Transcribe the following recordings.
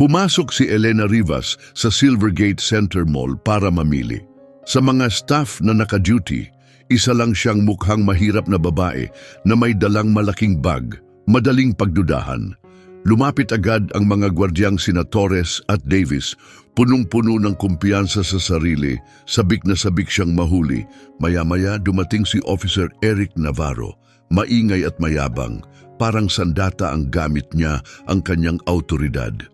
Pumasok si Elena Rivas sa Silvergate Center Mall para mamili. Sa mga staff na naka-duty, isa lang siyang mukhang mahirap na babae na may dalang malaking bag, madaling pagdudahan. Lumapit agad ang mga gwardyang sina Torres at Davis, punong-puno ng kumpiyansa sa sarili, sabik na sabik siyang mahuli. Maya-maya dumating si Officer Eric Navarro, maingay at mayabang, parang sandata ang gamit niya ang kanyang autoridad.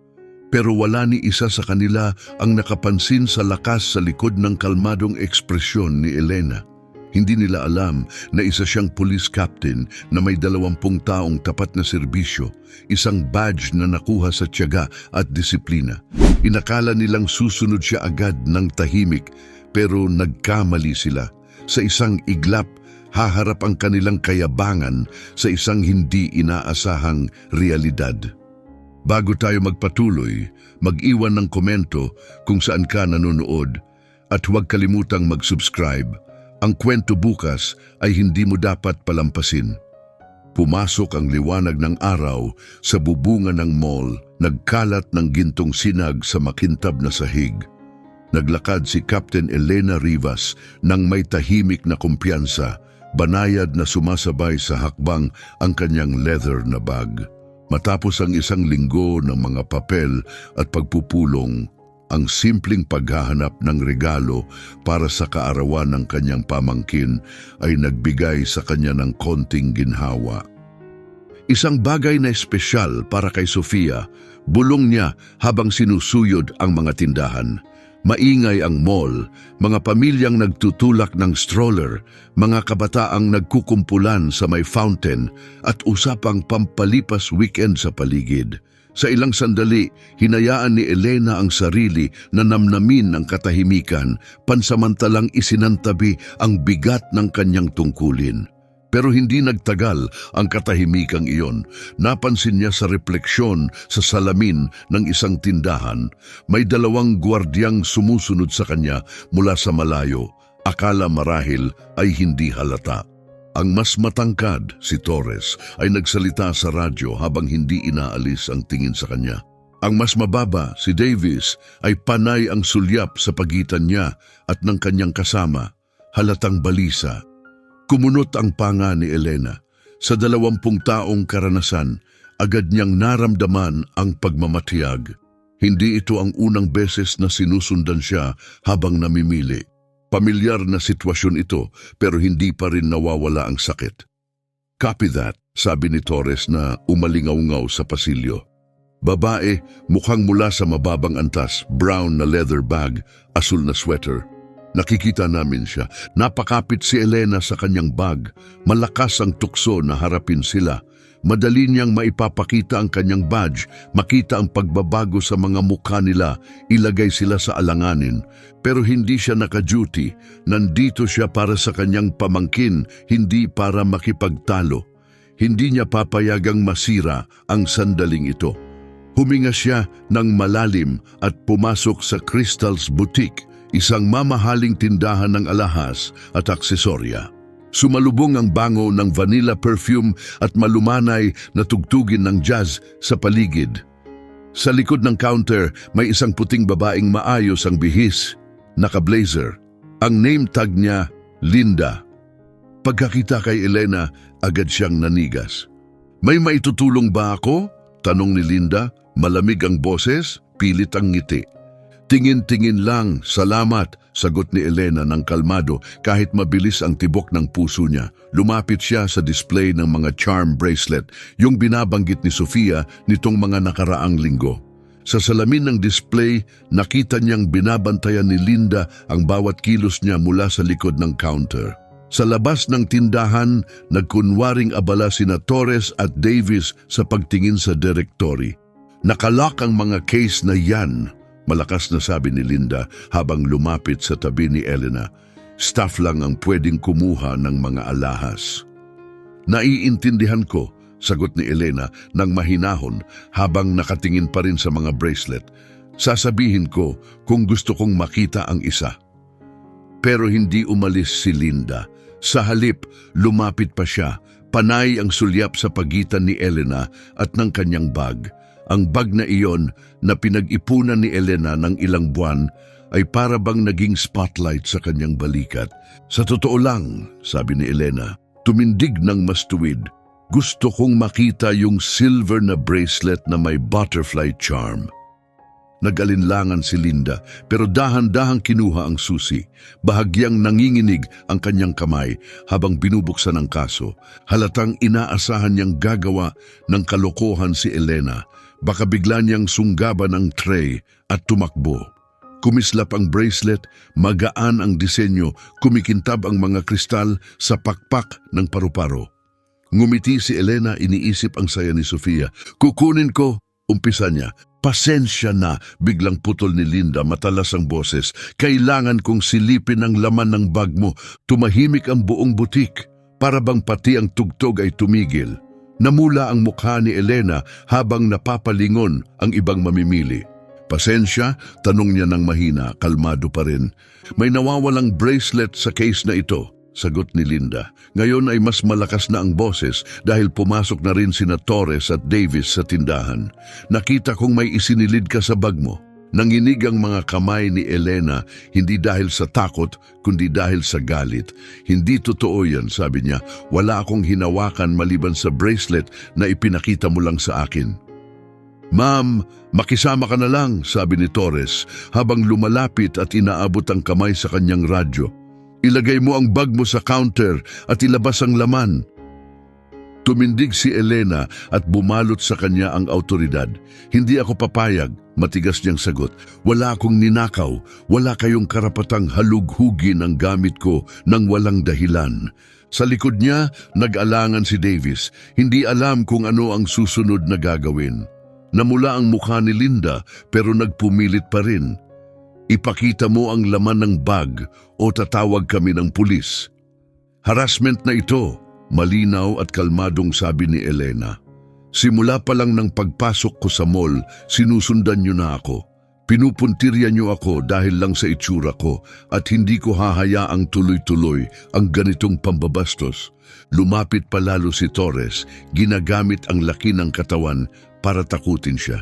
Pero wala ni isa sa kanila ang nakapansin sa lakas sa likod ng kalmadong ekspresyon ni Elena. Hindi nila alam na isa siyang police captain na may 20 taong tapat na serbisyo, isang badge na nakuha sa tiyaga at disiplina. Inakala nilang susunod siya agad ng tahimik, pero nagkamali sila. Sa isang iglap, haharap ang kanilang kayabangan sa isang hindi inaasahang realidad. Bago tayo magpatuloy, mag-iwan ng komento kung saan ka nanonood at huwag kalimutang mag-subscribe. Ang kwento bukas ay hindi mo dapat palampasin. Pumasok ang liwanag ng araw sa bubungan ng mall, nagkalat ng gintong sinag sa makintab na sahig. Naglakad si Captain Elena Rivas nang may tahimik na kumpiyansa, banayad na sumasabay sa hakbang ang kanyang leather na bag. Matapos ang isang linggo ng mga papel at pagpupulong, ang simpleng paghahanap ng regalo para sa kaarawan ng kanyang pamangkin ay nagbigay sa kanya ng konting ginhawa. Isang bagay na espesyal para kay Sofia, bulong niya habang sinusuyod ang mga tindahan. Maingay ang mall, mga pamilyang nagtutulak ng stroller, mga kabataang nagkukumpulan sa may fountain at usapang pampalipas weekend sa paligid. Sa ilang sandali, hinayaan ni Elena ang sarili na namnamin ang katahimikan, pansamantalang isinantabi ang bigat ng kanyang tungkulin. Pero hindi nagtagal ang katahimikang iyon. Napansin niya sa refleksyon sa salamin ng isang tindahan. May 2 gwardyang sumusunod sa kanya mula sa malayo. Akala marahil ay hindi halata. Ang mas matangkad, si Torres, ay nagsalita sa radyo habang hindi inaalis ang tingin sa kanya. Ang mas mababa, si Davis, ay panay ang sulyap sa pagitan niya at ng kanyang kasama, halatang balisa. Kumunot ang panga ni Elena. Sa 20 taong karanasan, agad niyang naramdaman ang pagmamatiyag. Hindi ito ang unang beses na sinusundan siya habang namimili. Pamilyar na sitwasyon ito, pero hindi pa rin nawawala ang sakit. "Copy that," sabi ni Torres na umalingaw-ngaw sa pasilyo. Babae, mukhang mula sa mababang antas, brown na leather bag, asul na sweater. Nakikita namin siya. Napakapit si Elena sa kanyang bag. Malakas ang tukso na harapin sila. Madali niyang maipapakita ang kanyang badge, makita ang pagbabago sa mga mukha nila, ilagay sila sa alanganin. Pero hindi siya naka-duty. Nandito siya para sa kanyang pamangkin, hindi para makipagtalo. Hindi niya papayagang masira ang sandaling ito. Huminga siya ng malalim at pumasok sa Crystal's Boutique, isang mamahaling tindahan ng alahas at aksesorya. Sumalubong ang bango ng vanilla perfume at malumanay na tugtugin ng jazz sa paligid. Sa likod ng counter, may isang puting babaeng maayos ang bihis, naka-blazer. Ang name tag niya, Linda. Pagkakita kay Elena, agad siyang nanigas. "May maitutulong ba ako?" tanong ni Linda. Malamig ang boses, pilit ang ngiti. "Tingin-tingin lang, salamat," sagot ni Elena ng kalmado kahit mabilis ang tibok ng puso niya. Lumapit siya sa display ng mga charm bracelet, yung binabanggit ni Sofia nitong mga nakaraang linggo. Sa salamin ng display, nakita niyang binabantayan ni Linda ang bawat kilos niya mula sa likod ng counter. Sa labas ng tindahan, nagkunwaring abala sina Torres at Davis sa pagtingin sa direktory. "Nakalock ang mga case na yan," malakas na sabi ni Linda habang lumapit sa tabi ni Elena. "Staff lang ang pwedeng kumuha ng mga alahas." "Naiintindihan ko," sagot ni Elena nang mahinahon habang nakatingin pa rin sa mga bracelet. "Sasabihin ko kung gusto kong makita ang isa." Pero hindi umalis si Linda. Sa halip, lumapit pa siya. Panay ang sulyap sa pagitan ni Elena at ng kanyang bag. Ang bag na iyon na pinag-ipunan ni Elena ng ilang buwan ay para bang naging spotlight sa kanyang balikat. Sa totoo lang, sabi ni Elena, tumindig ng mas tuwid. Gusto kong makita yung silver na bracelet na may butterfly charm. Nag-alinlangan si Linda pero dahan-dahang kinuha ang susi. Bahagyang nanginginig ang kanyang kamay habang binubuksan ang kaso. Halatang inaasahan niyang gagawa ng kalokohan si Elena. Baka bigla niyang sunggaban ang tray at tumakbo. Kumislap ang bracelet, magaan ang disenyo, kumikintab ang mga kristal sa pakpak ng paru-paro. Ngumiti si Elena, iniisip ang saya ni Sofia. Kukunin ko, umpisa niya. Pasensya na, biglang putol ni Linda, matalas ang boses. Kailangan kong silipin ang laman ng bag mo. Tumahimik ang buong butik, para bang pati ang tugtog ay tumigil. Namula ang mukha ni Elena habang napapalingon ang ibang mamimili. Pasensya, tanong niya ng mahina, kalmado pa rin. May nawawalang bracelet sa case na ito, sagot ni Linda. Ngayon ay mas malakas na ang boses dahil pumasok na rin sina Torres at Davis sa tindahan. Nakita kong may isinilid ka sa bag mo. Nanginig ang mga kamay ni Elena, hindi dahil sa takot, kundi dahil sa galit. Hindi totoo yan, sabi niya. Wala akong hinawakan maliban sa bracelet na ipinakita mo lang sa akin. Ma'am, makisama ka na lang, sabi ni Torres habang lumalapit at inaabot ang kamay sa kanyang radyo. Ilagay mo ang bag mo sa counter at ilabas ang laman. Tumindig si Elena at bumalot sa kanya ang autoridad. Hindi ako papayag, matigas niyang sagot. Wala akong ninakaw, wala kayong karapatang halughugin ang gamit ko nang walang dahilan. Sa likod niya, nag-alangan si Davis. Hindi alam kung ano ang susunod na gagawin. Namula ang mukha ni Linda pero nagpumilit pa rin. Ipakita mo ang laman ng bag o tatawag kami ng pulis. Harassment na ito, malinaw at kalmadong sabi ni Elena. Simula pa lang ng pagpasok ko sa mall, sinusundan niyo na ako. Pinupuntirya niyo ako dahil lang sa itsura ko at hindi ko hahayaang tuloy-tuloy ang ganitong pambabastos. Lumapit pa lalo si Torres, ginagamit ang laki ng katawan para takutin siya.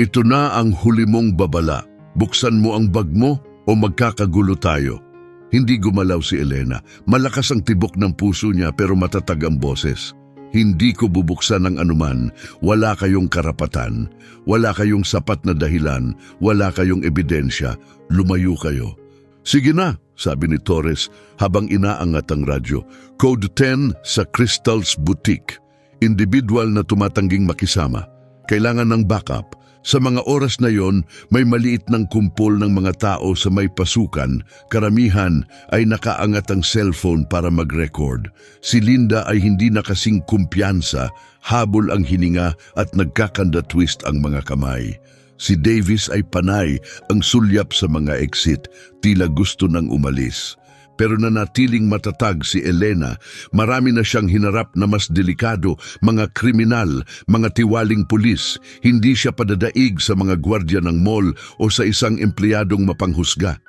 Ito na ang huli mong babala. Buksan mo ang bag mo o magkakagulo tayo. Hindi gumalaw si Elena. Malakas ang tibok ng puso niya pero matatag ang boses. Hindi ko bubuksan ng anuman. Wala kayong karapatan. Wala kayong sapat na dahilan. Wala kayong ebidensya. Lumayo kayo. Sige na, sabi ni Torres habang inaangat ang radyo. Code 10 sa Crystal's Boutique. Individual na tumatangging makisama. Kailangan ng backup. Sa mga oras na yon, may maliit ng kumpol ng mga tao sa may pasukan. Karamihan ay nakaangat ang cellphone para mag-record. Si Linda ay hindi nakasing kumpiyansa, habol ang hininga at nagkakanda-twist ang mga kamay. Si Davis ay panay, ang sulyap sa mga exit, tila gusto nang umalis. Pero nanatiling matatag si Elena. Marami na siyang hinarap na mas delikado, mga kriminal, mga tiwaling pulis. Hindi siya padadaig sa mga gwardya ng mall o sa isang empleyadong mapanghusga.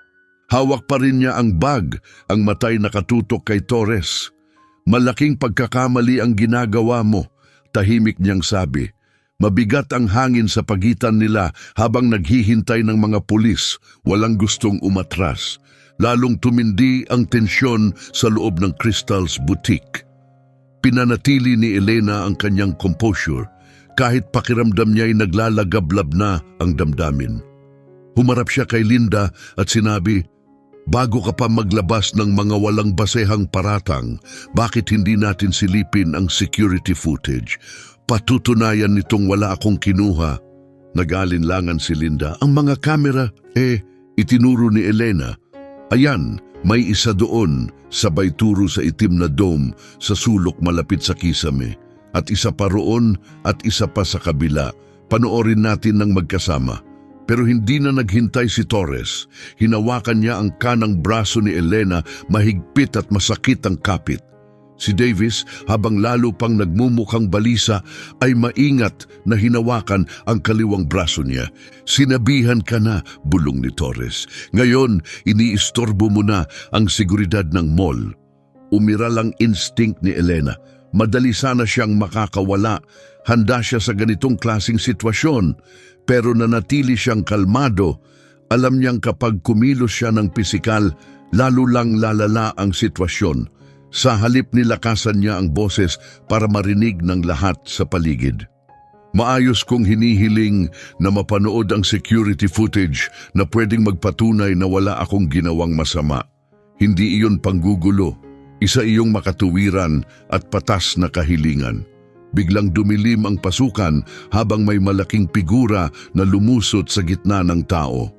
Hawak pa rin niya ang bag, ang matay nakatutok kay Torres. Malaking pagkakamali ang ginagawa mo, tahimik niyang sabi. Mabigat ang hangin sa pagitan nila habang naghihintay ng mga pulis, walang gustong umatras. Lalong tumindi ang tensyon sa loob ng Crystal's Boutique. Pinanatili ni Elena ang kanyang composure kahit pakiramdam niya ay naglalagablab na ang damdamin. Humarap siya kay Linda at sinabi, bago ka pa maglabas ng mga walang basehang paratang, bakit hindi natin silipin ang security footage? Patutunayan nitong wala akong kinuha. Nag-alinlangan si Linda. Ang mga kamera, itinuro ni Elena. Ayan, may isa doon, sabay turo sa itim na dome sa sulok malapit sa kisame. At isa pa roon at isa pa sa kabila. Panoorin natin ng magkasama. Pero hindi na naghintay si Torres. Hinawakan niya ang kanang braso ni Elena, mahigpit at masakit ang kapit. Si Davis, habang lalo pang nagmumukhang balisa, ay maingat na hinawakan ang kaliwang braso niya. Sinabihan ka na, bulong ni Torres. Ngayon, iniistorbo mo na ang seguridad ng mall. Umiral ang instinct ni Elena. Madali sana siyang makakawala. Handa siya sa ganitong klasing sitwasyon, pero nanatili siyang kalmado. Alam niyang kapag kumilos siya ng pisikal, lalo lang lalala ang sitwasyon. Sa halip nilakasan niya ang boses para marinig ng lahat sa paligid. Maayos kong hinihiling na mapanood ang security footage na pwedeng magpatunay na wala akong ginawang masama. Hindi iyon panggugulo, isa iyong makatuwiran at patas na kahilingan. Biglang dumilim ang pasukan habang may malaking figura na lumusot sa gitna ng tao.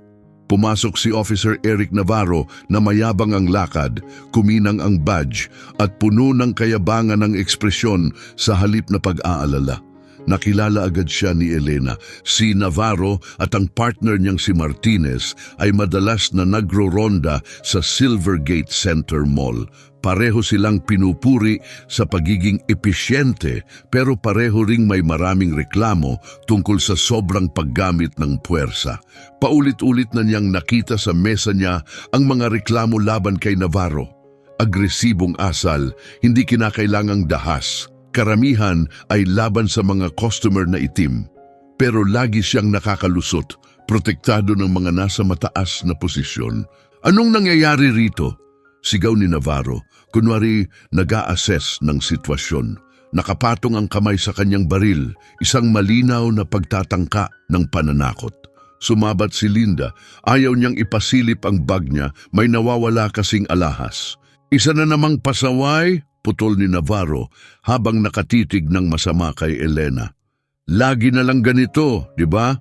Pumasok si Officer Eric Navarro na mayabang ang lakad, kuminang ang badge at puno ng kayabangan ng ekspresyon sa halip na pag-aalala. Nakilala agad siya ni Elena. Si Navarro at ang partner niyang si Martinez ay madalas na nagro-ronda sa Silvergate Center Mall. Pareho silang pinupuri sa pagiging episyente pero pareho ring may maraming reklamo tungkol sa sobrang paggamit ng puwersa. Paulit-ulit na niyang nakita sa mesa niya ang mga reklamo laban kay Navarro. Agresibong asal, hindi kinakailangang dahas. Karamihan ay laban sa mga customer na itim. Pero lagi siyang nakakalusot, protektado ng mga nasa mataas na posisyon. Anong nangyayari rito? Sigaw ni Navarro, kunwari nag-a-assess ng sitwasyon. Nakapatong ang kamay sa kanyang baril, isang malinaw na pagtatangka ng pananakot. Sumabat si Linda, ayaw niyang ipasilip ang bag niya, may nawawala kasing alahas. Isa na namang pasaway, putol ni Navarro habang nakatitig ng masama kay Elena. Lagi na lang ganito, di ba?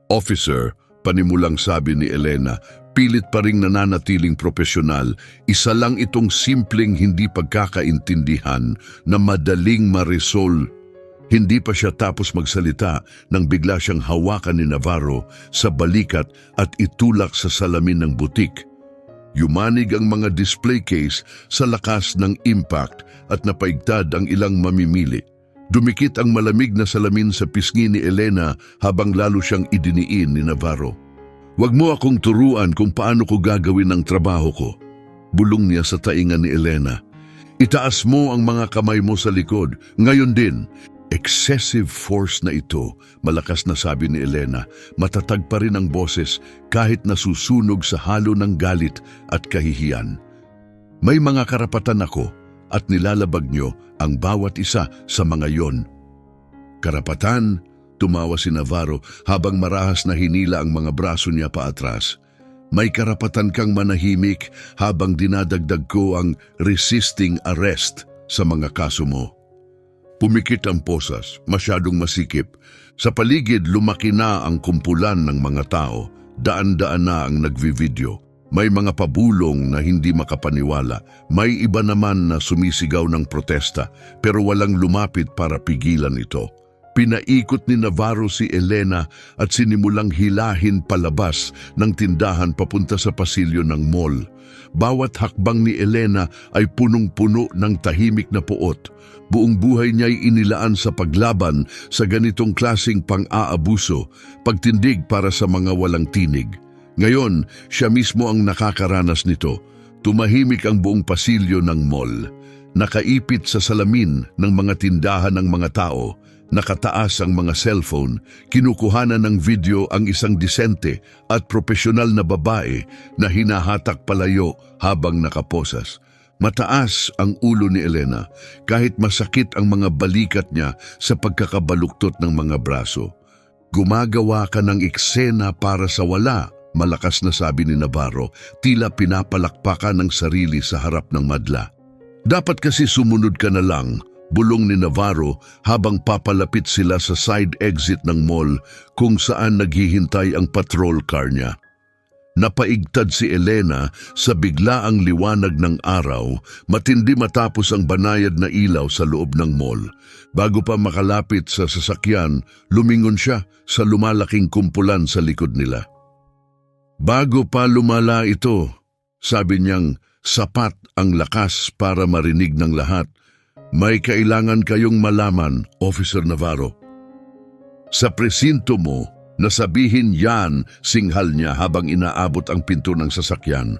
Officer, panimulang sabi ni Elena, pilit pa ring nananatiling propesyonal. Isa lang itong simpleng hindi pagkakaintindihan na madaling ma-resolve. Hindi pa siya tapos magsalita nang bigla siyang hawakan ni Navarro sa balikat at itulak sa salamin ng butik. Yumanig ang mga display case sa lakas ng impact at napaigtad ang ilang mamimili. Dumikit ang malamig na salamin sa pisngi ni Elena habang lalo siyang idiniin ni Navarro. Huwag mo akong turuan kung paano ko gagawin ang trabaho ko. Bulong niya sa tainga ni Elena. Itaas mo ang mga kamay mo sa likod. Ngayon din. Excessive force na ito, malakas na sabi ni Elena. Matatag pa rin ang boses kahit nasusunog sa halo ng galit at kahihiyan. May mga karapatan ako at nilalabag niyo ang bawat isa sa mga yon. Karapatan? Tumawa si Navarro habang marahas na hinila ang mga braso niya paatras. May karapatan kang manahimik habang dinadagdag ko ang resisting arrest sa mga kaso mo. Pumikit ang posas, masyadong masikip. Sa paligid lumaki na ang kumpulan ng mga tao. Daan-daan na ang nagvivideo. May mga pabulong na hindi makapaniwala. May iba naman na sumisigaw ng protesta pero walang lumapit para pigilan ito. Pinaikot ni Navarro si Elena at sinimulang hilahin palabas ng tindahan papunta sa pasilyo ng mall. Bawat hakbang ni Elena ay punong-puno ng tahimik na puot. Buong buhay niya'y inilaan sa paglaban sa ganitong klasing pang-aabuso, pagtindig para sa mga walang tinig. Ngayon, siya mismo ang nakakaranas nito. Tumahimik ang buong pasilyo ng mall. Nakaipit sa salamin ng mga tindahan ng mga tao. Nakataas ang mga cellphone, kinukuhanan ng video ang isang disente at propesyonal na babae na hinahatak palayo habang nakaposas. Mataas ang ulo ni Elena kahit masakit ang mga balikat niya sa pagkakabaluktot ng mga braso. Gumagawa ka ng eksena para sa wala, malakas na sabi ni Navarro, tila pinapalakpakan ng sarili sa harap ng madla. Dapat kasi sumunod ka na lang, bulong ni Navarro habang papalapit sila sa side exit ng mall kung saan naghihintay ang patrol car niya. Napaigtad si Elena sa biglaang liwanag ng araw, matindi matapos ang banayad na ilaw sa loob ng mall. Bago pa makalapit sa sasakyan, lumingon siya sa lumalaking kumpulan sa likod nila. Bago pa lumala ito, sabi niyang sapat ang lakas para marinig ng lahat. May kailangan kayong malaman, Officer Navarro. Sa presinto mo, nasabihin yan, singhal niya habang inaabot ang pinto ng sasakyan.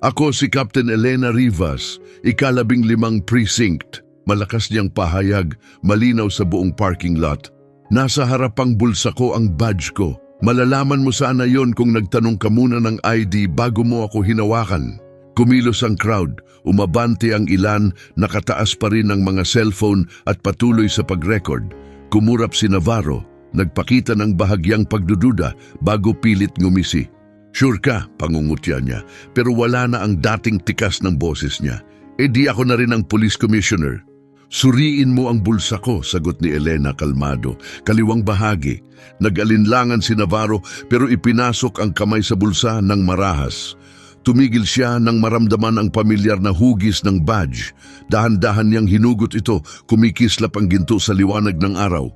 Ako si Captain Elena Rivas, 15 precinct. Malakas niyang pahayag, malinaw sa buong parking lot. Nasa harapang bulsa ko ang badge ko. Malalaman mo sana yon kung nagtanong ka muna ng ID bago mo ako hinawakan. Kumilos ang crowd, umabante ang ilan, nakataas pa rin ang mga cellphone at patuloy sa pag-record. Kumurap si Navarro, nagpakita ng bahagyang pagdududa bago pilit ngumisi. Sure ka, pangungutya niya, pero wala na ang dating tikas ng boses niya. Di ako na rin ang police commissioner. Suriin mo ang bulsa ko, sagot ni Elena kalmado. Kaliwang bahagi. Nag-alinlangan si Navarro pero ipinasok ang kamay sa bulsa ng marahas. Tumigil siya nang maramdaman ang pamilyar na hugis ng badge. Dahan-dahan niyang hinugot ito, kumikislap ang ginto sa liwanag ng araw.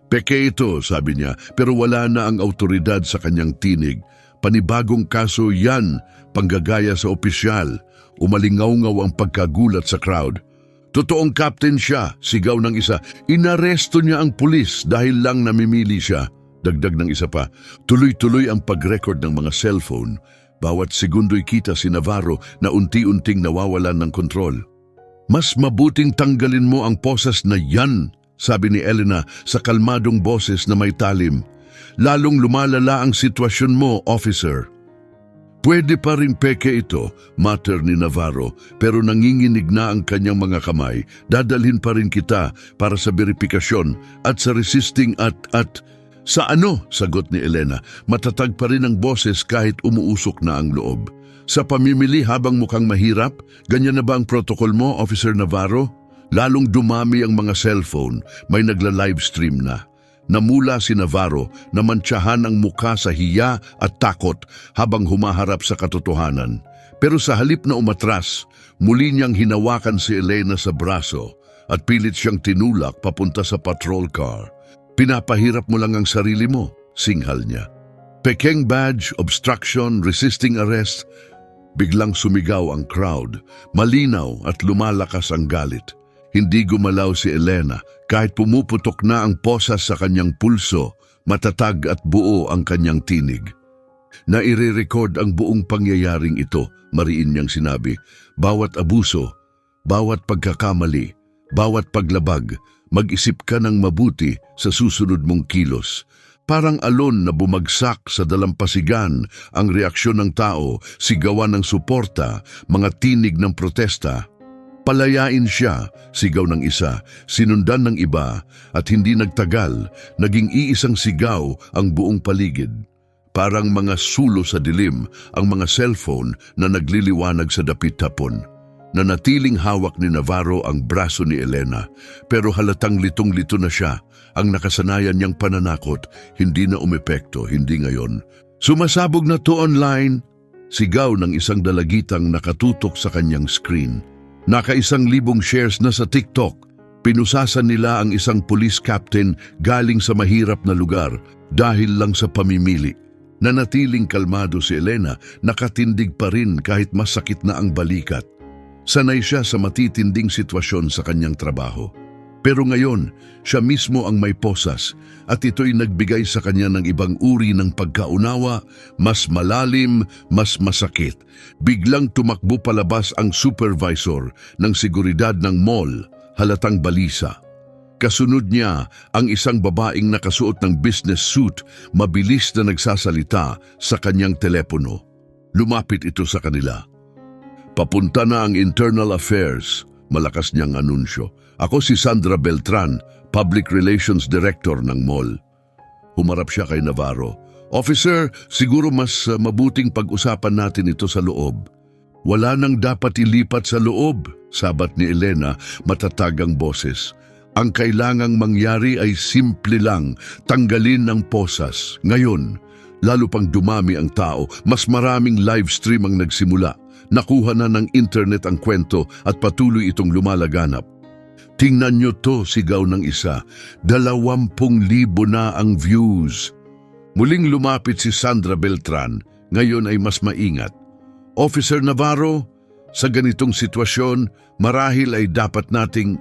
Peke ito, sabi niya, pero wala na ang autoridad sa kanyang tinig. Panibagong kaso yan, panggagaya sa opisyal. Umalingaw-ngaw ang pagkagulat sa crowd. Totoong captain siya, sigaw ng isa. Inaresto niya ang pulis dahil lang namimili siya. Dagdag ng isa pa, tuloy-tuloy ang pag-record ng mga cellphone. Bawat segundo'y kita si Navarro na unti-unting nawawalan ng kontrol. Mas mabuting tanggalin mo ang posas na yan, sabi ni Elena sa kalmadong boses na may talim. Lalong lumalala ang sitwasyon mo, officer. Pwede pa rin peke ito, matter ni Navarro, pero nanginginig na ang kanyang mga kamay. Dadalhin pa rin kita para sa beripikasyon at sa resisting at... Sa ano? Sagot ni Elena. Matatag pa rin ang boses kahit umuusok na ang loob. Sa pamimili habang mukhang mahirap, ganyan na ba ang protocol mo, Officer Navarro? Lalong dumami ang mga cellphone, may nagla-livestream na. Namula si Navarro na mantsahan ang mukha sa hiya at takot habang humaharap sa katotohanan. Pero sa halip na umatras, muli niyang hinawakan si Elena sa braso at pilit siyang tinulak papunta sa patrol car. Pinapahirap mo lang ang sarili mo, singhal niya. Pekeng badge, obstruction, resisting arrest. Biglang sumigaw ang crowd, malinaw at lumalakas ang galit. Hindi gumalaw si Elena kahit pumuputok na ang posas sa kanyang pulso, matatag at buo ang kanyang tinig. Naire-record ang buong pangyayaring ito, mariin niyang sinabi. Bawat abuso, bawat pagkakamali, bawat paglabag, mag-isip ka ng mabuti sa susunod mong kilos. Parang alon na bumagsak sa dalampasigan ang reaksyon ng tao, sigawan ng suporta, mga tinig ng protesta. Palayain siya, sigaw ng isa, sinundan ng iba, at hindi nagtagal, naging iisang sigaw ang buong paligid. Parang mga sulo sa dilim ang mga cellphone na nagliliwanag sa dapit hapon. Nanatiling hawak ni Navarro ang braso ni Elena, pero halatang litong-lito na siya. Ang nakasanayan niyang pananakot, hindi na umepekto, hindi ngayon. Sumasabog na to online, sigaw ng isang dalagitang nakatutok sa kanyang screen. Naka-1,000 shares na sa TikTok. Pinusasan nila ang isang police captain galing sa mahirap na lugar dahil lang sa pamimili. Nanatiling kalmado si Elena, nakatindig pa rin kahit masakit na ang balikat. Sanay siya sa matitinding sitwasyon sa kanyang trabaho. Pero ngayon, siya mismo ang may posas at ito'y nagbigay sa kanya ng ibang uri ng pagkaunawa, mas malalim, mas masakit. Biglang tumakbo palabas ang supervisor ng seguridad ng mall, halatang balisa. Kasunod niya ang isang babaeng nakasuot ng business suit, mabilis na nagsasalita sa kanyang telepono. Lumapit ito sa kanila. Papunta na ang Internal Affairs, malakas niyang anunsyo. Ako si Sandra Beltran, Public Relations Director ng mall. Humarap siya kay Navarro. Officer, siguro mas mabuting pag-usapan natin ito sa loob. Wala nang dapat ilipat sa loob, sabat ni Elena, matatag ang boses. Ang kailangang mangyari ay simple lang, tanggalin ang posas. Ngayon, lalo pang dumami ang tao, mas maraming live stream ang nagsimula. Nakuha na ng internet ang kwento at patuloy itong lumalaganap. Tingnan niyo to, sigaw ng isa. 20,000 na ang views. Muling lumapit si Sandra Beltran, ngayon ay mas maingat. Officer Navarro, sa ganitong sitwasyon, marahil ay dapat nating...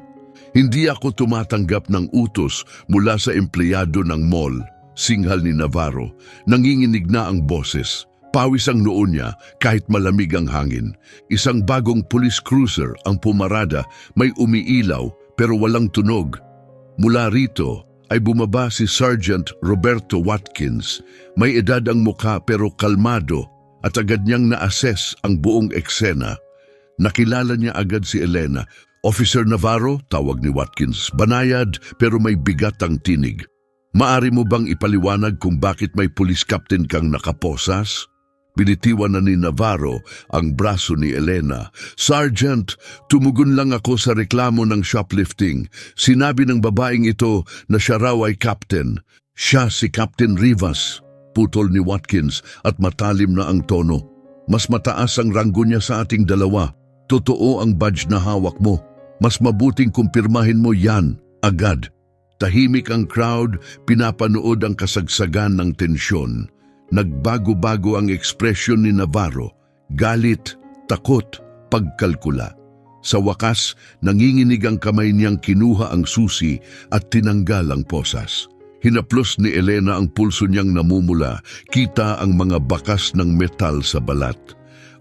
Hindi ako tumatanggap ng utos mula sa empleyado ng mall, singhal ni Navarro. Nanginginig na ang boses. Pawis ang noo niya kahit malamig ang hangin. Isang bagong police cruiser ang pumarada, may umiilaw, pero walang tunog. Mula rito ay bumaba si Sergeant Roberto Watkins. May edad ang mukha pero kalmado at agad niyang na-assess ang buong eksena. Nakilala niya agad si Elena. Officer Navarro, tawag ni Watkins, banayad pero may bigat ang tinig. Maari mo bang ipaliwanag kung bakit may police captain kang nakaposas? Binitiwan na ni Navarro ang braso ni Elena. Sergeant, tumugon lang ako sa reklamo ng shoplifting. Sinabi ng babaeng ito na siya raw ay captain. Siya si Captain Rivas, putol ni Watkins at matalim na ang tono. Mas mataas ang ranggo niya sa ating dalawa. Totoo ang badge na hawak mo. Mas mabuting kumpirmahin mo yan, agad. Tahimik ang crowd, pinapanood ang kasagsagan ng tensyon. Nagbago-bago ang ekspresyon ni Navarro, galit, takot, pagkalkula. Sa wakas, nanginginig ang kamay niyang kinuha ang susi at tinanggal ang posas. Hinaplos ni Elena ang pulso niyang namumula, kita ang mga bakas ng metal sa balat.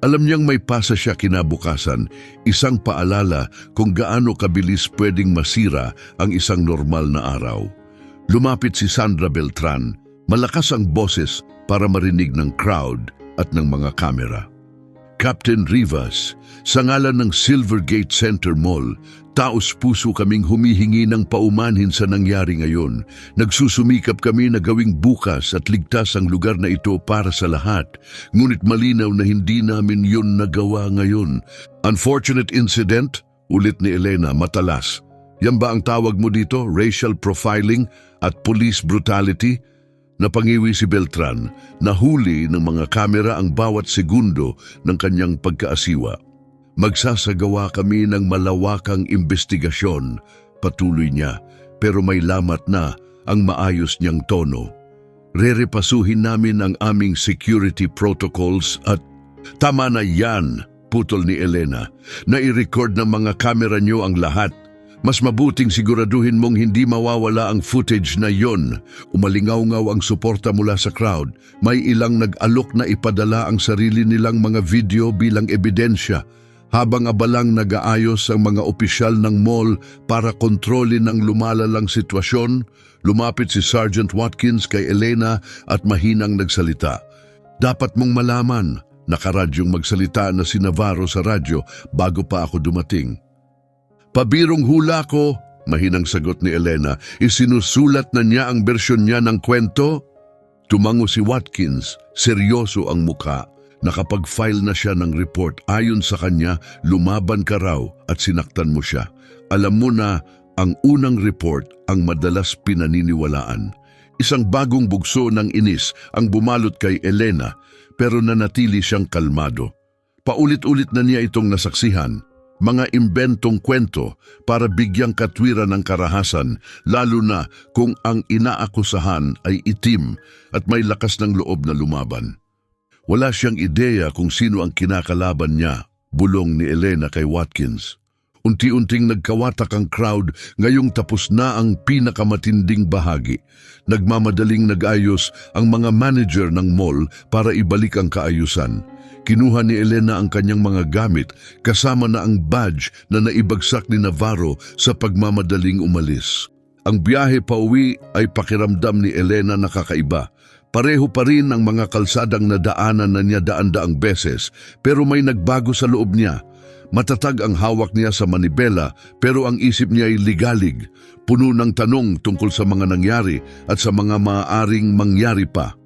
Alam niyang may pasa siya kinabukasan, isang paalala kung gaano kabilis pwedeng masira ang isang normal na araw. Lumapit si Sandra Beltran, malakas ang boses para marinig ng crowd at ng mga kamera. Captain Rivas, sa ngalan ng Silvergate Center Mall, taos-puso kaming humihingi ng paumanhin sa nangyari ngayon. Nagsusumikap kami na gawing bukas at ligtas ang lugar na ito para sa lahat. Ngunit malinaw na hindi namin yun nagawa ngayon. Unfortunate incident, ulit ni Elena matalas. Yan ba ang tawag mo dito? Racial profiling at police brutality? Napangiwi si Beltran, nahuli ng mga kamera ang bawat segundo ng kanyang pagkaasiwa. Magsasagawa kami ng malawakang investigasyon, patuloy niya, pero may lamat na ang maayos niyang tono. Rerepasuhin namin ang aming security protocols at tama na yan, putol ni Elena. Nai-record ng mga kamera niyo ang lahat. Mas mabuting siguraduhin mong hindi mawawala ang footage na yon. Umalingaw-ngaw ang suporta mula sa crowd. May ilang nag-alok na ipadala ang sarili nilang mga video bilang ebidensya. Habang abalang nag-aayos ang mga opisyal ng mall para kontrolin ang lumalalang sitwasyon, lumapit si Sergeant Watkins kay Elena at mahinang nagsalita. Dapat mong malaman, nakaradyong magsalita na si Navarro sa radyo bago pa ako dumating. Pabirong hula ko, mahinang sagot ni Elena, isinusulat na niya ang bersyon niya ng kwento? Tumango si Watkins, seryoso ang mukha. Nakapag-file na siya ng report. Ayon sa kanya, lumaban ka raw at sinaktan mo siya. Alam mo na, ang unang report ang madalas pinaniniwalaan. Isang bagong bugso ng inis ang bumalot kay Elena, pero nanatili siyang kalmado. Paulit-ulit na niya itong nasaksihan. Mga imbentong kwento para bigyang katwiran ng karahasan, lalo na kung ang inaakusahan ay itim at may lakas ng loob na lumaban. Wala siyang ideya kung sino ang kinakalaban niya, bulong ni Elena kay Watkins. Unti-unting nagkawatak ang crowd ngayong tapos na ang pinakamatinding bahagi. Nagmamadaling nag-ayos ang mga manager ng mall para ibalik ang kaayusan. Kinuha ni Elena ang kanyang mga gamit kasama na ang badge na naibagsak ni Navarro sa pagmamadaling umalis. Ang biyahe pauwi ay pakiramdam ni Elena na kakaiba. Pareho pa rin ang mga kalsadang nadaanan na niya daan-daang beses, pero may nagbago sa loob niya. Matatag ang hawak niya sa manibela pero ang isip niya ay ligalig, puno ng tanong tungkol sa mga nangyari at sa mga maaaring mangyari pa.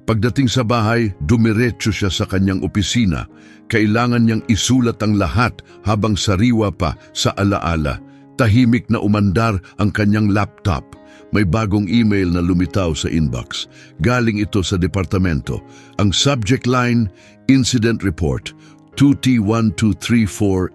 Pagdating sa bahay, dumiretso siya sa kanyang opisina. Kailangan niyang isulat ang lahat habang sariwa pa sa alaala. Tahimik na umandar ang kanyang laptop. May bagong email na lumitaw sa inbox. Galing ito sa departamento. Ang subject line, Incident Report, 2T123487.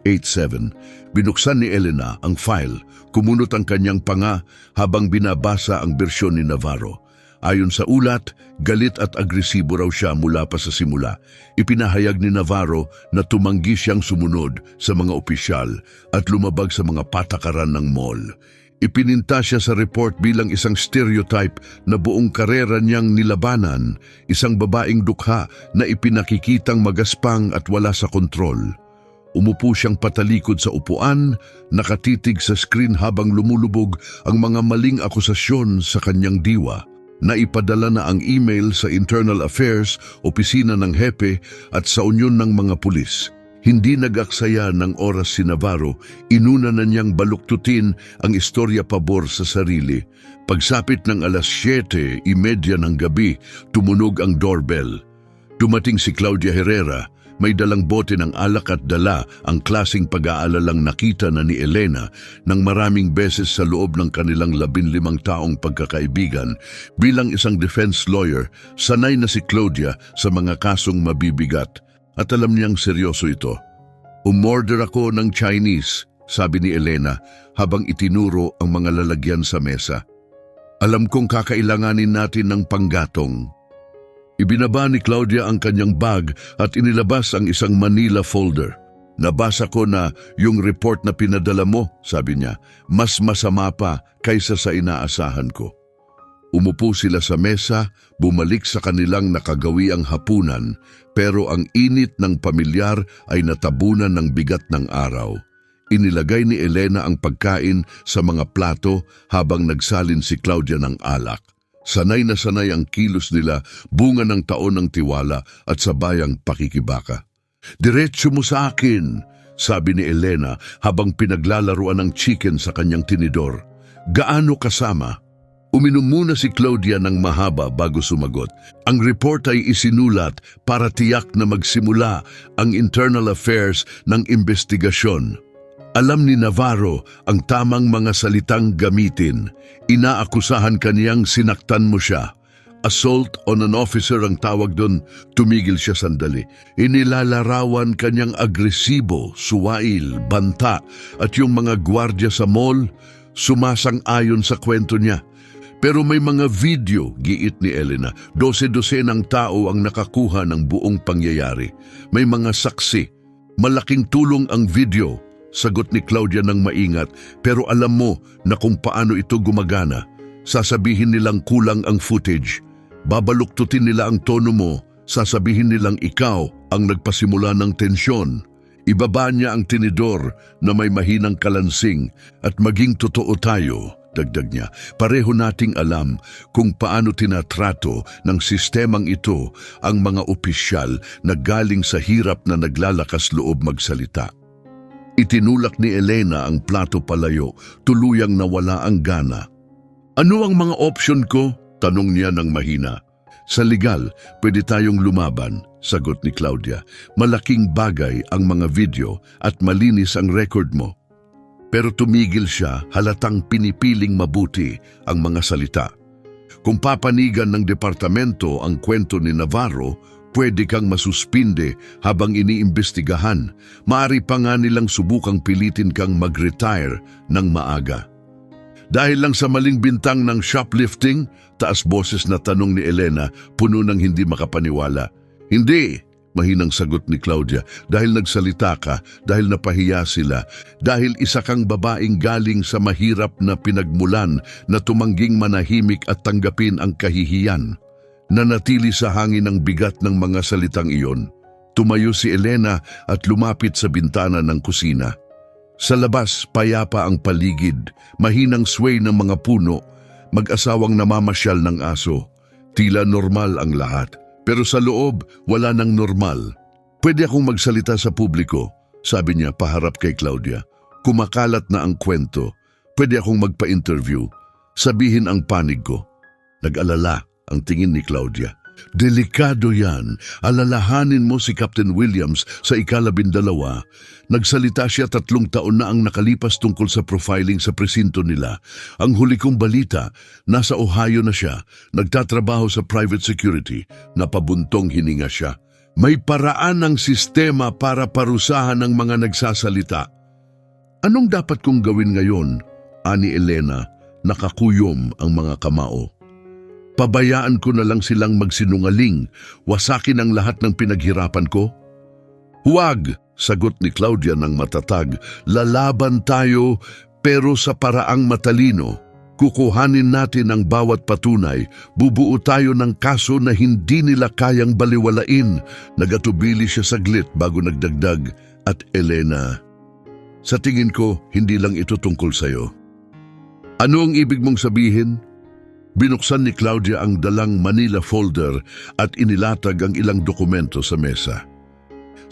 Binuksan ni Elena ang file. Kumunot ang kanyang panga habang binabasa ang bersyon ni Navarro. Ayon sa ulat, galit at agresibo raw siya mula pa sa simula. Ipinahayag ni Navarro na tumanggi siyang sumunod sa mga opisyal at lumabag sa mga patakaran ng mall. Ipininta siya sa report bilang isang stereotype na buong karera niyang nilabanan, isang babaeng dukha na ipinakikitang magaspang at wala sa kontrol. Umupo siyang patalikod sa upuan, nakatitig sa screen habang lumulubog ang mga maling akusasyon sa kanyang diwa. Naipadala na ang email sa Internal Affairs, opisina ng hepe at sa unyon ng mga pulis. Hindi nag-aksaya ng oras si Navarro, inuna na niyang baluktutin ang istorya pabor sa sarili. Pagsapit ng alas 7:30 ng gabi, tumunog ang doorbell. Dumating si Claudia Herrera. May dalang bote ng alak at dala ang klaseng pag-aalalang nakita na ni Elena ng maraming beses sa loob ng kanilang 15 taong pagkakaibigan. Bilang isang defense lawyer, sanay na si Claudia sa mga kasong mabibigat at alam niyang seryoso ito. "Umorder ako ng Chinese," sabi ni Elena habang itinuro ang mga lalagyan sa mesa. "Alam kong kakailanganin natin ng panggatong." Ibinaba ni Claudia ang kanyang bag at inilabas ang isang Manila folder. "Nabasa ko na yung report na pinadala mo," sabi niya. "Mas masama pa kaysa sa inaasahan ko." Umupo sila sa mesa, bumalik sa kanilang nakagawiang hapunan, pero ang init ng pamilyar ay natabunan ng bigat ng araw. Inilagay ni Elena ang pagkain sa mga plato habang nagsalin si Claudia ng alak. Sanay na sanay ang kilos nila, bunga ng taon ng tiwala at sabayang pakikibaka. "Diretso mo sa akin," sabi ni Elena habang pinaglalaruan ng chicken sa kanyang tinidor. "Gaano kasama?" Uminom muna si Claudia ng mahaba bago sumagot. Ang report ay isinulat para tiyak na magsimula ang internal affairs ng investigasyon. Alam ni Navarro ang tamang mga salitang gamitin. Inaakusahan kaniyang sinaktan mo siya. Assault on an officer ang tawag doon. Tumigil siya sandali. Inilalarawan kanyang agresibo, suwail, banta at yung mga gwardya sa mall sumasang-ayon sa kwento niya. Pero may mga video, giit ni Elena. 12 ng tao ang nakakuha ng buong pangyayari. May mga saksi. Malaking tulong ang video, sagot ni Claudia ng maingat, pero alam mo na kung paano ito gumagana. Sasabihin nilang kulang ang footage. Babaluktutin nila ang tono mo. Sasabihin nilang ikaw ang nagpasimula ng tensyon. Ibaba niya ang tinidor na may mahinang kalansing at maging totoo tayo, dagdag niya. Pareho nating alam kung paano tinatrato ng sistemang ito ang mga opisyal na galing sa hirap na naglalakas loob magsalita. Itinulak ni Elena ang plato palayo, tuluyang nawala ang gana. "Ano ang mga option ko?" tanong niya ng mahina. "Sa legal, pwede tayong lumaban," sagot ni Claudia. "Malaking bagay ang mga video at malinis ang record mo." Pero tumigil siya, halatang pinipiling mabuti ang mga salita. "Kung papanigan ng departamento ang kwento ni Navarro, pwede kang masuspinde habang iniimbestigahan. Maaari pa nga nilang subukang pilitin kang mag-retire ng maaga." "Dahil lang sa maling bintang ng shoplifting?" taas boses na tanong ni Elena, puno ng hindi makapaniwala. "Hindi," mahinang sagot ni Claudia. "Dahil nagsalita ka, dahil napahiya sila, dahil isa kang babaeng galing sa mahirap na pinagmulan na tumangging manahimik at tanggapin ang kahihiyan." Nanatili sa hangin ang bigat ng mga salitang iyon. Tumayo si Elena at lumapit sa bintana ng kusina. Sa labas, payapa ang paligid, mahinang sway ng mga puno, mag-asawang namamasyal ng aso. Tila normal ang lahat. Pero sa loob, wala nang normal. "Pwede akong magsalita sa publiko," sabi niya paharap kay Claudia. "Kumakalat na ang kwento. Pwede akong magpa-interview. Sabihin ang panig ko." Nag-alala ang tingin ni Claudia. "Delikado yan. Alalahanin mo si Captain Williams sa ika-12. Nagsalita siya 3 taon na ang nakalipas tungkol sa profiling sa presinto nila. Ang huli kong balita, nasa Ohio na siya, nagtatrabaho sa private security, napabuntong hininga siya. May paraan ng sistema para parusahan ang mga nagsasalita." "Anong dapat kong gawin ngayon?" ani Elena, nakakuyom ang mga kamao. "Pabayaan ko na lang silang magsinungaling, wasakin ang lahat ng pinaghirapan ko?" "Huwag," sagot ni Claudia ng matatag. "Lalaban tayo, pero sa paraang matalino. Kukuhanin natin ang bawat patunay. Bubuo tayo ng kaso na hindi nila kayang baliwalain." Nagatubili siya saglit bago nagdagdag, At Elena, sa tingin ko, hindi lang ito tungkol sa'yo. Ano ang ibig mong sabihin? Binuksan ni Claudia ang dalang Manila folder at inilatag ang ilang dokumento sa mesa.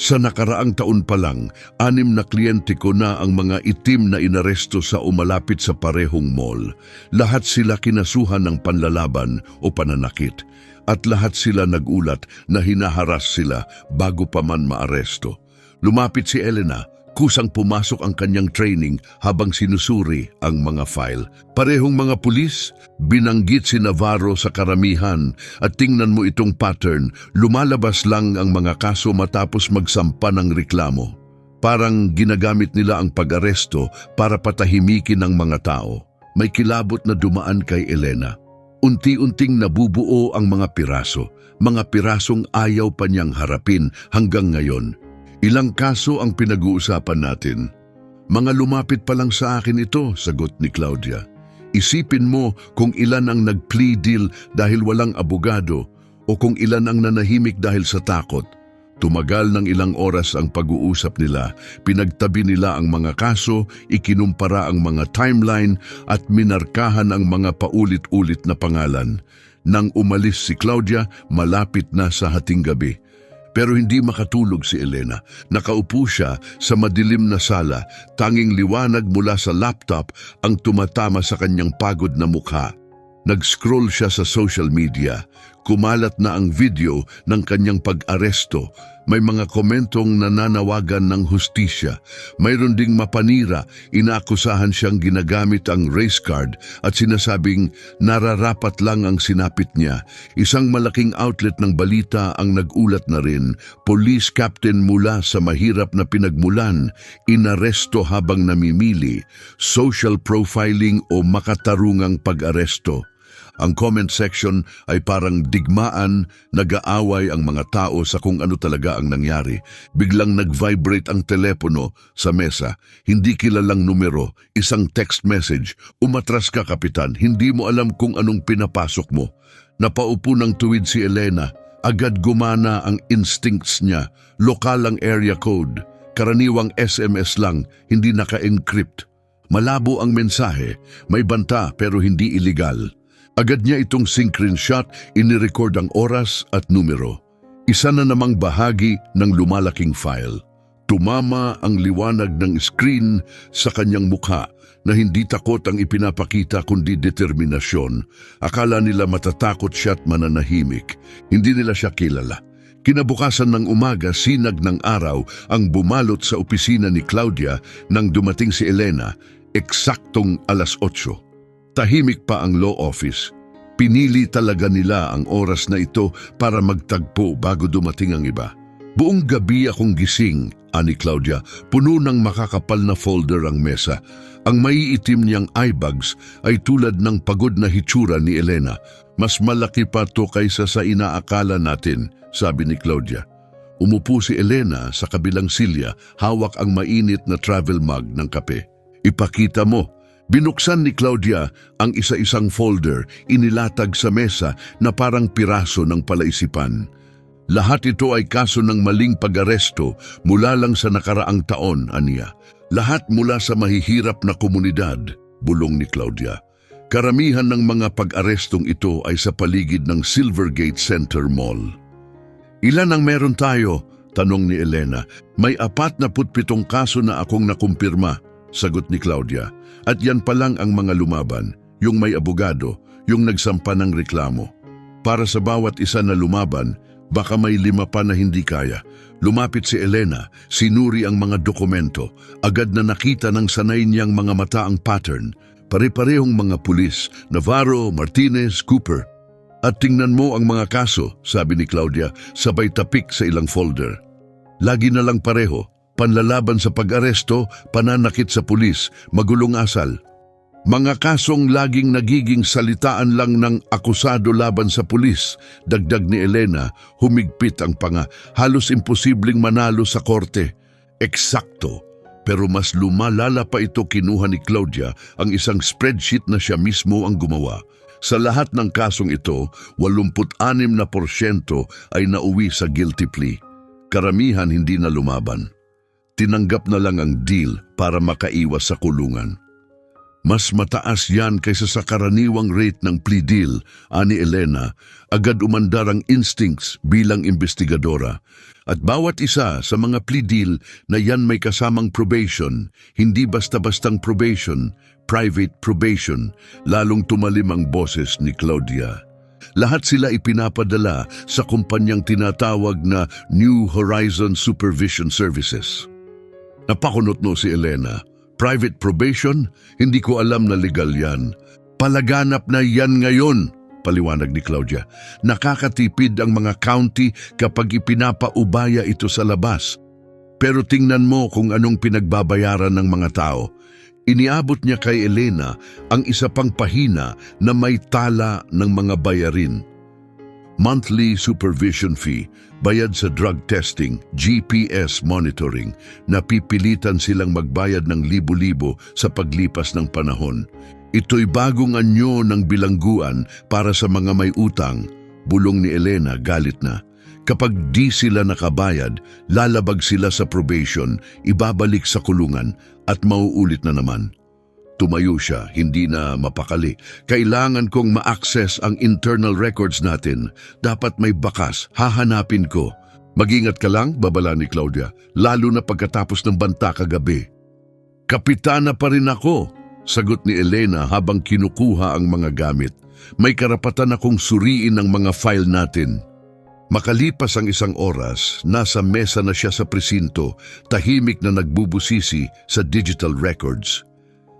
Sa nakaraang taon pa lang, 6 na kliyente ko na ang mga itim na inaresto sa umalapit sa parehong mall. Lahat sila kinasuhan ng panlalaban o pananakit at lahat sila nagulat na hinaharas sila bago pa man maaresto. Lumapit si Elena, kusang pumasok ang kanyang training habang sinusuri ang mga file. Parehong mga pulis, binanggit si Navarro sa karamihan at tingnan mo itong pattern, lumalabas lang ang mga kaso matapos magsampa ng reklamo. Parang ginagamit nila ang pag-aresto para patahimikin ang mga tao. May kilabot na dumaan kay Elena. Unti-unting nabubuo ang mga pirasong ayaw pa niyang harapin hanggang ngayon. Ilang kaso ang pinag-uusapan natin. Mga lumapit pa lang sa akin ito, sagot ni Claudia. Isipin mo kung ilan ang nag-plea deal dahil walang abogado o kung ilan ang nanahimik dahil sa takot. Tumagal ng ilang oras ang pag-uusap nila, pinagtabi nila ang mga kaso, ikinumpara ang mga timeline at minarkahan ang mga paulit-ulit na pangalan. Nang umalis si Claudia, malapit na sa hating gabi. Pero hindi makatulog si Elena. Nakaupo siya sa madilim na sala, tanging liwanag mula sa laptop ang tumatama sa kanyang pagod na mukha. Nag-scroll siya sa social media. Kumalat na ang video ng kanyang pag-aresto. May mga komentong nananawagan ng hustisya. Mayroon ding mapanira, inaakusahan siyang ginagamit ang race card at sinasabing nararapat lang ang sinapit niya. Isang malaking outlet ng balita ang nag-ulat na rin. Police captain mula sa mahirap na pinagmulan, inaresto habang namimili, social profiling o makatarungang pag-aresto. Ang comment section ay parang digmaan, nag-aaway ang mga tao sa kung ano talaga ang nangyari. Biglang nag-vibrate ang telepono sa mesa, hindi kilalang numero, isang text message. Umatras ka, kapitan, hindi mo alam kung anong pinapasok mo. Napaupo ng tuwid si Elena, agad gumana ang instincts niya, lokal ang area code, karaniwang SMS lang, hindi naka-encrypt. Malabo ang mensahe, may banta pero hindi illegal. Agad niya itong screenshot, inirecord ang oras at numero. Isa na namang bahagi ng lumalaking file. Tumama ang liwanag ng screen sa kanyang mukha na hindi takot ang ipinapakita kundi determinasyon. Akala nila matatakot siya at mananahimik. Hindi nila siya kilala. Kinabukasan ng umaga, sinag ng araw ang bumalot sa opisina ni Claudia nang dumating si Elena, eksaktong 8:00. Tahimik pa ang law office. Pinili talaga nila ang oras na ito para magtagpo bago dumating ang iba. Buong gabi akong gising, ani Claudia, puno ng makakapal na folder ang mesa. Ang maiitim niyang eye bags ay tulad ng pagod na hitsura ni Elena. Mas malaki pa to kaysa sa inaakala natin, sabi ni Claudia. Umupo si Elena sa kabilang silya, hawak ang mainit na travel mug ng kape. Ipakita mo. Binuksan ni Claudia ang isa-isang folder, inilatag sa mesa na parang piraso ng palaisipan. Lahat ito ay kaso ng maling pag-aresto mula lang sa nakaraang taon, aniya. Lahat mula sa mahihirap na komunidad, bulong ni Claudia. Karamihan ng mga pag-arestong ito ay sa paligid ng Silvergate Center Mall. Ilan ang meron tayo? Tanong ni Elena. May 47 kaso na akong nakumpirma, sagot ni Claudia. At yan pa lang ang mga lumaban, yung may abogado, yung nagsampa ng reklamo. Para sa bawat isa na lumaban, baka may 5 pa na hindi kaya. Lumapit si Elena, sinuri ang mga dokumento, agad na nakita ng sanay niyang mga mata ang pattern. Pare-parehong mga pulis, Navarro, Martinez, Cooper. At tingnan mo ang mga kaso, sabi ni Claudia, sabay tapik sa ilang folder. Lagi na lang pareho. Panlalaban sa pag-aresto, pananakit sa pulis, magulong asal. Mga kasong laging nagiging salitaan lang ng akusado laban sa pulis, dagdag ni Elena, humigpit ang panga. Halos imposibleng manalo sa korte. Eksakto. Pero mas lumalala pa ito, kinuha ni Claudia ang isang spreadsheet na siya mismo ang gumawa. Sa lahat ng kasong ito, 86% ay nauwi sa guilty plea. Karamihan hindi na lumaban. tinanggap na lang ang deal para makaiwas sa kulungan. Mas mataas yan kaysa sa karaniwang rate ng plea deal, ani Elena, agad umandar ang instincts bilang investigadora. At bawat isa sa mga plea deal na yan may kasamang probation, hindi basta-bastang probation, private probation, lalong tumalim ang boses ni Claudia. Lahat sila ipinapadala sa kumpanyang tinatawag na New Horizon Supervision Services. Napakunot no si Elena. Private probation? Hindi ko alam na legal yan. Palaganap na yan ngayon, paliwanag ni Claudia. Nakakatipid ang mga county kapag ipinapaubaya ito sa labas. Pero tingnan mo kung anong pinagbabayaran ng mga tao. Iniabot niya kay Elena ang isa pang pahina na may tala ng mga bayarin. Monthly supervision fee, bayad sa drug testing, GPS monitoring, na pipilitan silang magbayad ng libo-libo sa paglipas ng panahon. Ito'y bagong anyo ng bilangguan para sa mga may utang, bulong ni Elena galit na. Kapag di sila nakabayad, lalabag sila sa probation, ibabalik sa kulungan at mauulit na naman. Tumayo siya, hindi na mapakali. Kailangan kong ma-access ang internal records natin. Dapat may bakas, hahanapin ko. Mag-ingat ka lang, babala ni Claudia, lalo na pagkatapos ng banta kagabi. Kapitana pa rin ako, sagot ni Elena habang kinukuha ang mga gamit. May karapatan akong suriin ang mga file natin. Makalipas ang isang oras, nasa mesa na siya sa presinto, tahimik na nagbubusisi sa digital records.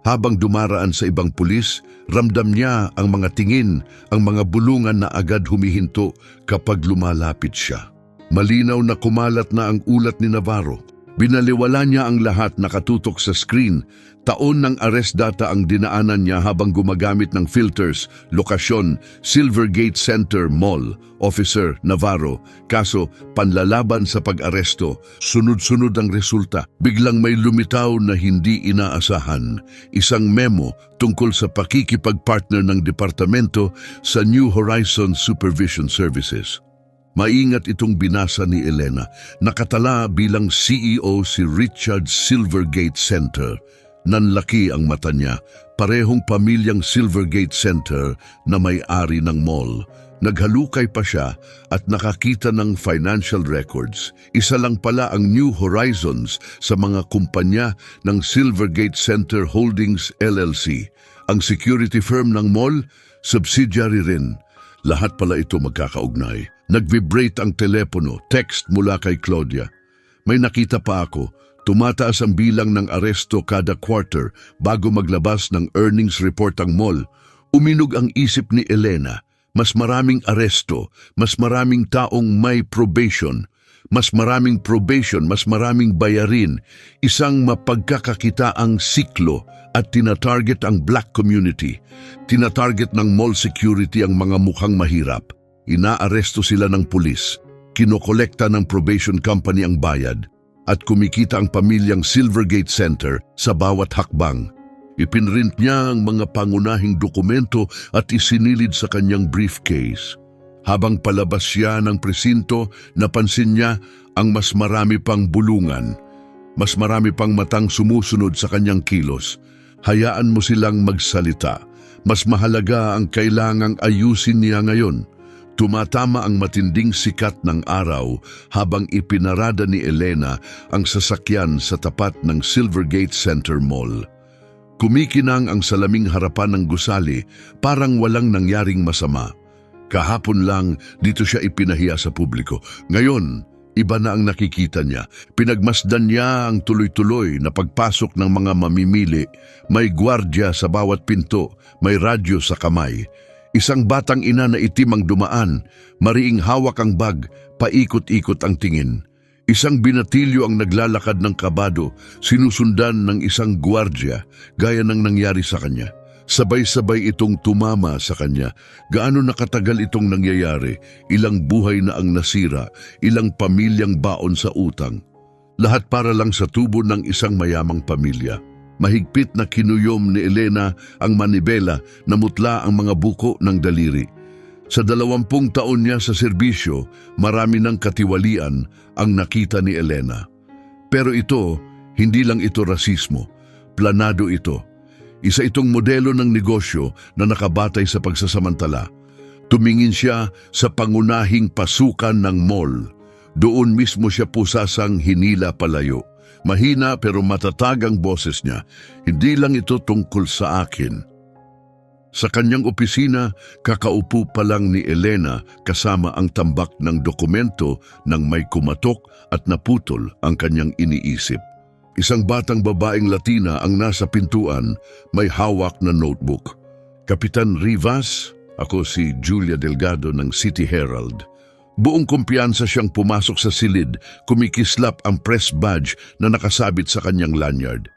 Habang dumaraan sa ibang pulis, ramdam niya ang mga tingin, ang mga bulungan na agad humihinto kapag lumalapit siya. Malinaw na kumalat na ang ulat ni Navarro. Binaliwala niya ang lahat nakatutok sa screen. Taon ng arrest data ang dinaanan niya habang gumagamit ng filters, lokasyon, Silvergate Center Mall, Officer Navarro. Kaso, panlalaban sa pag-aresto, sunod-sunod ang resulta. Biglang may lumitaw na hindi inaasahan. Isang memo tungkol sa pakikipagpartner ng departamento sa New Horizon Supervision Services. Maingat itong binasa ni Elena. Nakatala bilang CEO si Richard Silvergate Center. Nanlaki ang mata niya, parehong pamilyang Silvergate Center na may-ari ng mall. Naghalukay pa siya at nakakita ng financial records. Isa lang pala ang New Horizons sa mga kumpanya ng Silvergate Center Holdings LLC. Ang security firm ng mall, subsidiary rin. Lahat pala ito magkakaugnay. Nag-vibrate ang telepono, text mula kay Claudia. May nakita pa ako, tumataas ang bilang ng aresto kada quarter bago maglabas ng earnings report ang mall. Uminog ang isip ni Elena. Mas maraming aresto, mas maraming taong may probation. Mas maraming probation, mas maraming bayarin. Isang mapagkakakitaang siklo at tinatarget ang black community. Tinatarget ng mall security ang mga mukhang mahirap. Inaaresto sila ng pulis, kinokolekta ng probation company ang bayad, at kumikita ang pamilyang Silvergate Center sa bawat hakbang. Ipinrint niya ang mga pangunahing dokumento at isinilid sa kanyang briefcase. Habang palabas siya ng presinto, napansin niya ang mas marami pang bulungan. Mas marami pang matang sumusunod sa kanyang kilos. Hayaan mo silang magsalita. Mas mahalaga ang kailangang ayusin niya ngayon. Tumatama ang matinding sikat ng araw habang ipinarada ni Elena ang sasakyan sa tapat ng Silvergate Center Mall. Kumikinang ang salaming harapan ng gusali, parang walang nangyaring masama. Kahapon lang dito siya ipinahiya sa publiko. Ngayon, iba na ang nakikita niya. Pinagmasdan niya ang tuloy-tuloy na pagpasok ng mga mamimili. May gwardya sa bawat pinto, may radyo sa kamay. Isang batang ina na itim ang dumaan, mariing hawak ang bag, paikot-ikot ang tingin. Isang binatilyo ang naglalakad ng kabado, sinusundan ng isang gwardya, gaya ng nangyari sa kanya. Sabay-sabay itong tumama sa kanya. Gaano nakatagal itong nangyayari? Ilang buhay na ang nasira, ilang pamilyang baon sa utang. Lahat para lang sa tubo ng isang mayamang pamilya. Mahigpit na kinuyom ni Elena ang manibela na mutla ang mga buko ng daliri. Sa 20 taon niya sa serbisyo, marami ng katiwalian ang nakita ni Elena. Pero ito, Hindi lang ito rasismo, planado ito. Isa itong modelo ng negosyo na nakabatay sa pagsasamantala. Tumingin siya sa pangunahing pasukan ng mall. Doon mismo siya pusasang hinila palayo. Mahina pero matatag ang boses niya. Hindi lang ito tungkol sa akin. Sa kanyang opisina, kakaupo pa lang ni Elena kasama ang tambak ng dokumento nang may kumatok at naputol ang kanyang iniisip. Isang batang babaeng Latina ang nasa pintuan, may hawak na notebook. Kapitan Rivas, ako si Julia Delgado ng City Herald. Buong kumpiyansa siyang pumasok sa silid, kumikislap ang press badge na nakasabit sa kanyang lanyard.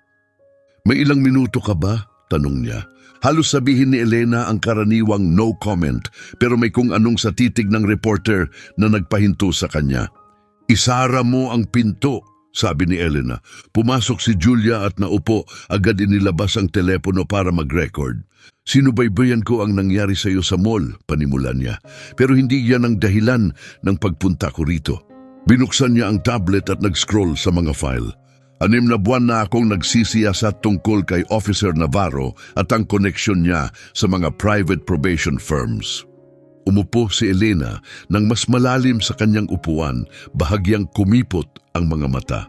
May ilang minuto ka ba? Tanong niya. Halos sabihin ni Elena ang karaniwang no comment, pero may kung anong sa titig ng reporter na nagpahinto sa kanya. Isara mo ang pinto, sabi ni Elena. Pumasok si Julia at naupo, agad inilabas ang telepono para mag-record. Sinubaybayan ko ang nangyari sa iyo sa mall, panimula niya. Pero hindi yan ang dahilan ng pagpunta ko rito. Binuksan niya ang tablet at nag-scroll sa mga file. 6 na buwan na akong nagsisiyasat tungkol kay Officer Navarro at ang koneksyon niya sa mga private probation firms. Umupo si Elena nang mas malalim sa kanyang upuan, bahagyang kumipot ang mga mata.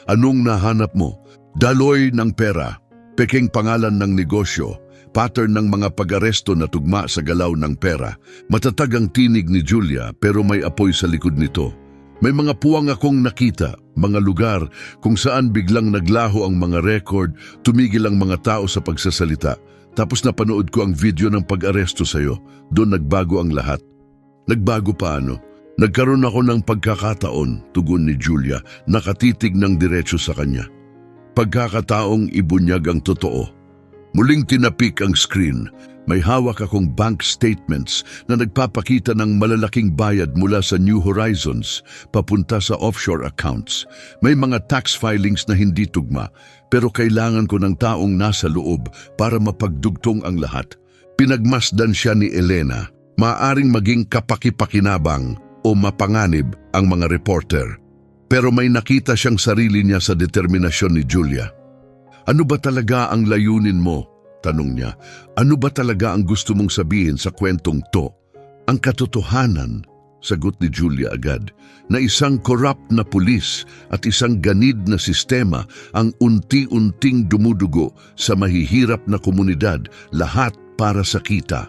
Anong nahanap mo? Daloy ng pera, peking pangalan ng negosyo, pattern ng mga pag-aresto na tugma sa galaw ng pera. Matatag ang tinig ni Julia pero may apoy sa likod nito. May mga puwang akong nakita, mga lugar kung saan biglang naglaho ang mga record, tumigil ang mga tao sa pagsasalita. Tapos napanood ko ang video ng pag-aresto sa'yo. Doon nagbago ang lahat. Nagbago paano? Nagkaroon ako ng pagkakataon, tugon ni Julia, nakatitig ng diretso sa kanya. Pagkakataong ibunyag ang totoo. Muling tinapik ang screen. May hawak akong bank statements na nagpapakita ng malalaking bayad mula sa New Horizons papunta sa offshore accounts. May mga tax filings na hindi tugma, pero kailangan ko ng taong nasa loob para mapagdugtong ang lahat. Pinagmasdan siya ni Elena. Maaring maging kapakipakinabang o mapanganib ang mga reporter. Pero may nakita siyang sarili niya sa determinasyon ni Julia. Ano ba talaga ang layunin mo? Tanong niya. Ano ba talaga ang gusto mong sabihin sa kwentong to? Ang katotohanan, sagot ni Julia agad, na isang corrupt na pulis at isang ganid na sistema ang unti-unting dumudugo sa mahihirap na komunidad, lahat para sa kita.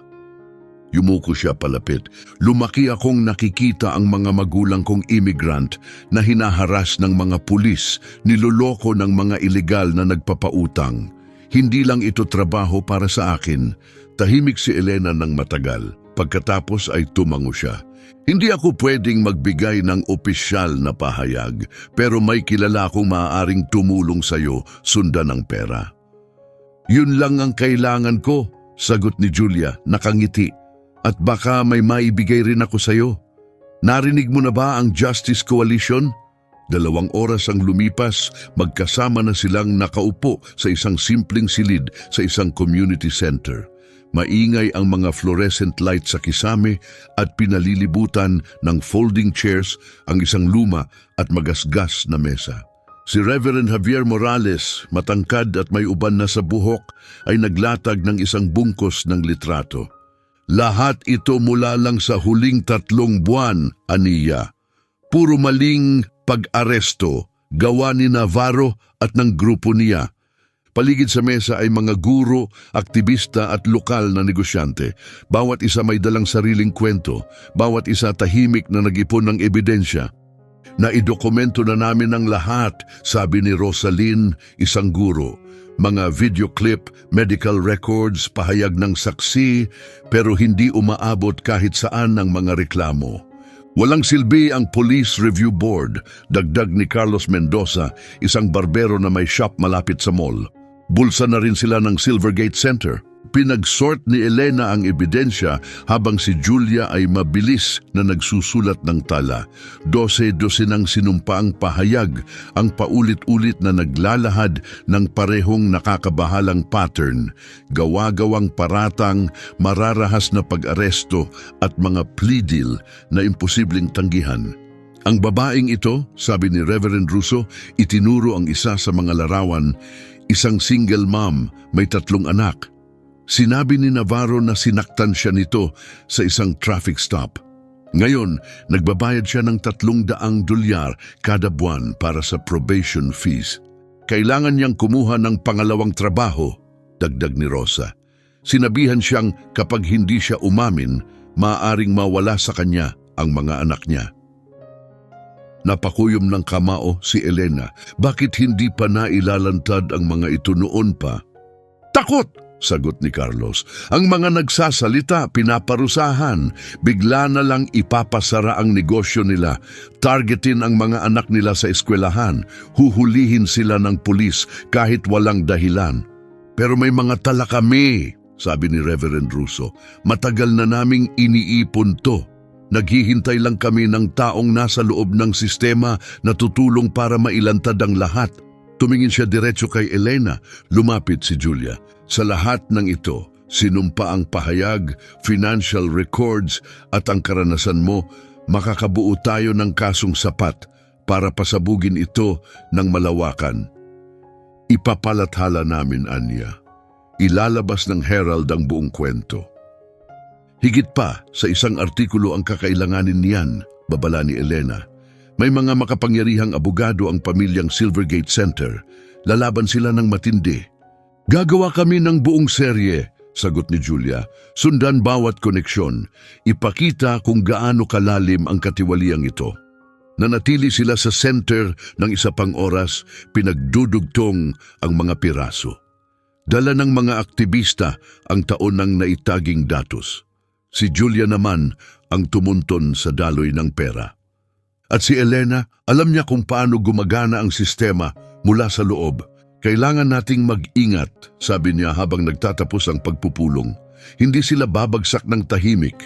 Yumuko siya palapit. Lumaki akong nakikita ang mga magulang kong immigrant na hinaharas ng mga pulis, niloloko ng mga ilegal na nagpapautang. Hindi lang ito trabaho para sa akin. Tahimik si Elena ng matagal. Pagkatapos ay tumango siya. Hindi ako pwedeng magbigay ng opisyal na pahayag, pero may kilala akong maaaring tumulong sa'yo sundan ng pera. Yun lang ang kailangan ko, sagot ni Julia, nakangiti. At baka may maibigay rin ako sa'yo. Narinig mo na ba ang Justice Coalition? 2 oras ang lumipas, magkasama na silang nakaupo sa isang simpleng silid sa isang community center. Maingay ang mga fluorescent light sa kisame at pinalilibutan ng folding chairs ang isang luma at magasgas na mesa. Si Reverend Javier Morales, matangkad at may uban na sa buhok, ay naglatag ng isang bungkos ng litrato. Lahat ito mula lang sa huling 3 buwan, aniya. Puro maling pag-aresto, gawa ni Navarro at ng grupo niya. Paligid sa mesa ay mga guro, aktivista at lokal na negosyante. Bawat isa may dalang sariling kwento, bawat isa tahimik na nag-ipon ng ebidensya. Naidokumento na namin ang lahat, sabi ni Rosalyn, isang guro. Mga video clip, medical records, pahayag ng saksi, pero hindi umaabot kahit saan ang mga reklamo. Walang silbi ang Police Review Board, dagdag ni Carlos Mendoza, isang barbero na may shop malapit sa mall. Bulsa na rin sila ng Silvergate Center. Pinagsort ni Elena ang ebidensya habang si Julia ay mabilis na nagsusulat ng tala. 12 ng sinumpaang pahayag ang paulit-ulit na naglalahad ng parehong nakakabahalang pattern, gawa-gawang paratang, mararahas na pag-aresto at mga plea deal na imposibleng tanggihan. Ang babaeng ito, sabi ni Reverend Russo, itinuro ang isa sa mga larawan, isang single mom, may 3 anak. Sinabi ni Navarro na sinaktan siya nito sa isang traffic stop. Ngayon, nagbabayad siya ng $300 kada buwan para sa probation fees. Kailangan niyang kumuha ng pangalawang trabaho, dagdag ni Rosa. Sinabihan siyang kapag hindi siya umamin, maaaring mawala sa kanya ang mga anak niya. Napakuyom ng kamao si Elena. Bakit hindi pa nailalantad ang mga ito noon pa? Takot! Sagot ni Carlos. Ang mga nagsasalita, pinaparusahan. Bigla na lang ipapasara ang negosyo nila. Targetin ang mga anak nila sa eskwelahan. Huhulihin sila ng pulis kahit walang dahilan. Pero may mga tala kami, sabi ni Reverend Russo. Matagal na naming iniipon to. Naghihintay lang kami ng taong nasa loob ng sistema na tutulong para mailantad ang lahat. Tumingin siya diretso kay Elena. Lumapit si Julia. Sa lahat ng ito, sinumpa ang pahayag, financial records at ang karanasan mo, makakabuo tayo ng kasong sapat para pasabugin ito ng malawakan. Ipapalathala namin, Anya. Ilalabas ng Herald ang buong kwento. Higit pa, sa isang artikulo ang kakailanganin niyan, babala ni Elena. May mga makapangyarihang abogado ang pamilyang Silvergate Center. Lalaban sila ng matindi. Gagawa kami ng buong serye, sagot ni Julia. Sundan bawat koneksyon. Ipakita kung gaano kalalim ang katiwaliang ito. Nanatili sila sa center ng isa pang oras, pinagdudugtong ang mga piraso. Dala ng mga aktivista ang taon ng naitaging datos. Si Julia naman ang tumunton sa daloy ng pera. At si Elena, alam niya kung paano gumagana ang sistema mula sa loob. Kailangan nating mag-ingat, sabi niya habang nagtatapos ang pagpupulong. Hindi sila babagsak ng tahimik.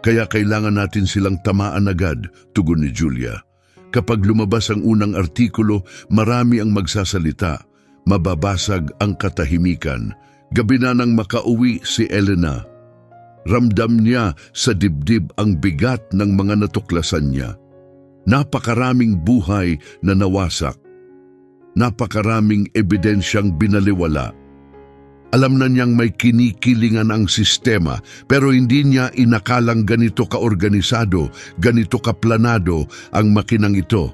Kaya kailangan natin silang tamaan agad, tugon ni Julia. Kapag lumabas ang unang artikulo, marami ang magsasalita. Mababasag ang katahimikan. Gabi na nang makauwi si Elena. Ramdam niya sa dibdib ang bigat ng mga natuklasan niya. Napakaraming buhay na nawasak. Napakaraming ebidensyang binaliwala. Alam na niyang may kinikilingan ang sistema pero hindi niya inakalang ganito kaorganisado, ganito kaplanado ang makinang ito.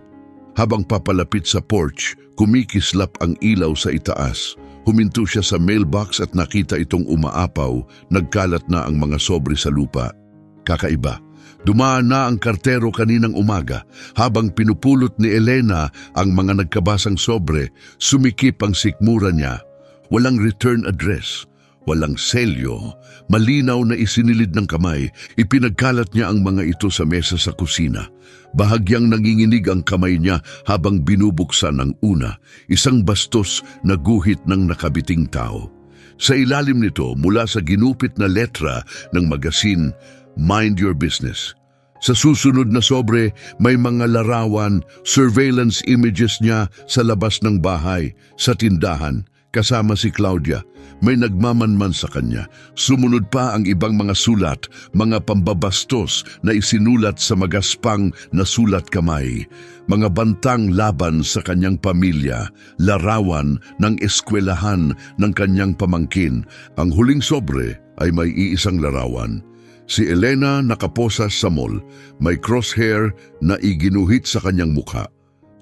Habang papalapit sa porch, kumikislap ang ilaw sa itaas. Huminto siya sa mailbox at nakita itong umaapaw, nagkalat na ang mga sobre sa lupa. Kakaiba. Dumaan na ang kartero kaninang umaga. Habang pinupulot ni Elena ang mga nagkabasang sobre, sumikip ang sikmura niya. Walang return address, walang selyo, malinaw na isinilid ng kamay, ipinagkalat niya ang mga ito sa mesa sa kusina. Bahagyang nanginginig ang kamay niya habang binubuksan ang una, isang bastos na guhit ng nakabiting tao. Sa ilalim nito, mula sa ginupit na letra ng magasin, Mind Your Business. Sa susunod na sobre, may mga larawan, surveillance images niya sa labas ng bahay, sa tindahan, kasama si Claudia. May nagmamanman sa kanya. Sumunod pa ang ibang mga sulat, mga pambabastos na isinulat sa magaspang na sulat kamay. Mga bantang laban sa kanyang pamilya, larawan ng eskwelahan ng kanyang pamangkin. Ang huling sobre ay may iisang larawan. Si Elena nakaposas sa mall, may crosshair na iginuhit sa kanyang mukha.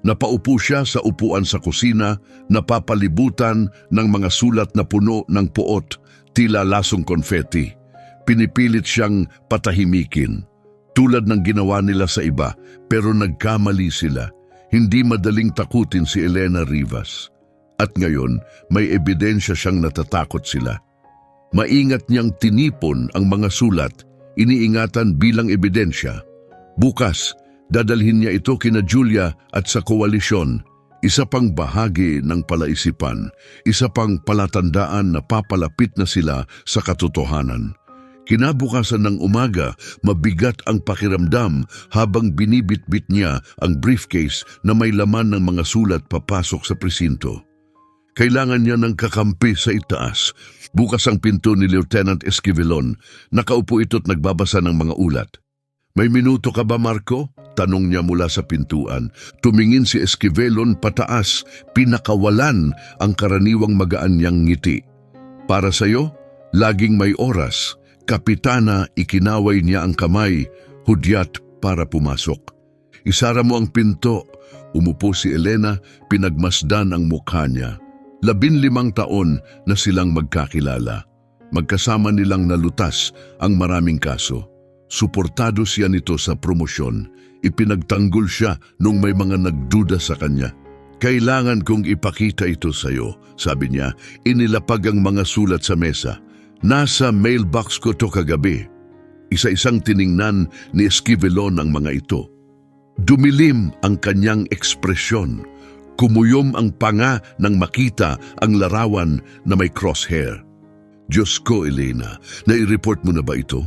Napaupo siya sa upuan sa kusina, napapalibutan ng mga sulat na puno ng puot, tila lasong konfeti. Pinipilit siyang patahimikin, tulad ng ginawa nila sa iba, pero nagkamali sila. Hindi madaling takutin si Elena Rivas. At ngayon, may ebidensya siyang natatakot sila. Maingat niyang tinipon ang mga sulat, iniingatan bilang ebidensya. Bukas, dadalhin niya ito kina Julia at sa koalisyon, isa pang bahagi ng palaisipan, isa pang palatandaan na papalapit na sila sa katotohanan. Kinabukasan ng umaga, mabigat ang pakiramdam habang binibitbit niya ang briefcase na may laman ng mga sulat papasok sa presinto. Kailangan niya ng kakampi sa itaas. Bukas ang pinto ni Lieutenant Esquivelon. Nakaupo ito't nagbabasa ng mga ulat. "May minuto ka ba, Marco?" Tanong niya mula sa pintuan. Tumingin si Esquivelon pataas, pinakawalan ang karaniwang magaan niyang ngiti. Para sa'yo, laging may oras. Kapitana, ikinaway niya ang kamay, hudyat para pumasok. Isara mo ang pinto. Umupo si Elena, pinagmasdan ang mukha niya. 15 taon na silang magkakilala. Magkasama nilang nalutas ang maraming kaso. Suportado siya nito sa promosyon. Ipinagtanggol siya nung may mga nagduda sa kanya. Kailangan kong ipakita ito sa'yo, sabi niya. Inilapag ang mga sulat sa mesa. Nasa mailbox ko to kagabi. Isa-isang tiningnan ni Esquivelon ang mga ito. Dumilim ang kanyang ekspresyon. Kumuyom ang panga nang makita ang larawan na may crosshair. Diyos ko, Elena, nai-report mo na ba ito?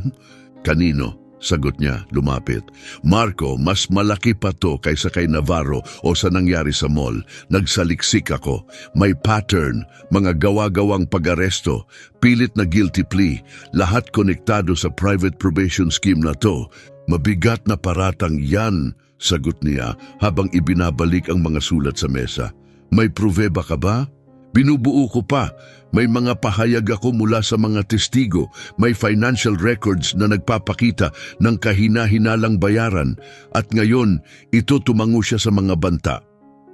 Kanino? Sagot niya, lumapit. Marco, mas malaki pa to kaysa kay Navarro o sa nangyari sa mall. Nagsaliksik ako. May pattern, mga gawa-gawang pag-aresto, pilit na guilty plea, lahat konektado sa private probation scheme na to. Mabigat na paratang yan, sagot niya habang ibinabalik ang mga sulat sa mesa. May pruweba ka ba? Binubuo ko pa. May mga pahayag ako mula sa mga testigo. May financial records na nagpapakita ng kahina-hinalang bayaran. At ngayon, ito tumango siya sa mga banta.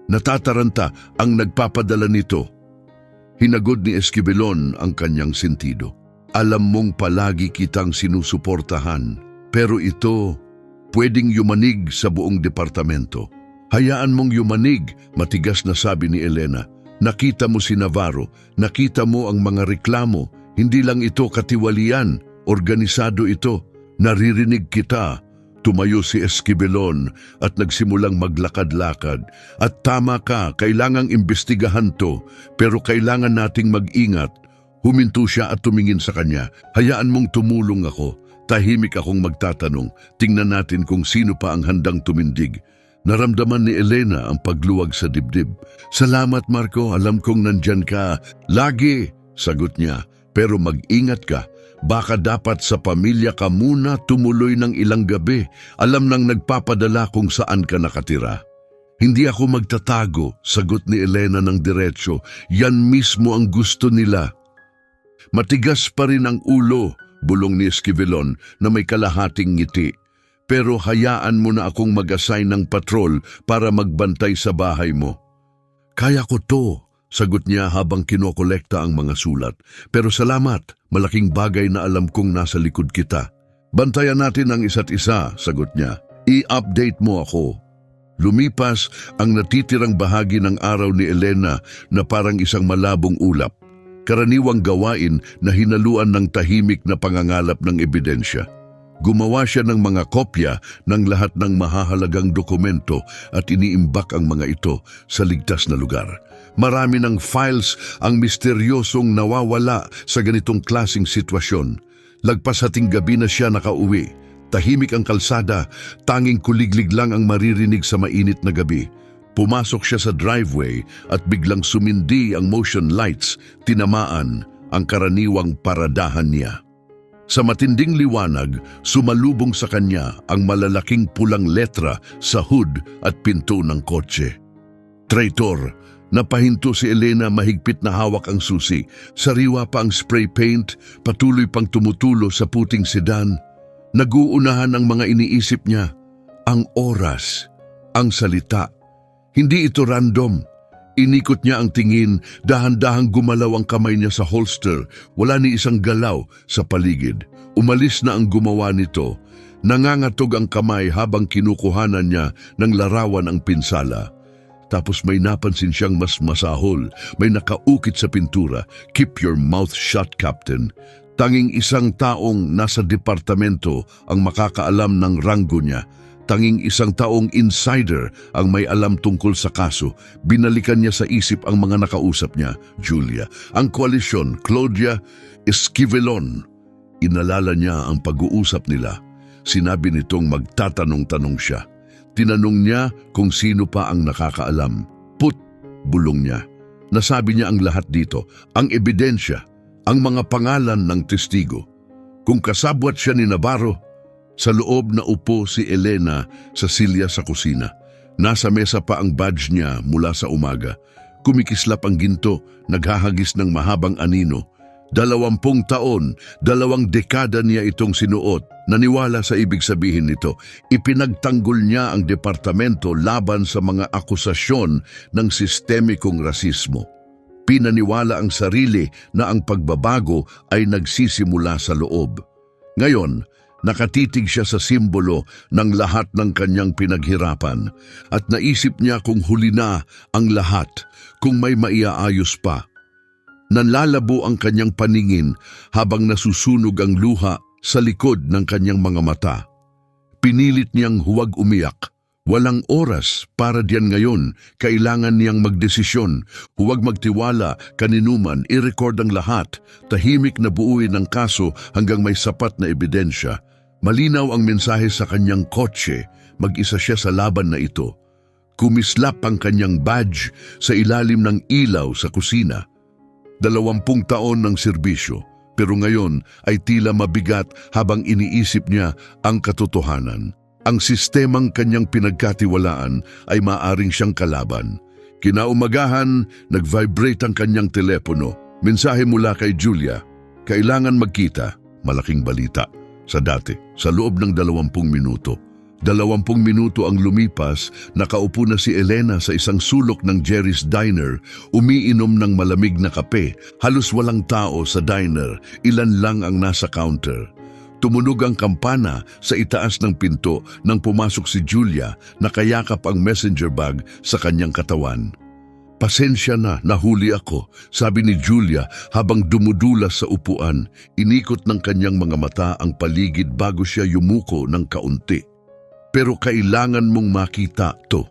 Natataranta ang nagpapadala nito. Hinagod ni Esquivelon ang kanyang sentido. Alam mong palagi kitang sinusuportahan. Pero ito, pwedeng yumanig sa buong departamento. Hayaan mong yumanig, matigas na sabi ni Elena. Nakita mo si Navarro, nakita mo ang mga reklamo, hindi lang ito katiwalian, organisado ito. Naririnig kita. Tumayo si Esquivelon at nagsimulang maglakad-lakad. At tama ka, kailangang imbestigahan to, pero kailangan nating mag-ingat. Huminto siya at tumingin sa kanya. Hayaan mong tumulong ako. Tahimik akong magtatanong. Tingnan natin kung sino pa ang handang tumindig. Naramdaman ni Elena ang pagluwag sa dibdib. Salamat, Marco. Alam kong nandyan ka. Lagi, sagot niya. Pero mag-ingat ka. Baka dapat sa pamilya ka muna tumuloy ng ilang gabi. Alam nang nagpapadala kung saan ka nakatira. Hindi ako magtatago, sagot ni Elena ng diretsyo. Yan mismo ang gusto nila. Matigas pa rin ang ulo, bulong ni Esquivelon na may kalahating ngiti. Pero hayaan mo na akong mag-assign ng patrol para magbantay sa bahay mo. Kaya ko to, sagot niya habang kinokolekta ang mga sulat. Pero salamat, malaking bagay na alam kong nasa likod kita. Bantayan natin ang isa't isa, sagot niya. I-update mo ako. Lumipas ang natitirang bahagi ng araw ni Elena na parang isang malabong ulap. Karaniwang gawain na hinaluan ng tahimik na pangangalap ng ebidensya. Gumawa siya ng mga kopya ng lahat ng mahahalagang dokumento at iniimbak ang mga ito sa ligtas na lugar. Marami ng files ang misteryosong nawawala sa ganitong klasing sitwasyon. Lagpas hating gabi na siya nakauwi. Tahimik ang kalsada, tanging kuliglig lang ang maririnig sa mainit na gabi. Pumasok siya sa driveway at biglang sumindi ang motion lights, tinamaan ang karaniwang paradahan niya. Sa matinding liwanag, sumalubong sa kanya ang malalaking pulang letra sa hood at pinto ng kotse. Traitor, napahinto si Elena, mahigpit na hawak ang susi. Sariwa pa ang spray paint, patuloy pang tumutulo sa puting sedan. Naguunahan ang mga iniisip niya. Ang oras, ang salita. Hindi ito random. Inikot niya ang tingin, dahan-dahang gumalaw ang kamay niya sa holster. Wala ni isang galaw sa paligid. Umalis na ang gumawa nito. Nangangatog ang kamay habang kinukuhanan niya ng larawan ang pinsala. Tapos may napansin siyang mas masahol. May nakaukit sa pintura. Keep your mouth shut, Captain. Tanging isang taong nasa departamento ang makakaalam ng ranggo niya. Tanging isang taong insider ang may alam tungkol sa kaso. Binalikan niya sa isip ang mga nakausap niya, Julia. Ang koalisyon, Claudia, Esquivelon. Inalala niya ang pag-uusap nila. Sinabi nitong magtatanong-tanong siya. Tinanong niya kung sino pa ang nakakaalam. Bulong niya. Nasabi niya ang lahat dito, ang ebidensya, ang mga pangalan ng testigo. Kung kasabwat siya ni Navarro, Sa loob na upo si Elena sa silya sa kusina. Nasa mesa pa ang badge niya mula sa umaga. Kumikislap ang ginto, naghahagis ng mahabang anino. 20 taon, 2 dekada niya itong sinuot. Naniwala sa ibig sabihin nito. Ipinagtanggol niya ang departamento laban sa mga akusasyon ng sistemikong rasismo. Pinaniwala ang sarili na ang pagbabago ay nagsisimula sa loob. Ngayon, nakatitig siya sa simbolo ng lahat ng kanyang pinaghirapan at naisip niya kung huli na ang lahat, kung may maiaayos pa. Nanlalabo ang kanyang paningin habang nasusunog ang luha sa likod ng kanyang mga mata. Pinilit niyang huwag umiyak. Walang oras para diyan ngayon. Kailangan niyang magdesisyon. Huwag magtiwala kaninuman, i-record ang lahat. Tahimik na buuin ang kaso hanggang may sapat na ebidensya. Malinaw ang mensahe sa kanyang kotse. Mag-isa siya sa laban na ito. Kumislap ang kanyang badge sa ilalim ng ilaw sa kusina. 20 taon ng serbisyo, pero ngayon ay tila mabigat habang iniisip niya ang katotohanan. Ang sistemang kanyang pinagkatiwalaan ay maaring siyang kalaban. Kinaumagahan, nag-vibrate ang kanyang telepono. Mensahe mula kay Julia, kailangan magkita. Malaking balita. Sa loob ng 20 minuto. 20 minuto ang lumipas, nakaupo na si Elena sa isang sulok ng Jerry's Diner, umiinom ng malamig na kape. Halos walang tao sa diner, ilan lang ang nasa counter. Tumunog ang kampana sa itaas ng pinto nang pumasok si Julia, nakayakap ang messenger bag sa kanyang katawan. Pasensya na, nahuli ako, sabi ni Julia habang dumudulas sa upuan. Inikot ng kanyang mga mata ang paligid bago siya yumuko ng kaunti. Pero kailangan mong makita to.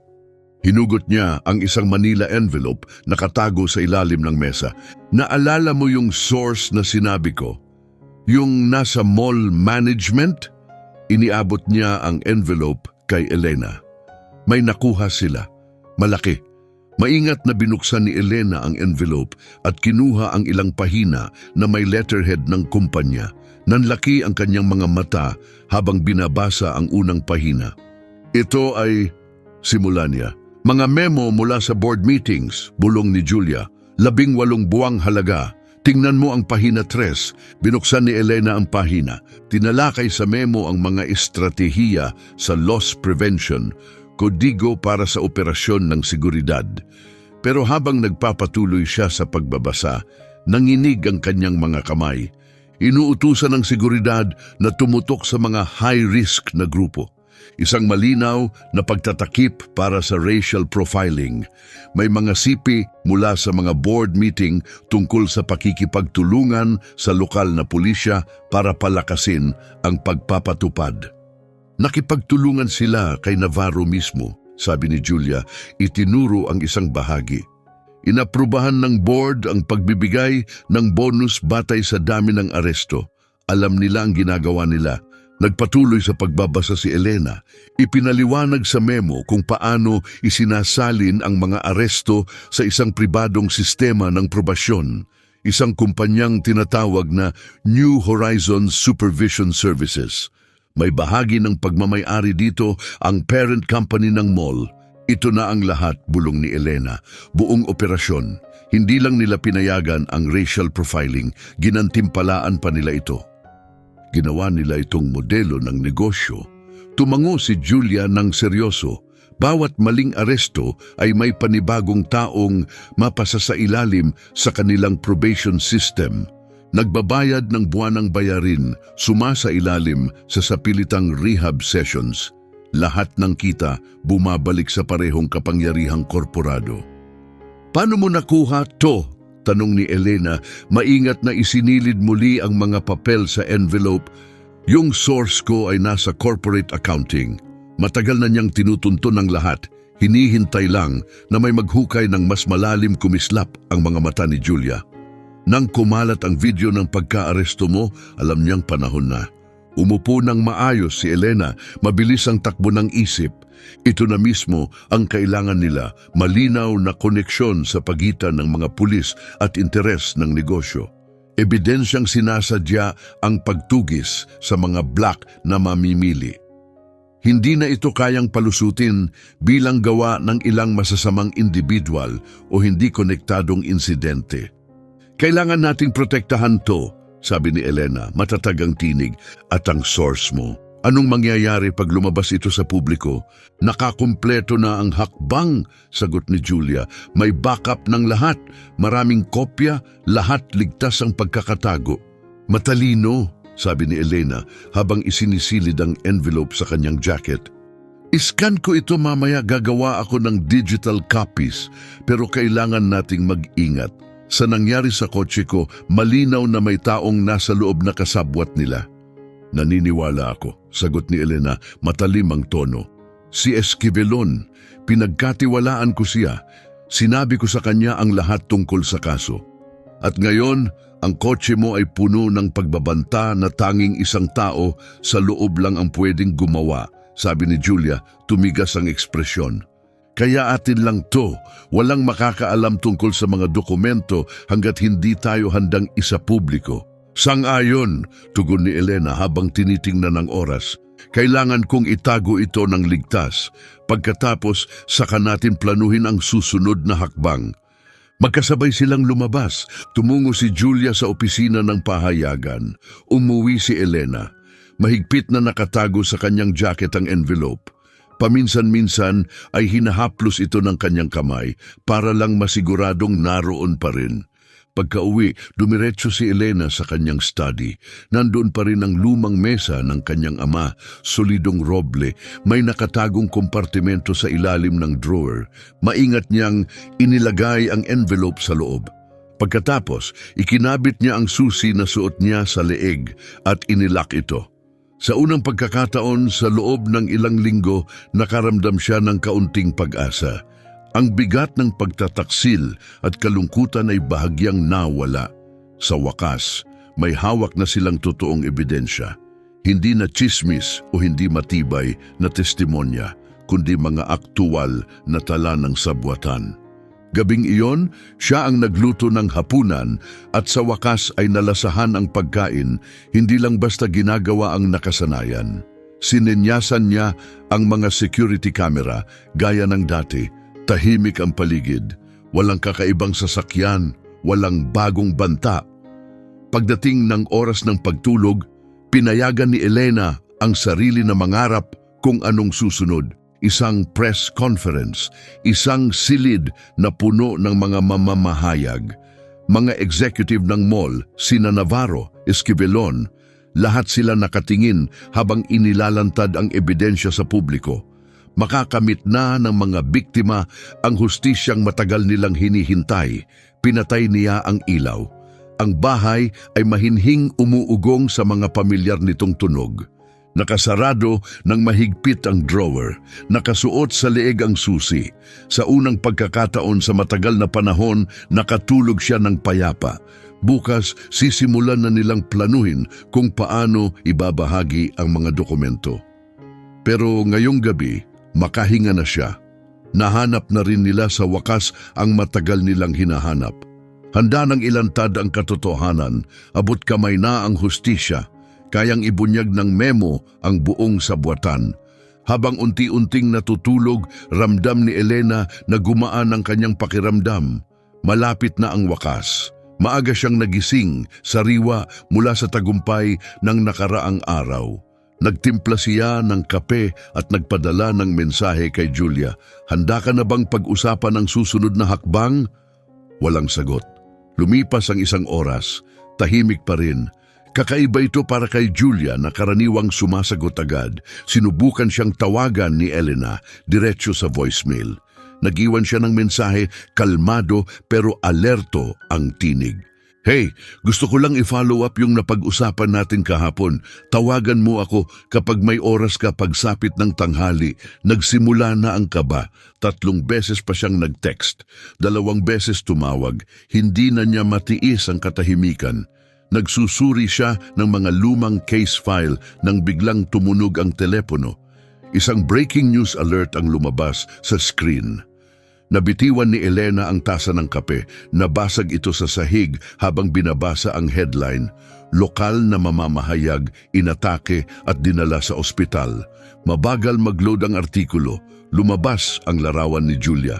Hinugot niya ang isang Manila envelope na nakatago sa ilalim ng mesa. Naalala mo yung source na sinabi ko? Yung nasa mall management? Iniabot niya ang envelope kay Elena. May nakuha sila. Malaki. Maingat na binuksan ni Elena ang envelope at kinuha ang ilang pahina na may letterhead ng kumpanya. Nanlaki ang kanyang mga mata habang binabasa ang unang pahina. Ito ay, simula niya, mga memo mula sa board meetings, bulong ni Julia. 18 buwang halaga. Tingnan mo ang pahina 3. Binuksan ni Elena ang pahina. Tinalakay sa memo ang mga estratehiya sa loss prevention, kodigo para sa operasyon ng seguridad. Pero habang nagpapatuloy siya sa pagbabasa, nanginig ang kanyang mga kamay. Inuutusan ng seguridad na tumutok sa mga high-risk na grupo. Isang malinaw na pagtatakip para sa racial profiling. May mga sipi mula sa mga board meeting tungkol sa pakikipagtulungan sa lokal na pulisya para palakasin ang pagpapatupad. Nakipagtulungan sila kay Navarro mismo, sabi ni Julia, itinuro ang isang bahagi. Inaprubahan ng board ang pagbibigay ng bonus batay sa dami ng aresto. Alam nila ang ginagawa nila. Nagpatuloy sa pagbabasa si Elena. Ipinaliwanag sa memo kung paano isinasalin ang mga aresto sa isang pribadong sistema ng probasyon. Isang kumpanyang tinatawag na New Horizons Supervision Services. May bahagi ng pagmamay-ari dito ang parent company ng mall. Ito na ang lahat, bulong ni Elena. Buong operasyon. Hindi lang nila pinayagan ang racial profiling, ginantimpalaan pa nila ito. Ginawa nila itong modelo ng negosyo. Tumango si Julia ng seryoso. Bawat maling aresto ay may panibagong taong mapasasailalim sa kanilang probation system. Nagbabayad ng buwanang bayarin, sumasailalim sa sapilitang rehab sessions. Lahat ng kita bumabalik sa parehong kapangyarihang korporado. Paano mo nakuha to? Tanong ni Elena, maingat na isinilid muli ang mga papel sa envelope. Yung source ko ay nasa corporate accounting. Matagal na niyang tinutunto ng lahat. Hinihintay lang na may maghukay ng mas malalim. Kumislap ang mga mata ni Julia. Nang kumalat ang video ng pagka-aresto mo, alam niyang panahon na. Umupo ng maayos si Elena, mabilis ang takbo ng isip. Ito na mismo ang kailangan nila, malinaw na koneksyon sa pagitan ng mga pulis at interes ng negosyo. Ebidensyang sinasadya ang pagtugis sa mga black na mamimili. Hindi na ito kayang palusutin bilang gawa ng ilang masasamang individual o hindi konektadong insidente. Kailangan nating protektahan to, sabi ni Elena, matatag ang tinig, at ang source mo. Anong mangyayari pag lumabas ito sa publiko? Nakakumpleto na ang hakbang, sagot ni Julia. May backup ng lahat, maraming kopya, lahat ligtas ang pagkakatago. Matalino, sabi ni Elena habang isinisilid ang envelope sa kanyang jacket. Iscan ko ito mamaya, gagawa ako ng digital copies, pero kailangan nating mag-ingat. Sa nangyari sa kotse ko, malinaw na may taong nasa loob na kasabwat nila. Naniniwala ako, sagot ni Elena, matalim ang tono. Si Esquivelon, pinagkatiwalaan ko siya. Sinabi ko sa kanya ang lahat tungkol sa kaso. At ngayon, ang kotse mo ay puno ng pagbabanta na tanging isang tao sa loob lang ang pwedeng gumawa, sabi ni Julia, tumigas ang ekspresyon. Kaya atin lang to, walang makakaalam tungkol sa mga dokumento hanggat hindi tayo handang isa publiko. Sang-ayon, tugon ni Elena habang tinitingnan ang oras. Kailangan kong itago ito ng ligtas. Pagkatapos, saka natin planuhin ang susunod na hakbang. Magkasabay silang lumabas. Tumungo si Julia sa opisina ng pahayagan. Umuwi si Elena. Mahigpit na nakatago sa kanyang jacket ang envelope. Paminsan-minsan ay hinahaplos ito ng kanyang kamay para lang masiguradong naroon pa rin. Pagka-uwi, dumiretso si Elena sa kanyang study. Nandoon pa rin ang lumang mesa ng kanyang ama, solidong roble, may nakatagong kompartimento sa ilalim ng drawer. Maingat niyang inilagay ang envelope sa loob. Pagkatapos, ikinabit niya ang susi na suot niya sa leeg at inilak ito. Sa unang pagkakataon, sa loob ng ilang linggo, nakaramdam siya ng kaunting pag-asa. Ang bigat ng pagtataksil at kalungkutan ay bahagyang nawala. Sa wakas, may hawak na silang totoong ebidensya. Hindi na tsismis o hindi matibay na testimonya, kundi mga aktual na tala ng sabwatan. Gabing iyon, siya ang nagluto ng hapunan at sa wakas ay nalasahan ang pagkain, hindi lang basta ginagawa ang nakasanayan. Sinenyasan niya ang mga security camera gaya ng dati. Tahimik ang paligid, walang kakaibang sasakyan, walang bagong banta. Pagdating ng oras ng pagtulog, pinayagan ni Elena ang sarili na mangarap kung anong susunod. Isang press conference, isang silid na puno ng mga mamamahayag. Mga executive ng mall, sina Navarro, Esquivelon, lahat sila nakatingin habang inilalantad ang ebidensya sa publiko. Makakamit na ng mga biktima ang hustisyang matagal nilang hinihintay. Pinatay niya ang ilaw. Ang bahay ay mahinhing umuugong sa mga pamilyar nitong tunog. Nakasarado ng mahigpit ang drawer, nakasuot sa leeg ang susi. Sa unang pagkakataon sa matagal na panahon, nakatulog siya ng payapa. Bukas, sisimulan na nilang planuhin kung paano ibabahagi ang mga dokumento. Pero ngayong gabi, makahinga na siya. Nahanap na rin nila sa wakas ang matagal nilang hinahanap. Handa nang ilantad ang katotohanan, abot kamay na ang hustisya. Kayang ibunyag ng memo ang buong sabwatan. Habang unti-unting natutulog, ramdam ni Elena na gumaan ang kanyang pakiramdam. Malapit na ang wakas. Maaga siyang nagising, sariwa mula sa tagumpay ng nakaraang araw. Nagtimpla siya ng kape at nagpadala ng mensahe kay Julia. Handa ka na bang pag-usapan ang susunod na hakbang? Walang sagot. Lumipas ang isang oras, tahimik pa rin. Kakaiba ito para kay Julia na karaniwang sumasagot agad. Sinubukan siyang tawagan ni Elena, diretso sa voicemail. Nag-iwan siya ng mensahe, kalmado pero alerto ang tinig. Hey, gusto ko lang i-follow up yung napag-usapan natin kahapon. Tawagan mo ako kapag may oras ka pagsapit ng tanghali. Nagsimula na ang kaba. 3 beses pa siyang nag-text. 2 beses tumawag. Hindi na niya matiis ang katahimikan. Nagsusuri siya ng mga lumang case file nang biglang tumunog ang telepono. Isang breaking news alert ang lumabas sa screen. Nabitiwan ni Elena ang tasa ng kape. Nabasag ito sa sahig habang binabasa ang headline, "Lokal na mamamahayag, inatake at dinala sa ospital." Mabagal mag-load ang artikulo. Lumabas ang larawan ni Julia.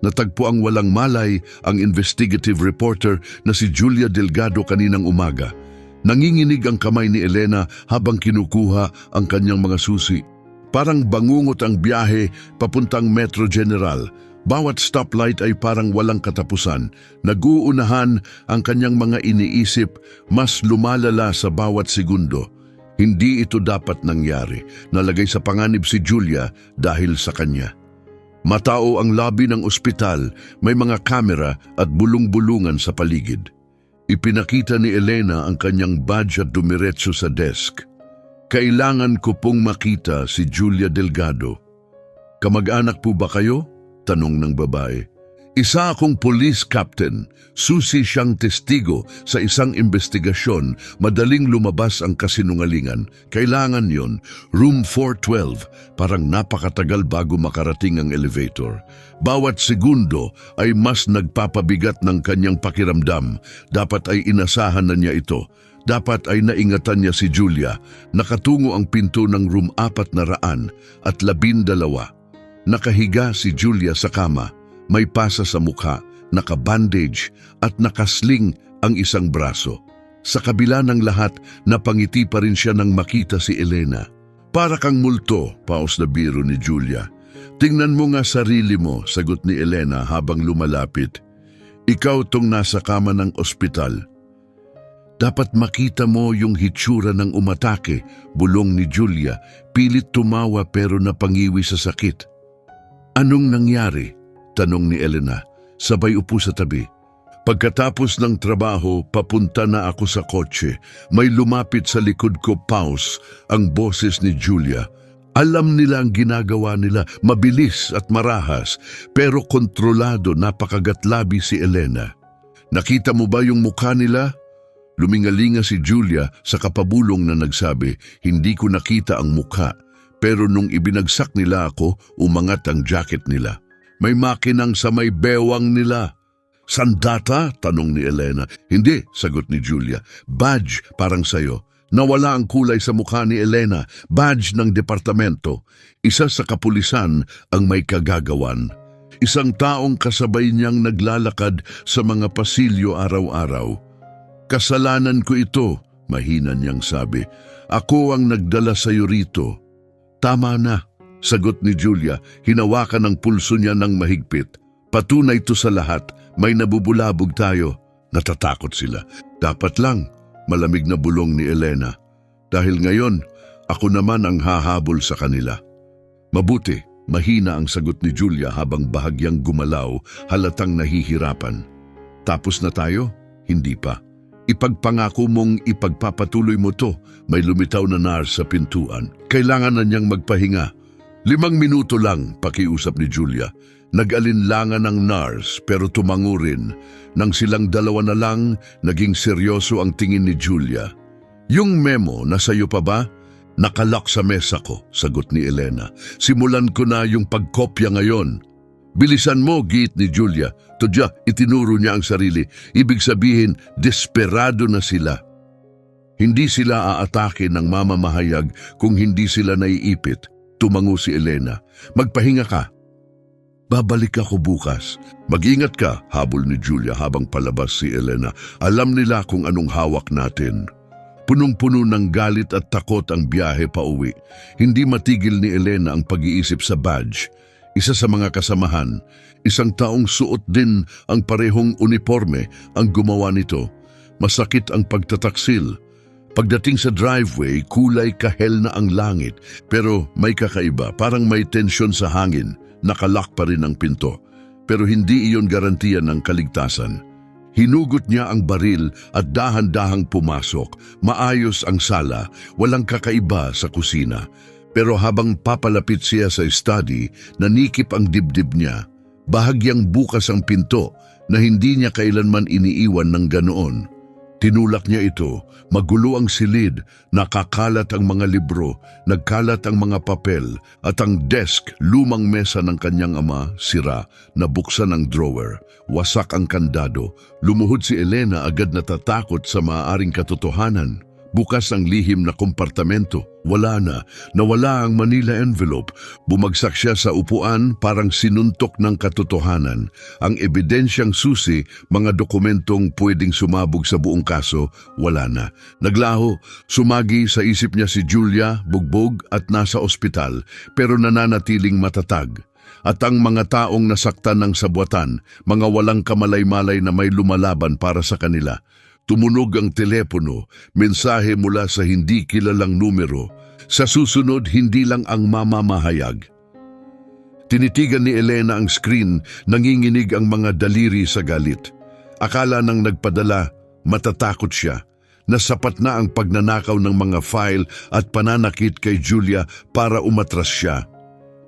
Natagpo ang walang malay ang investigative reporter na si Julia Delgado kaninang umaga. Nanginginig ang kamay ni Elena habang kinukuha ang kanyang mga susi. Parang bangungot ang biyahe papuntang Metro General. Bawat stoplight ay parang walang katapusan. Nag-uunahan ang kanyang mga iniisip, mas lumalala sa bawat segundo. Hindi ito dapat nangyari. Nalagay sa panganib si Julia dahil sa kanya. Matao ang lobby ng ospital, may mga kamera at bulong-bulungan sa paligid. Ipinakita ni Elena ang kanyang badge at dumiretso sa desk. "Kailangan ko pong makita si Julia Delgado." "Kamag-anak po ba kayo?" tanong ng babae. "Isa akong police captain. Susi siyang testigo sa isang investigasyon. Madaling lumabas ang kasinungalingan. Kailangan yon. Room 412. Parang napakatagal bago makarating ang elevator. Bawat segundo ay mas nagpapabigat ng kanyang pakiramdam. Dapat ay inasahan na niya ito. Dapat ay naingatan niya si Julia. Nakatungo ang pinto ng room 412. Nakahiga si Julia sa kama. May pasa sa mukha, nakabandage at nakasling ang isang braso. Sa kabila ng lahat, napangiti pa rin siya nang makita si Elena. "Para kang multo," paus na biro ni Julia. "Tingnan mo nga sarili mo," sagot ni Elena habang lumalapit. "Ikaw tong nasa kama ng ospital. Dapat makita mo yung hitsura ng umatake," bulong ni Julia. Pilit tumawa pero napangiwi sa sakit. "Anong nangyari?" tanong ni Elena. Sabay upo sa tabi. "Pagkatapos ng trabaho, papunta na ako sa kotse. May lumapit sa likod ko, paus," ang boses ni Julia. Alam nila ang ginagawa nila, mabilis at marahas, pero kontrolado, napakagatlabi si Elena. "Nakita mo ba yung mukha nila?" Lumingalinga si Julia sa kapabulong na nagsabi, "Hindi ko nakita ang mukha. Pero nung ibinagsak nila ako, umangat ang jacket nila. May makinang sa may bewang nila." "Sandata?" tanong ni Elena. "Hindi," sagot ni Julia. "Badge parang sayo." Nawala ang kulay sa mukha ni Elena. Badge ng departamento. Isa sa kapulisan ang may kagagawan. Isang taong kasabay niyang naglalakad sa mga pasilyo araw-araw. "Kasalanan ko ito," mahina niyang sabi. "Ako ang nagdala sa'yo rito." "Tama na," sagot ni Julia. Hinawakan ang pulso niya ng mahigpit. "Patunay to sa lahat. May nabubulabog tayo." Natatakot sila. "Dapat lang," malamig na bulong ni Elena. "Dahil ngayon, ako naman ang hahabol sa kanila." "Mabuti," mahina ang sagot ni Julia habang bahagyang gumalaw, halatang nahihirapan. "Tapos na tayo?" "Hindi pa." "Ipagpangako mong ipagpapatuloy mo to." May lumitaw na nurse sa pintuan. Kailangan na niyang magpahinga. 5 minuto lang, pakiusap ni Julia. Nag-alinlangan ang nurse pero tumango rin. Nang silang dalawa na lang, naging seryoso ang tingin ni Julia. "Yung memo, nasayo pa ba?" "Nakalock sa mesa ko," sagot ni Elena. "Simulan ko na yung pagkopya ngayon." "Bilisan mo," giit ni Julia. Tudya, itinuro niya ang sarili. Ibig sabihin, desperado na sila. Hindi sila aatake ng mamamahayag kung hindi sila naiipit. Tumango si Elena. "Magpahinga ka." "Babalik ako bukas." "Mag-ingat ka," habol ni Julia habang palabas si Elena. "Alam nila kung anong hawak natin." Punong-puno ng galit at takot ang biyahe pauwi. Hindi matigil ni Elena ang pag-iisip sa badge. Isa sa mga kasamahan, isang taong suot din ang parehong uniforme ang gumawa nito. Masakit ang pagtataksil. Pagdating sa driveway, kulay kahel na ang langit. Pero may kakaiba, parang may tensyon sa hangin. Nakalock pa rin ang pinto. Pero hindi iyon garantiya ng kaligtasan. Hinugot niya ang baril at dahan-dahang pumasok. Maayos ang sala, walang kakaiba sa kusina. Pero habang papalapit siya sa study, nanikip ang dibdib niya. Bahagyang bukas ang pinto na hindi niya kailanman iniiwan ng ganoon. Tinulak niya ito, magulo ang silid, nakakalat ang mga libro, nagkalat ang mga papel, at ang desk, lumang mesa ng kanyang ama, sira, nabuksan ang drawer, wasak ang kandado. Lumuhod si Elena agad natatakot sa maaaring katotohanan. Bukas ang lihim na kompartamento. Wala na. Nawala ang Manila envelope. Bumagsak siya sa upuan, parang sinuntok ng katotohanan. Ang ebidensyang susi, mga dokumentong pwedeng sumabog sa buong kaso, wala na. Naglaho, sumagi sa isip niya si Julia, bugbog at nasa ospital, pero nananatiling matatag. At ang mga taong nasaktan ng sabwatan, mga walang kamalay-malay na may lumalaban para sa kanila. Tumunog ang telepono, mensahe mula sa hindi kilalang numero. Sa susunod, hindi lang ang mamamahayag. Tinitigan ni Elena ang screen, nanginginig ang mga daliri sa galit. Akala ng nagpadala, matatakot siya. Nasapat na ang pagnanakaw ng mga file at pananakit kay Julia para umatras siya.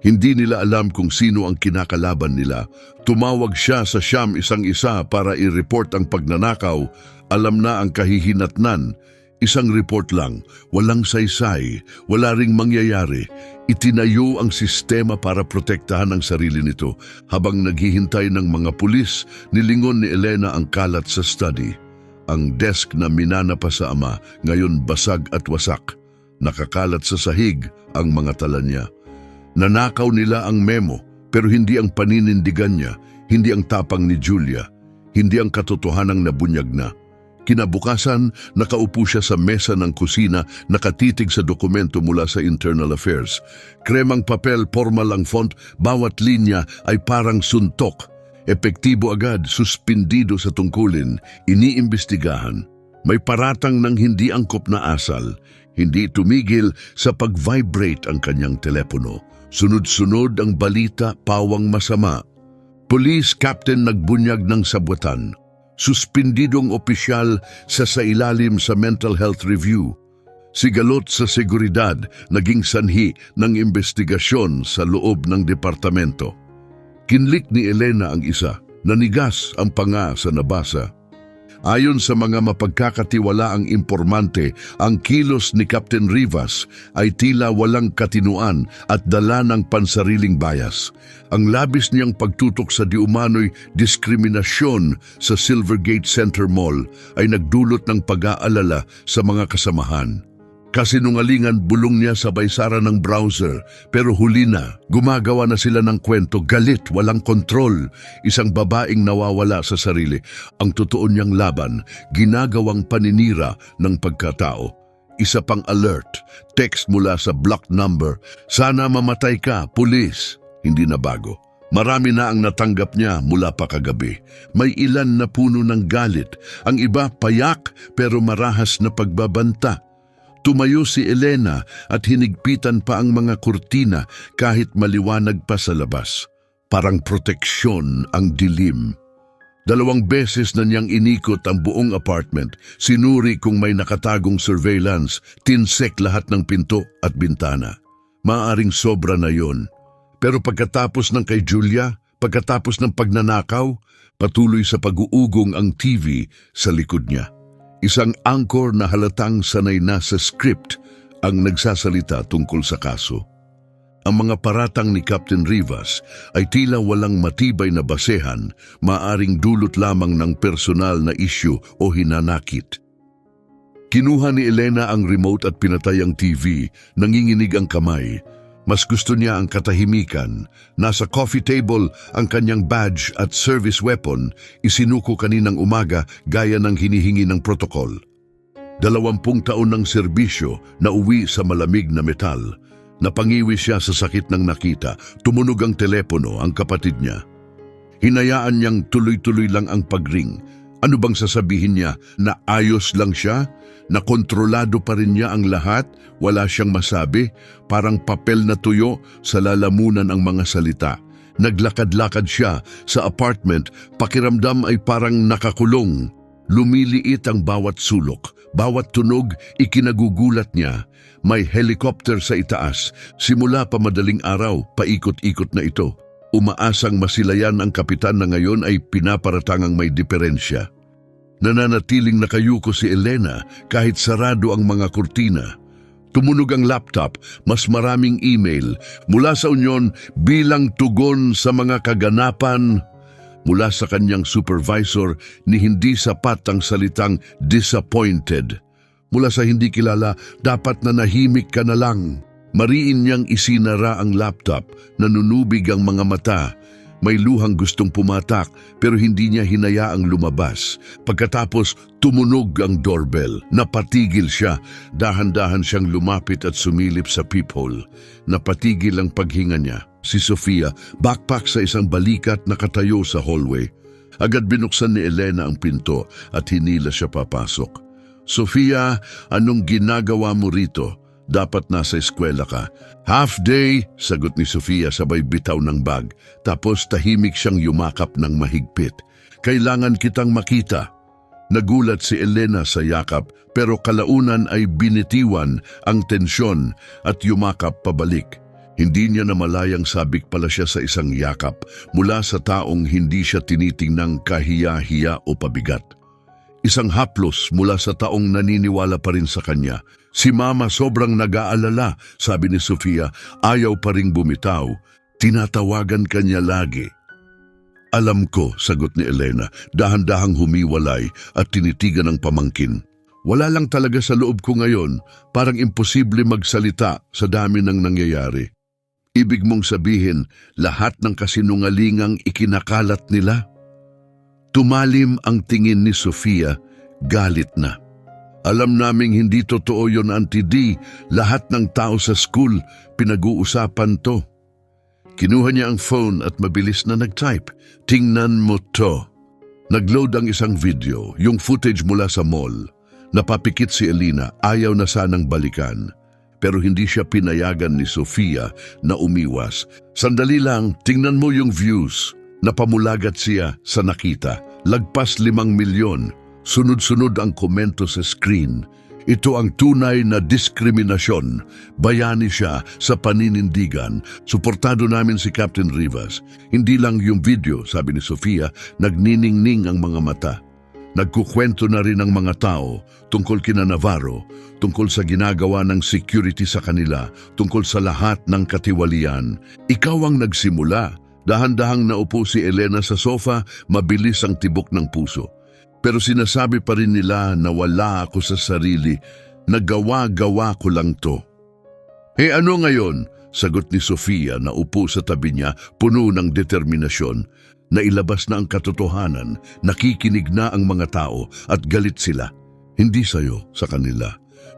Hindi nila alam kung sino ang kinakalaban nila. Tumawag siya sa siyam isang-isa para i-report ang pagnanakaw. Alam na ang kahihinatnan. Isang report lang, walang saysay, wala ring mangyayari. Itinayo ang sistema para protektahan ang sarili nito. Habang naghihintay ng mga pulis, nilingon ni Elena ang kalat sa study. Ang desk na minana pa sa ama, ngayon basag at wasak. Nakakalat sa sahig ang mga tala niya. Nanakaw nila ang memo, pero hindi ang paninindigan niya, hindi ang tapang ni Julia, hindi ang katotohanang nabunyag na. Kinabukasan, nakaupo siya sa mesa ng kusina, nakatitig sa dokumento mula sa Internal Affairs. Kremang papel, formal ang font, bawat linya ay parang suntok. Epektibo agad, suspindido sa tungkulin, iniimbestigahan. May paratang ng hindi angkop na asal, hindi tumigil sa pag-vibrate ang kanyang telepono. Sunod-sunod ang balita, pawang masama. Police Captain nagbunyag ng sabwatan. Suspindidong opisyal sa ilalim sa mental health review. Sigalot sa seguridad naging sanhi ng investigasyon sa loob ng departamento. Kinlik ni Elena ang isa, nanigas ang panga sa nabasa. Ayon sa mga mapagkakatiwalaang impormante, ang kilos ni Captain Rivas ay tila walang katinuan at dala ng pansariling bias. Ang labis niyang pagtutok sa diumano'y diskriminasyon sa Silvergate Center Mall ay nagdulot ng pag-aalala sa mga kasamahan. Kasinungalingan bulong niya sa baysara ng browser, pero huli na, gumagawa na sila ng kwento, galit, walang kontrol, isang babaeng nawawala sa sarili. Ang totoo niyang laban, ginagawang paninira ng pagkatao. Isa pang alert, text mula sa block number, sana mamatay ka, pulis. Hindi na bago. Marami na ang natanggap niya mula pa kagabi. May ilan na puno ng galit, ang iba payak pero marahas na pagbabanta. Tumayo si Elena at hinigpitan pa ang mga kurtina kahit maliwanag pa sa labas. Parang proteksyon ang dilim. 2 beses na niyang inikot ang buong apartment, sinuri kung may nakatagong surveillance, tinsek lahat ng pinto at bintana. Maaring sobra na yon. Pero pagkatapos ng kay Julia, pagkatapos ng pagnanakaw, patuloy sa pag-uugong ang TV sa likod niya. Isang anchor na halatang sanay na sa script ang nagsasalita tungkol sa kaso. Ang mga paratang ni Captain Rivas ay tila walang matibay na basehan, maaring dulot lamang ng personal na issue o hinanakit. Kinuha ni Elena ang remote at pinatay ang TV, nanginginig ang kamay. Mas gusto niya ang katahimikan. Nasa coffee table ang kanyang badge at service weapon, isinuko kaninang umaga gaya ng hinihingi ng protokol. 20 taon ng serbisyo na uwi sa malamig na metal. Napangiwi siya sa sakit ng nakita, tumunog ang telepono, ang kapatid niya. Hinayaan niyang tuloy-tuloy lang ang pagring. Ano bang sasabihin niya, na ayos lang siya? Na kontrolado pa rin niya ang lahat, wala siyang masabi, parang papel na tuyo sa lalamunan ang mga salita. Naglakad-lakad siya sa apartment, pakiramdam ay parang nakakulong. Lumiliit ang bawat sulok, bawat tunog ikinagugulat niya. May helicopter sa itaas, simula pa madaling araw, paikot-ikot na ito. Umaasang masilayan ang kapitan na ngayon ay pinaparatangang may diferensya. Nananatiling nakayuko si Elena kahit sarado ang mga kurtina. Tumunog ang laptop, mas maraming email mula sa Union bilang tugon sa mga kaganapan. Mula sa kanyang supervisor ni hindi sapat ang salitang disappointed. Mula sa hindi kilala, dapat na nahimik ka na lang. Mariin niyang isinara ang laptop, nanunubig ang mga mata. May luhang gustong pumatak pero hindi niya hinayaang lumabas. Pagkatapos tumunog ang doorbell. Napatigil siya. Dahan-dahan siyang lumapit at sumilip sa peephole. Napatigil ang paghinga niya. Si Sofia, backpack sa isang balikat, nakatayo sa hallway. Agad binuksan ni Elena ang pinto at hinila siya papasok. Sofia, anong ginagawa mo rito? Dapat nasa eskwela ka. Half day, sagot ni Sofia sabay bitaw ng bag. Tapos tahimik siyang yumakap ng mahigpit. Kailangan kitang makita. Nagulat si Elena sa yakap pero kalaunan ay binitiwan ang tensyon at yumakap pabalik. Hindi niya namalayang sabik pala siya sa isang yakap mula sa taong hindi siya tinitingnang kahiya-hiya o pabigat. Isang haplos mula sa taong naniniwala pa rin sa kanya. Si Mama sobrang nag-aalala, sabi ni Sofia, ayaw pa ring bumitaw. Tinatawagan kanya lagi. Alam ko, sagot ni Elena, dahan-dahang humiwalay at tinitigan ng pamangkin. Wala lang talaga sa loob ko ngayon, parang imposible magsalita sa dami ng nangyayari. Ibig mong sabihin, lahat ng kasinungalingang ikinakalat nila? Tumalim ang tingin ni Sofia, galit na. Alam naming hindi totoo yon, Auntie D. Lahat ng tao sa school, pinag-uusapan to. Kinuha niya ang phone at mabilis na nag-type. Tingnan mo to. Nag-load ang isang video, yung footage mula sa mall. Napapikit si Elena, ayaw na sanang balikan. Pero hindi siya pinayagan ni Sofia na umiwas. Sandali lang, tingnan mo yung views. Napamulagat siya sa nakita. Lagpas 5 milyon. Sunod-sunod ang komento sa screen. Ito ang tunay na diskriminasyon. Bayani siya sa paninindigan. Suportado namin si Captain Rivas. Hindi lang yung video, sabi ni Sofia, nagniningning ang mga mata. Nagkukwento na rin ang mga tao tungkol kina Navarro, tungkol sa ginagawa ng security sa kanila, tungkol sa lahat ng katiwalian. Ikaw ang nagsimula. Dahan-dahang naupo si Elena sa sofa, mabilis ang tibok ng puso. Pero sinasabi pa rin nila na wala ako sa sarili, nagawa-gawa ko lang to. Ano ngayon? Sagot ni Sofia na upo sa tabi niya, puno ng determinasyon. Nailabas na ang katotohanan, nakikinig na ang mga tao at galit sila. Hindi sayo, sa kanila.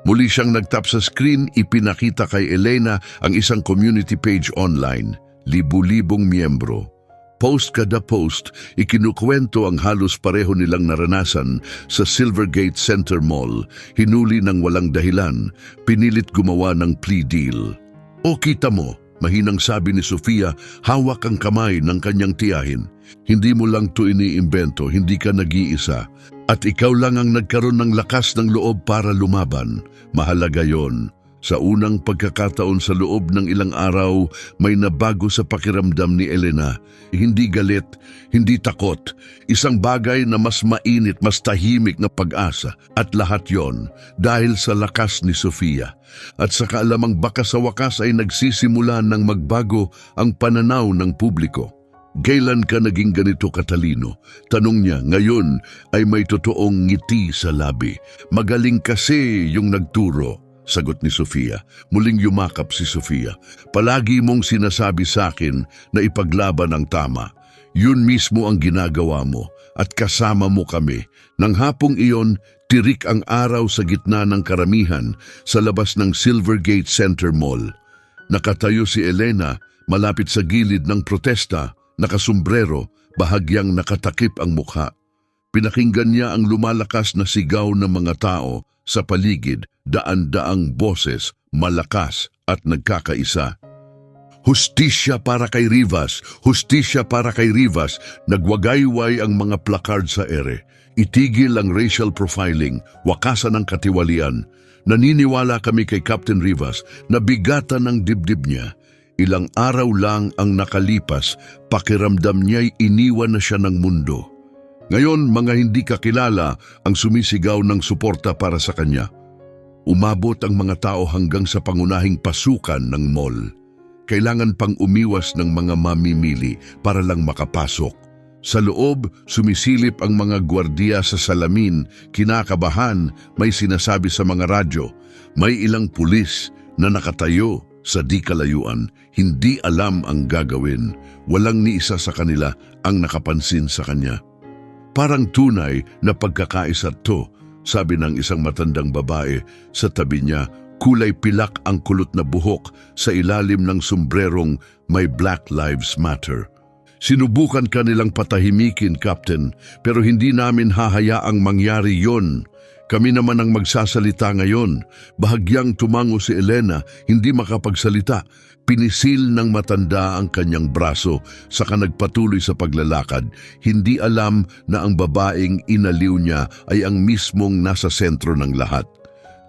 Muli siyang nagtap sa screen, ipinakita kay Elena ang isang community page online. Libu-libong miyembro. Post kada post, ikinukwento ang halos pareho nilang naranasan sa Silvergate Center Mall. Hinuli ng walang dahilan, pinilit gumawa ng plea deal. O kita mo, mahinang sabi ni Sofia, hawak ang kamay ng kanyang tiyahin. Hindi mo lang to iniimbento, hindi ka nag-iisa. At ikaw lang ang nagkaroon ng lakas ng loob para lumaban. Mahalaga yon. Sa unang pagkakataon sa loob ng ilang araw, may nabago sa pakiramdam ni Elena. Hindi galit, hindi takot. Isang bagay na mas mainit, mas tahimik na pag-asa. At lahat yon dahil sa lakas ni Sofia. At sa kaalamang baka sa wakas ay nagsisimula ng magbago ang pananaw ng publiko. Kailan ka naging ganito katalino? Tanong niya, ngayon ay may totoong ngiti sa labi. Magaling kasi yung nagturo. Sagot ni Sofia. Muling yumakap si Sofia. Palagi mong sinasabi sa akin na ipaglaban ang tama. Yun mismo ang ginagawa mo at kasama mo kami. Nang hapong iyon, tirik ang araw sa gitna ng karamihan sa labas ng Silvergate Center Mall. Nakatayo si Elena malapit sa gilid ng protesta, nakasombrero, bahagyang nakatakip ang mukha. Pinakinggan niya ang lumalakas na sigaw ng mga tao sa paligid, daan-daang boses, malakas at nagkakaisa. Hustisya para kay Rivas! Hustisya para kay Rivas! Nagwagayway ang mga placard sa ere. Itigil ang racial profiling, wakasan ang katiwalian. Naniniwala kami kay Captain Rivas na bigatan ng dibdib niya. Ilang araw lang ang nakalipas, pakiramdam niya'y iniwan na siya ng mundo. Ngayon, mga hindi kakilala ang sumisigaw ng suporta para sa kanya. Umabot ang mga tao hanggang sa pangunahing pasukan ng mall. Kailangan pang umiwas ng mga mamimili para lang makapasok. Sa loob, sumisilip ang mga gwardiya sa salamin, kinakabahan, may sinasabi sa mga radyo. May ilang pulis na nakatayo sa di kalayuan, hindi alam ang gagawin. Walang ni isa sa kanila ang nakapansin sa kanya. Parang tunay na pagkakaisa to, sabi ng isang matandang babae sa tabi niya. Kulay pilak ang kulot na buhok sa ilalim ng sombrerong may Black Lives Matter. Sinubukan kanilang patahimikin, Captain, pero hindi namin hahayaang mangyari yon. Kami naman ang magsasalita ngayon. Bahagyang tumango si Elena, hindi makapagsalita. Pinisil ng matanda ang kanyang braso, saka nagpatuloy sa paglalakad. Hindi alam na ang babaeng inaliw niya ay ang mismong nasa sentro ng lahat.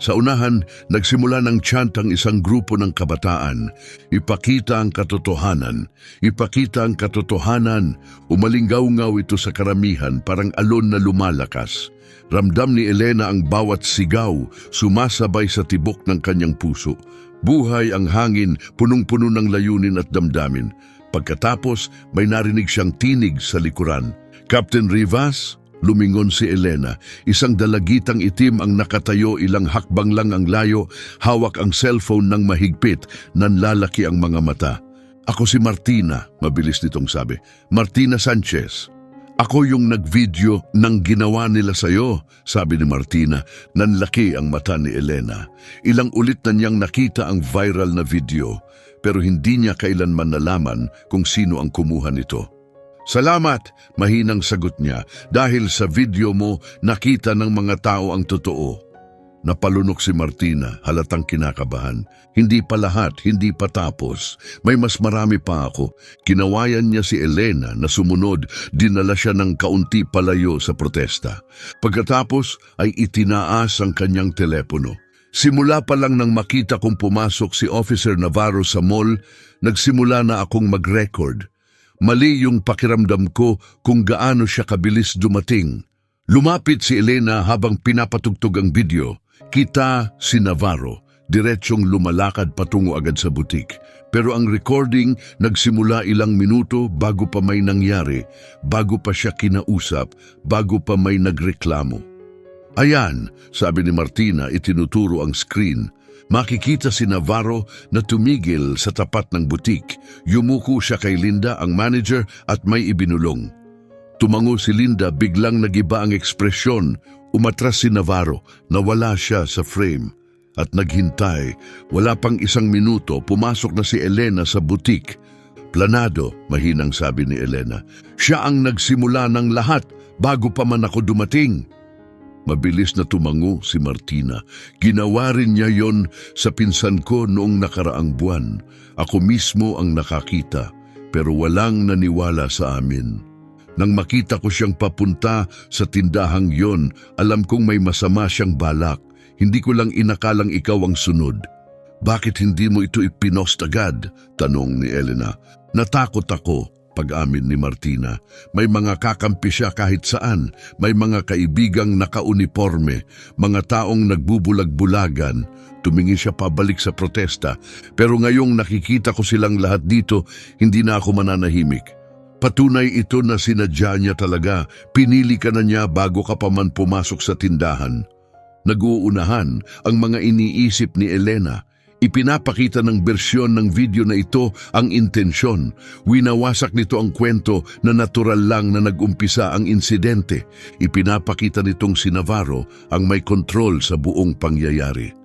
Sa unahan, nagsimula ng chant ang isang grupo ng kabataan. Ipakita ang katotohanan. Ipakita ang katotohanan. Umalinggaw-ngaw ito sa karamihan, parang alon na lumalakas. Ramdam ni Elena ang bawat sigaw, sumasabay sa tibok ng kanyang puso. Buhay ang hangin, punong-puno ng layunin at damdamin. Pagkatapos, may narinig siyang tinig sa likuran. Captain Rivas? Lumingon si Elena. Isang dalagitang itim ang nakatayo, ilang hakbang lang ang layo, hawak ang cellphone ng mahigpit, nanlalaki ang mga mata. Ako si Martina, mabilis nitong sabi. Martina Sanchez. Ako yung nag-video ng ginawa nila sa'yo, sabi ni Martina. Nanlaki ang mata ni Elena. Ilang ulit na niyang nakita ang viral na video, pero hindi niya kailanman nalaman kung sino ang kumuha nito. Salamat, mahinang sagot niya, dahil sa video mo nakita ng mga tao ang totoo. Napalunok si Martina, halatang kinakabahan. Hindi pa lahat, hindi pa tapos. May mas marami pa ako. Kinawayan niya si Elena na sumunod, dinala siya ng kaunti palayo sa protesta. Pagkatapos ay itinaas ang kanyang telepono. Simula pa lang nang makita kong pumasok si Officer Navarro sa mall, nagsimula na akong mag-record. Mali yung pakiramdam ko kung gaano siya kabilis dumating. Lumapit si Elena habang pinapatugtog ang video. Kita si Navarro, diretsyong lumalakad patungo agad sa butik. Pero ang recording nagsimula ilang minuto bago pa may nangyari, bago pa siya kinausap, bago pa may nagreklamo. Ayan, sabi ni Martina, itinuturo ang screen. Makikita si Navarro na tumigil sa tapat ng butik. Yumuko siya kay Linda, ang manager, at may ibinulong. Tumango si Linda, biglang nagiba ang ekspresyon. Umatras si Navarro, nawala siya sa frame. At naghintay, wala pang isang minuto, pumasok na si Elena sa butik. Planado, mahinang sabi ni Elena. Siya ang nagsimula ng lahat bago pa man ako dumating. Mabilis na tumango si Martina. Ginawa rin niya yon sa pinsan ko noong nakaraang buwan. Ako mismo ang nakakita, pero walang naniwala sa amin. Nang makita ko siyang papunta sa tindahang yon, alam kong may masama siyang balak. Hindi ko lang inakalang ikaw ang sunod. Bakit hindi mo ito ipinost agad? Tanong ni Elena. Natakot ako. Pag-amin ni Martina, may mga kakampi siya kahit saan, may mga kaibigang nakauniforme, mga taong nagbubulag-bulagan. Tumingin siya pabalik sa protesta, pero ngayong nakikita ko silang lahat dito, hindi na ako mananahimik. Patunay ito na sinadya niya talaga, pinili ka na niya bago ka pa man pumasok sa tindahan. Nag-uunahan ang mga iniisip ni Elena. Ipinapakita ng bersyon ng video na ito ang intensyon. Winawasak nito ang kwento na natural lang na nag-umpisa ang insidente. Ipinapakita nitong si Navarro ang may kontrol sa buong pangyayari.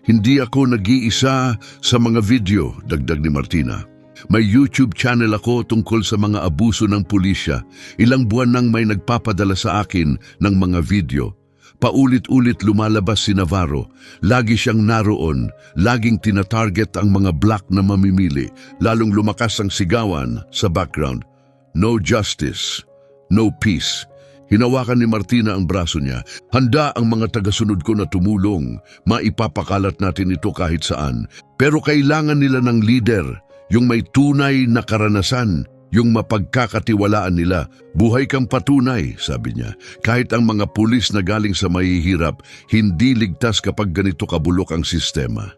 Hindi ako nag-iisa sa mga video, dagdag ni Martina. May YouTube channel ako tungkol sa mga abuso ng pulisya. Ilang buwan nang may nagpapadala sa akin ng mga video. Paulit-ulit lumalabas si Navarro. Lagi siyang naroon, laging tinatarget ang mga black na mamimili, lalong lumakas ang sigawan sa background. No justice, no peace. Hinawakan ni Martina ang braso niya. Handa ang mga tagasunod ko na tumulong. Maipapakalat natin ito kahit saan. Pero kailangan nila ng leader, yung may tunay na karanasan, yung mapagkakatiwalaan nila. Buhay kang patunay, sabi niya. Kahit ang mga pulis na galing sa mahihirap, hindi ligtas kapag ganito kabulok ang sistema.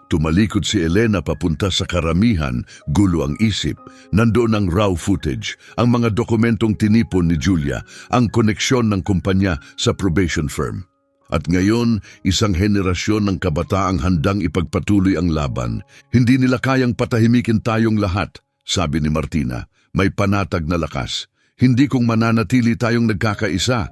Tumalikod si Elena papunta sa karamihan, gulo ang isip. Nandoon ang raw footage, ang mga dokumentong tinipon ni Julia, ang koneksyon ng kumpanya sa probation firm. At ngayon, isang henerasyon ng kabataang handang ipagpatuloy ang laban. Hindi nila kayang patahimikin tayong lahat, sabi ni Martina. May panatag na lakas. Hindi kung mananatili tayong nagkakaisa.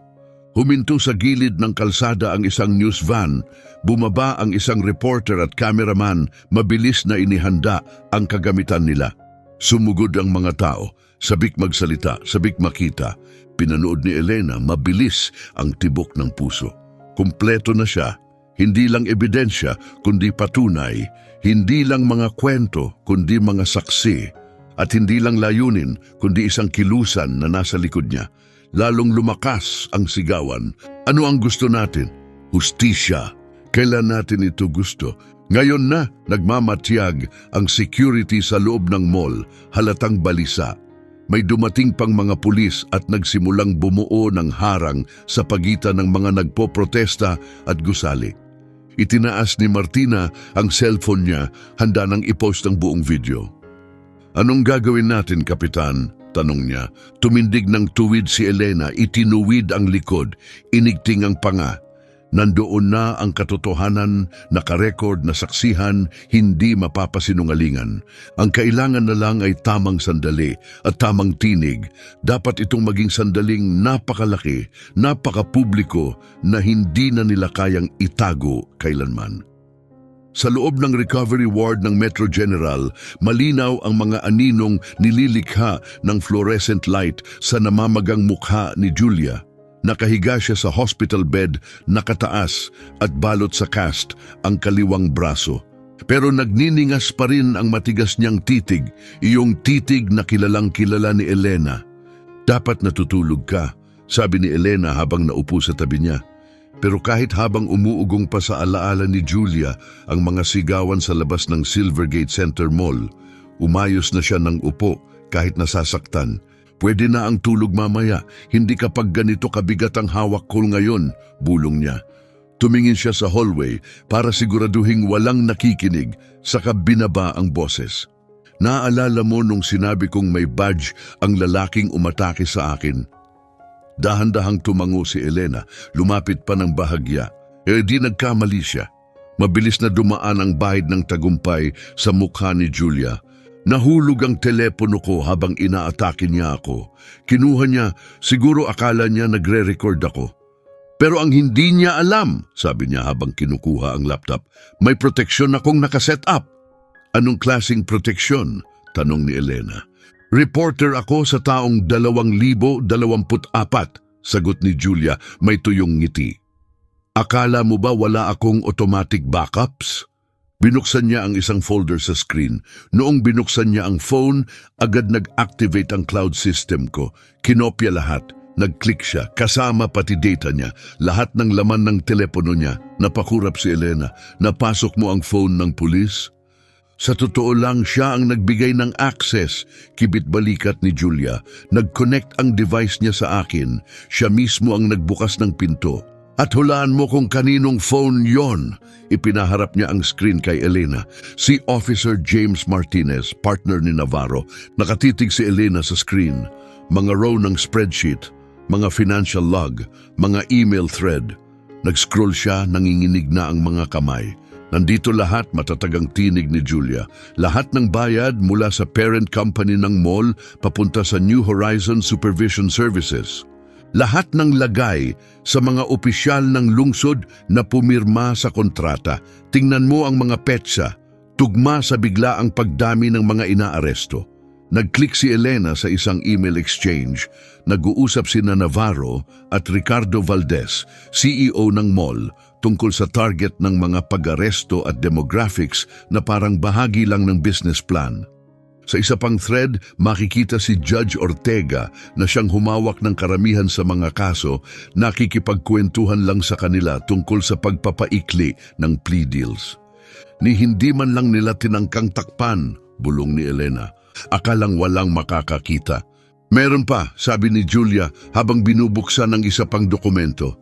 Huminto sa gilid ng kalsada ang isang news van. Bumaba ang isang reporter at cameraman. Mabilis na inihanda ang kagamitan nila. Sumugod ang mga tao. Sabik magsalita, sabik makita. Pinanood ni Elena, mabilis ang tibok ng puso. Kumpleto na siya. Hindi lang ebidensya, kundi patunay. Hindi lang mga kwento, kundi mga saksi. At hindi lang layunin, kundi isang kilusan na nasa likod niya. Lalong lumakas ang sigawan. Ano ang gusto natin? Hustisya. Kailan natin ito gusto? Ngayon na, nagmamatiyag ang security sa loob ng mall, halatang balisa. May dumating pang mga pulis at nagsimulang bumuo ng harang sa pagitan ng mga nagpoprotesta at gusali. Itinaas ni Martina ang cellphone niya, handa nang i-post ang buong video. Anong gagawin natin, Kapitan? Tanong niya. Tumindig ng tuwid si Elena, itinuwid ang likod, inigting ang panga. Nandoon na ang katotohanan, nakarecord na saksihan, hindi mapapasinungalingan. Ang kailangan na lang ay tamang sandali at tamang tinig. Dapat itong maging sandaling napakalaki, napakapubliko na hindi na nila kayang itago kailanman. Sa loob ng recovery ward ng Metro General, malinaw ang mga aninong nililikha ng fluorescent light sa namamagang mukha ni Julia. Nakahiga siya sa hospital bed, nakataas at balot sa cast ang kaliwang braso. Pero nagniningas pa rin ang matigas niyang titig, iyong titig na kilalang kilala ni Elena. Dapat natutulog ka, sabi ni Elena habang naupo sa tabi niya. Pero kahit habang umuugong pa sa alaala ni Julia ang mga sigawan sa labas ng Silvergate Center Mall, umayos na siya ng upo kahit nasasaktan. Pwede na ang tulog mamaya, hindi kapag ganito kabigat ang hawak ko ngayon, bulong niya. Tumingin siya sa hallway para siguraduhing walang nakikinig, saka binaba ang boses. Naalala mo nung sinabi kong may badge ang lalaking umatake sa akin? Dahan-dahang tumango si Elena, lumapit pa ng bahagya. Di nagkamali siya. Mabilis na dumaan ang bahid ng tagumpay sa mukha ni Julia. Nahulog ang telepono ko habang inaatake niya ako. Kinuha niya, siguro akala niya nagre-record ako. Pero ang hindi niya alam, sabi niya habang kinukuha ang laptop, may proteksyon akong nakaset up. Anong klaseng proteksyon? Tanong ni Elena. Reporter ako sa taong 2024, sagot ni Julia, may tuyong ngiti. Akala mo ba wala akong automatic backups? Binuksan niya ang isang folder sa screen. Noong binuksan niya ang phone, agad nag-activate ang cloud system ko. Kinopya lahat. Nag-click siya, kasama pati data niya. Lahat ng laman ng telepono niya. Napakurap si Elena. Napasok mo ang phone ng pulis? Sa totoo lang, siya ang nagbigay ng access, kibit balikat ni Julia. Nag-connect ang device niya sa akin. Siya mismo ang nagbukas ng pinto. At hulaan mo kung kaninong phone yon. Ipinaharap niya ang screen kay Elena. Si Officer James Martinez, partner ni Navarro. Nakatitig si Elena sa screen. Mga row ng spreadsheet, mga financial log, mga email thread. Nag-scroll siya, nanginginig na ang mga kamay. Nandito lahat, matatagang tinig ni Julia. Lahat ng bayad mula sa parent company ng mall papunta sa New Horizon Supervision Services. Lahat ng lagay sa mga opisyal ng lungsod na pumirma sa kontrata. Tingnan mo ang mga petsa, tugma sa biglaang pagdami ng mga inaaresto. Nag-click si Elena sa isang email exchange. Nag-uusap sina Navarro at Ricardo Valdez, CEO ng mall, tungkol sa target ng mga pag-aresto at demographics na parang bahagi lang ng business plan. Sa isa pang thread, makikita si Judge Ortega na siyang humawak ng karamihan sa mga kaso, nakikipagkwentuhan lang sa kanila tungkol sa pagpapaikli ng plea deals. Ni hindi man lang nila tinangkang takpan, bulong ni Elena. Akalang walang makakakita. Meron pa, sabi ni Julia habang binubuksan ng isa pang dokumento.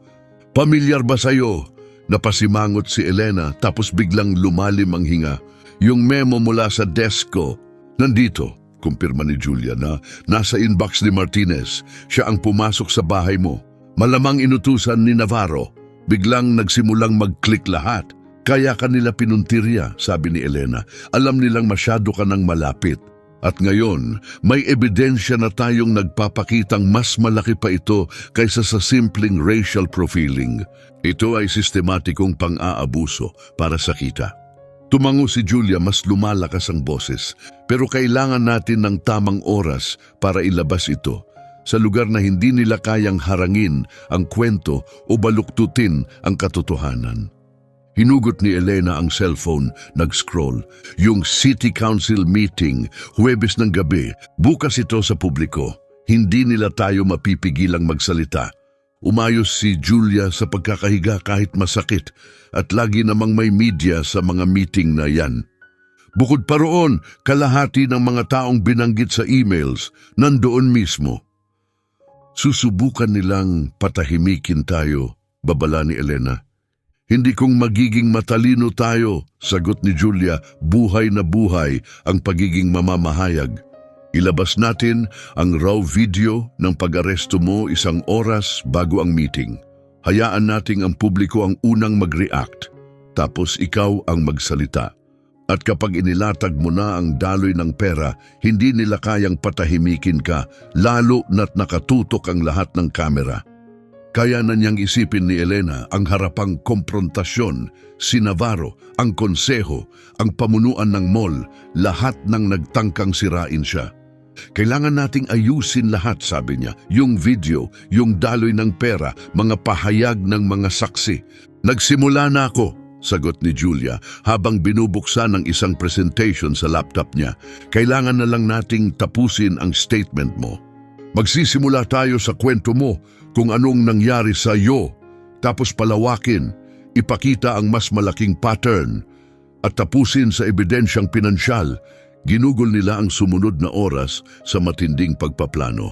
Pamilyar ba sa'yo? Napasimangot si Elena tapos biglang lumalim ang hinga. Yung memo mula sa desk ko. Nandito, kumpirma ni Julia na nasa inbox ni Martinez. Siya ang pumasok sa bahay mo. Malamang inutusan ni Navarro. Biglang nagsimulang mag-click lahat. Kaya kanila pinuntirya, sabi ni Elena. Alam nilang masyado ka nang malapit. At ngayon, may ebidensya na tayong nagpapakitang mas malaki pa ito kaysa sa simpleng racial profiling. Ito ay sistematikong pang-aabuso para sa kita. Tumango si Julia, mas lumalakas ang boses. Pero kailangan natin ng tamang oras para ilabas ito sa lugar na hindi nila kayang harangin ang kwento o baluktutin ang katotohanan. Hinugot ni Elena ang cellphone, nag-scroll. Yung City Council meeting, Huwebes ng gabi, bukas ito sa publiko. Hindi nila tayo mapipigilang magsalita. Umayos si Julia sa pagkakahiga kahit masakit at lagi namang may media sa mga meeting na yan. Bukod pa roon, kalahati ng mga taong binanggit sa emails nandoon mismo. Susubukan nilang patahimikin tayo, babala ni Elena. Hindi kung magiging matalino tayo, sagot ni Julia, buhay na buhay ang pagiging mamamahayag. Ilabas natin ang raw video ng pag-aresto mo 1 oras bago ang meeting. Hayaan nating ang publiko ang unang mag-react, tapos ikaw ang magsalita. At kapag inilatag mo na ang daloy ng pera, hindi nila kayang patahimikin ka, lalo na't nakatutok ang lahat ng kamera. Kaya na niyang isipin ni Elena ang harapang komprontasyon, si Navarro, ang konseho, ang pamunuan ng mall, lahat ng nagtangkang sirain siya. Kailangan nating ayusin lahat, sabi niya, yung video, yung daloy ng pera, mga pahayag ng mga saksi. Nagsimula na ako, sagot ni Julia habang binubuksan ang isang presentation sa laptop niya. Kailangan na lang nating tapusin ang statement mo. Magsisimula tayo sa kwento mo kung anong nangyari sa iyo, tapos palawakin, ipakita ang mas malaking pattern at tapusin sa ebidensyang pinansyal. Ginugol nila ang sumunod na oras sa matinding pagpaplano.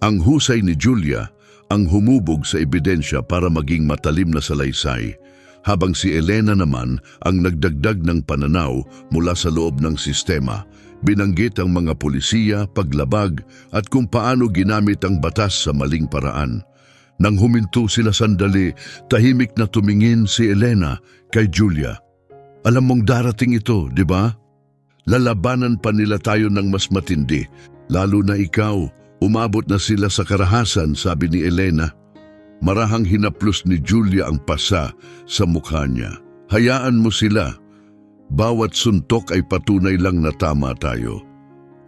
Ang husay ni Julia ang humubog sa ebidensya para maging matalim na salaysay, habang si Elena naman ang nagdagdag ng pananaw mula sa loob ng sistema. Binanggit ang mga pulisiya, paglabag at kung paano ginamit ang batas sa maling paraan. Nang huminto sila sandali, tahimik na tumingin si Elena kay Julia. Alam mong darating ito, di ba? Lalabanan pa nila tayo ng mas matindi, lalo na ikaw. Umabot na sila sa karahasan, sabi ni Elena. Marahang hinaplos ni Julia ang pasa sa mukha niya. Hayaan mo sila. Bawat suntok ay patunay lang na tama tayo.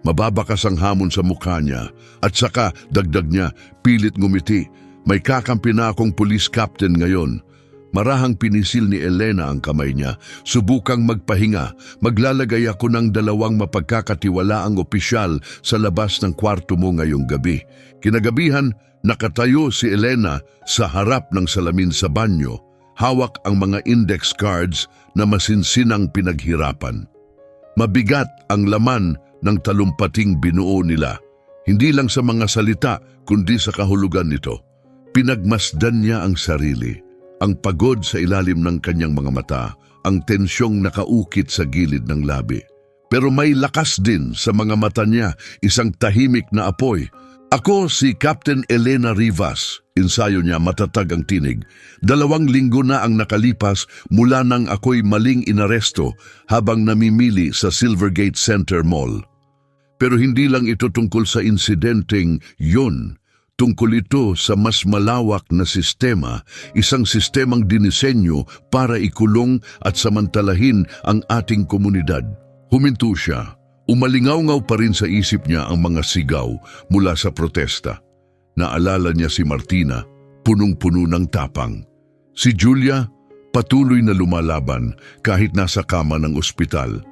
Mababakas ang hamon sa mukha niya at saka, dagdag niya, pilit ngumiti. May kakampi na akong police captain ngayon. Marahang pinisil ni Elena ang kamay niya. Subukang magpahinga. Maglalagay ako ng 2 mapagkakatiwalaang opisyal sa labas ng kwarto mo ngayong gabi. Kinagabihan, nakatayo si Elena sa harap ng salamin sa banyo. Hawak ang mga index cards na masinsinang pinaghirapan. Mabigat ang laman ng talumpating binuo nila. Hindi lang sa mga salita, kundi sa kahulugan nito. Pinagmasdan niya ang sarili. Ang pagod sa ilalim ng kanyang mga mata, ang tensyong nakaukit sa gilid ng labi. Pero may lakas din sa mga mata niya, isang tahimik na apoy. Ako si Captain Elena Rivas, ensayo niya matatag ang tinig. 2 linggo na ang nakalipas mula nang ako'y maling inaresto habang namimili sa Silvergate Center Mall. Pero hindi lang ito tungkol sa insidenteng yun. Tungkol ito sa mas malawak na sistema, isang sistemang dinisenyo para ikulong at samantalahin ang ating komunidad. Huminto siya. Umalingaw-ngaw pa rin sa isip niya ang mga sigaw mula sa protesta. Naalala niya si Martina, punong-puno ng tapang. Si Julia, patuloy na lumalaban kahit nasa kama ng ospital.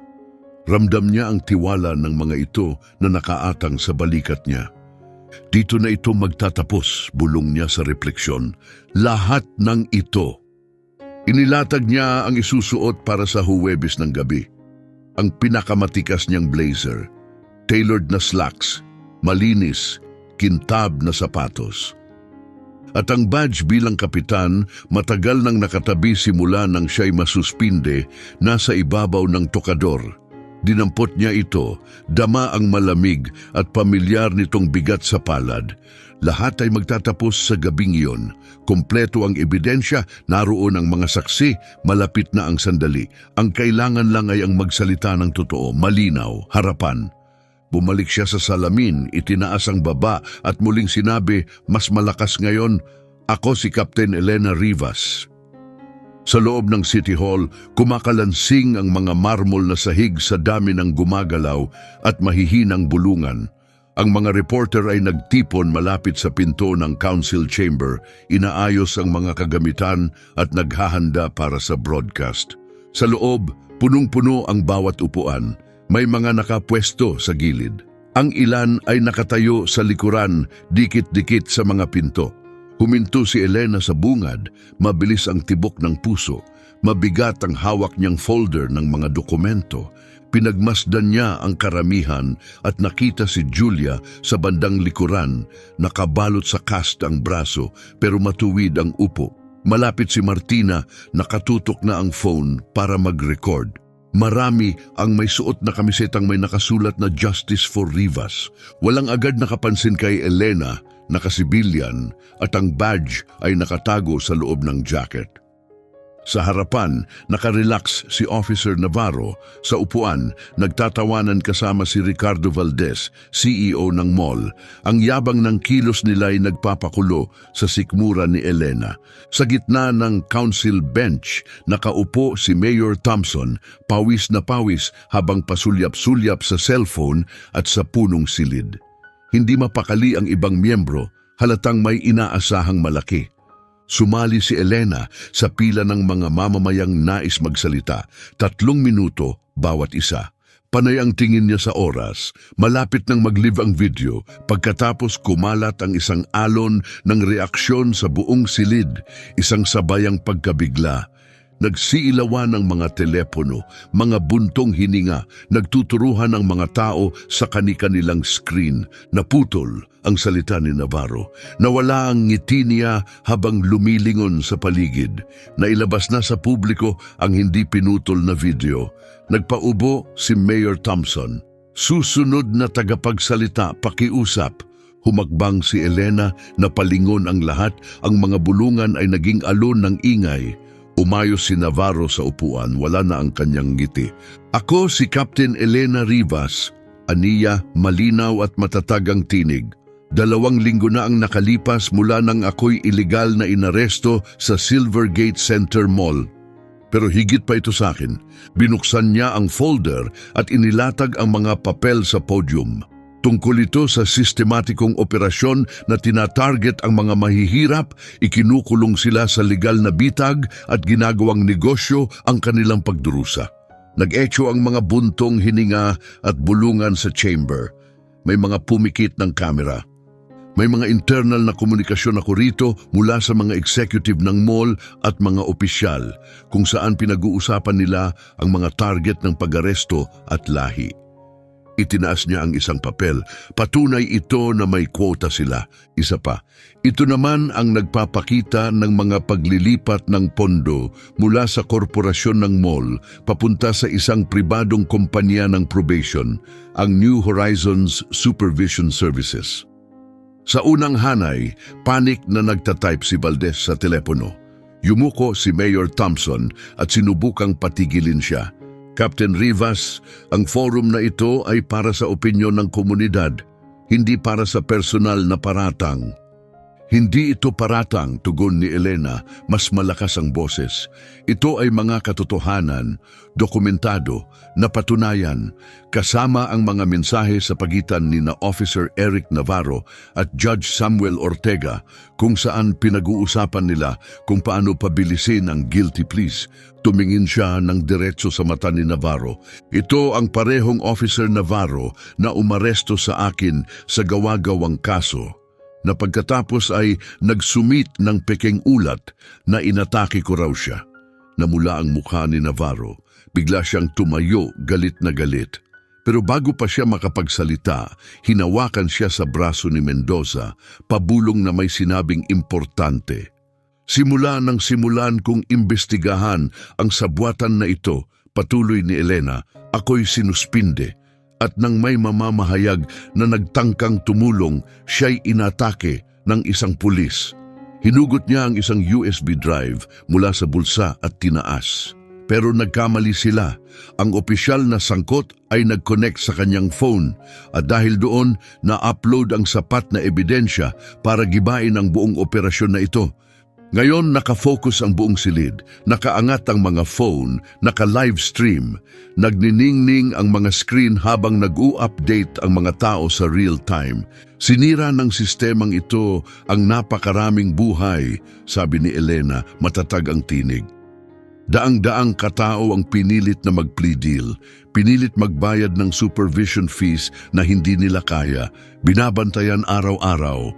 Ramdam niya ang tiwala ng mga ito na nakaatang sa balikat niya. Dito na ito magtatapos, bulong niya sa refleksyon. Lahat ng ito. Inilatag niya ang isusuot para sa Huwebes ng gabi. Ang pinakamatikas niyang blazer. tailored na slacks, malinis, kintab na sapatos. At ang badge bilang kapitan, matagal nang nakatabi simula nang siya'y masuspinde, nasa ibabaw ng tokador. Dinampot niya ito, dama ang malamig at pamilyar nitong bigat sa palad. Lahat ay magtatapos sa gabing iyon. Kompleto ang ebidensya, naroon ang mga saksi, malapit na ang sandali. Ang kailangan lang ay ang magsalita ng totoo, malinaw, harapan. Bumalik siya sa salamin, itinaas ang baba at muling sinabi, mas malakas ngayon, ako si Captain Elena Rivas. Sa loob ng City Hall, kumakalansing ang mga marmol na sahig sa dami ng gumagalaw at mahihinang bulungan. Ang mga reporter ay nagtipon malapit sa pinto ng council chamber, inaayos ang mga kagamitan at naghahanda para sa broadcast. Sa loob, punong-puno ang bawat upuan. May mga nakapwesto sa gilid. Ang ilan ay nakatayo sa likuran, dikit-dikit sa mga pinto. Huminto si Elena sa bungad, mabilis ang tibok ng puso. Mabigat ang hawak niyang folder ng mga dokumento. Pinagmasdan niya ang karamihan at nakita si Julia sa bandang likuran, nakabalot sa cast ang braso pero matuwid ang upo. Malapit si Martina, nakatutok na ang phone para mag-record. Marami ang may suot na kamisetang may nakasulat na Justice for Rivas. Walang agad nakapansin kay Elena, nakasibilyan, at ang badge ay nakatago sa loob ng jacket. Sa harapan, nakarelax si Officer Navarro. Sa upuan, nagtatawanan kasama si Ricardo Valdez, CEO ng mall. Ang yabang ng kilos nila ay nagpapakulo sa sikmura ni Elena. Sa gitna ng council bench, nakaupo si Mayor Thompson, pawis na pawis habang pasulyap-sulyap sa cellphone at sa punong silid. Hindi mapakali ang ibang miyembro, halatang may inaasahang malaki. Sumali si Elena sa pila ng mga mamamayang nais magsalita, 3 minuto bawat isa. Panay ang tingin niya sa oras, malapit nang mag-live ang video, pagkatapos kumalat ang isang alon ng reaksyon sa buong silid, isang sabayang pagkabigla. Nagsiilawan ang mga telepono, mga buntong hininga, nagtuturuhan ang mga tao sa kani-kanilang screen. Naputol ang salita ni Navarro. Nawala ang ngiti niya habang lumilingon sa paligid. Nailabas na sa publiko ang hindi pinutol na video. Nagpaubo si Mayor Thompson. Susunod na tagapagsalita, pakiusap. Humakbang si Elena, napalingon ang lahat, ang mga bulungan ay naging alon ng ingay. Umayos si Navarro sa upuan, wala na ang kanyang ngiti. Ako si Captain Elena Rivas. Aniya, malinaw at matatag ang tinig. 2 linggo na ang nakalipas mula nang ako'y iligal na inaresto sa Silvergate Center Mall. Pero higit pa ito sa akin, binuksan niya ang folder at inilatag ang mga papel sa podium. Tungkol ito sa sistematikong operasyon na tinatarget ang mga mahihirap, ikinukulong sila sa legal na bitag at ginagawang negosyo ang kanilang pagdurusa. Nag-echo ang mga buntong hininga at bulungan sa chamber. May mga pumikit ng kamera. May mga internal na komunikasyon ako rito mula sa mga executive ng mall at mga opisyal kung saan pinag-uusapan nila ang mga target ng pag-aresto at lahi. Itinaas niya ang isang papel. Patunay ito na may quota sila. Isa pa, ito naman ang nagpapakita ng mga paglilipat ng pondo mula sa korporasyon ng mall papunta sa isang pribadong kumpanya ng probation, ang New Horizons Supervision Services. Sa unang hanay, panik na nagtatype si Valdez sa telepono. Yumuko si Mayor Thompson at sinubukang patigilin siya. Captain Rivas, ang forum na ito ay para sa opinyon ng komunidad, hindi para sa personal na paratang. Hindi ito paratang, tugon ni Elena, mas malakas ang boses. Ito ay mga katotohanan, dokumentado, napatunayan, kasama ang mga mensahe sa pagitan ni na Officer Eric Navarro at Judge Samuel Ortega kung saan pinag-uusapan nila kung paano pabilisin ang guilty pleas. Tumingin siya ng diretso sa mata ni Navarro. Ito ang parehong Officer Navarro na umaresto sa akin sa gawa-gawang kaso, na pagkatapos ay nagsumit ng pekeng ulat na inatake ko raw siya. Namula ang mukha ni Navarro. Bigla siyang tumayo, galit na galit. Pero bago pa siya makapagsalita, hinawakan siya sa braso ni Mendoza, pabulong na may sinabing importante. Simula nang simulan kong imbestigahan ang sabwatan na ito, patuloy ni Elena, ako'y sinuspinde. At nang may mamamahayag na nagtangkang tumulong, siya'y inatake ng isang pulis. Hinugot niya ang isang USB drive mula sa bulsa at tinaas. Pero nagkamali sila. Ang opisyal na sangkot ay nag-connect sa kanyang phone at dahil doon na-upload ang sapat na ebidensya para gibain ang buong operasyon na ito. Ngayon nakafocus ang buong silid, nakaangat ang mga phone, naka-live stream, nagniningning ang mga screen habang nag-u-update ang mga tao sa real time. Sinira ng sistemang ito ang napakaraming buhay, sabi ni Elena, matatag ang tinig. Daang-daang katao ang pinilit na mag-plea deal, pinilit magbayad ng supervision fees na hindi nila kaya, binabantayan araw-araw,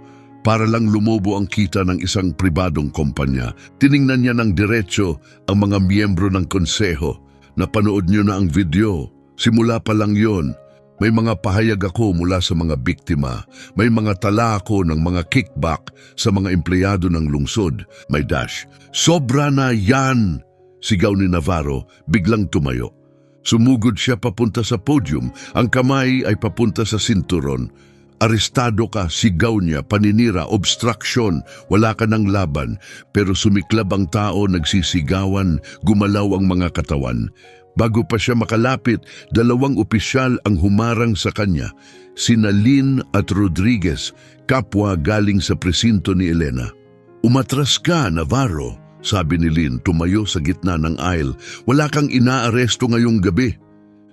para lang lumobo ang kita ng isang pribadong kumpanya. Tiningnan niya ng diretso ang mga miyembro ng konseho. Napanood niyo na ang video. Simula pa lang yon. May mga pahayag ako mula sa mga biktima. May mga tala ako ng mga kickback sa mga empleyado ng lungsod. May dash. Sobra na yan! Sigaw ni Navarro, biglang tumayo. Sumugod siya papunta sa podium. Ang kamay ay papunta sa sinturon. Arestado ka, sigaw niya, paninira, obstruction, wala ka ng laban. Pero sumiklab ang tao, nagsisigawan, gumalaw ang mga katawan. Bago pa siya makalapit, dalawang opisyal ang humarang sa kanya, sina Lynn at Rodriguez, kapwa galing sa presinto ni Elena. Umatras ka, Navarro, sabi ni Lynn, tumayo sa gitna ng aisle. Wala kang inaaresto ngayong gabi.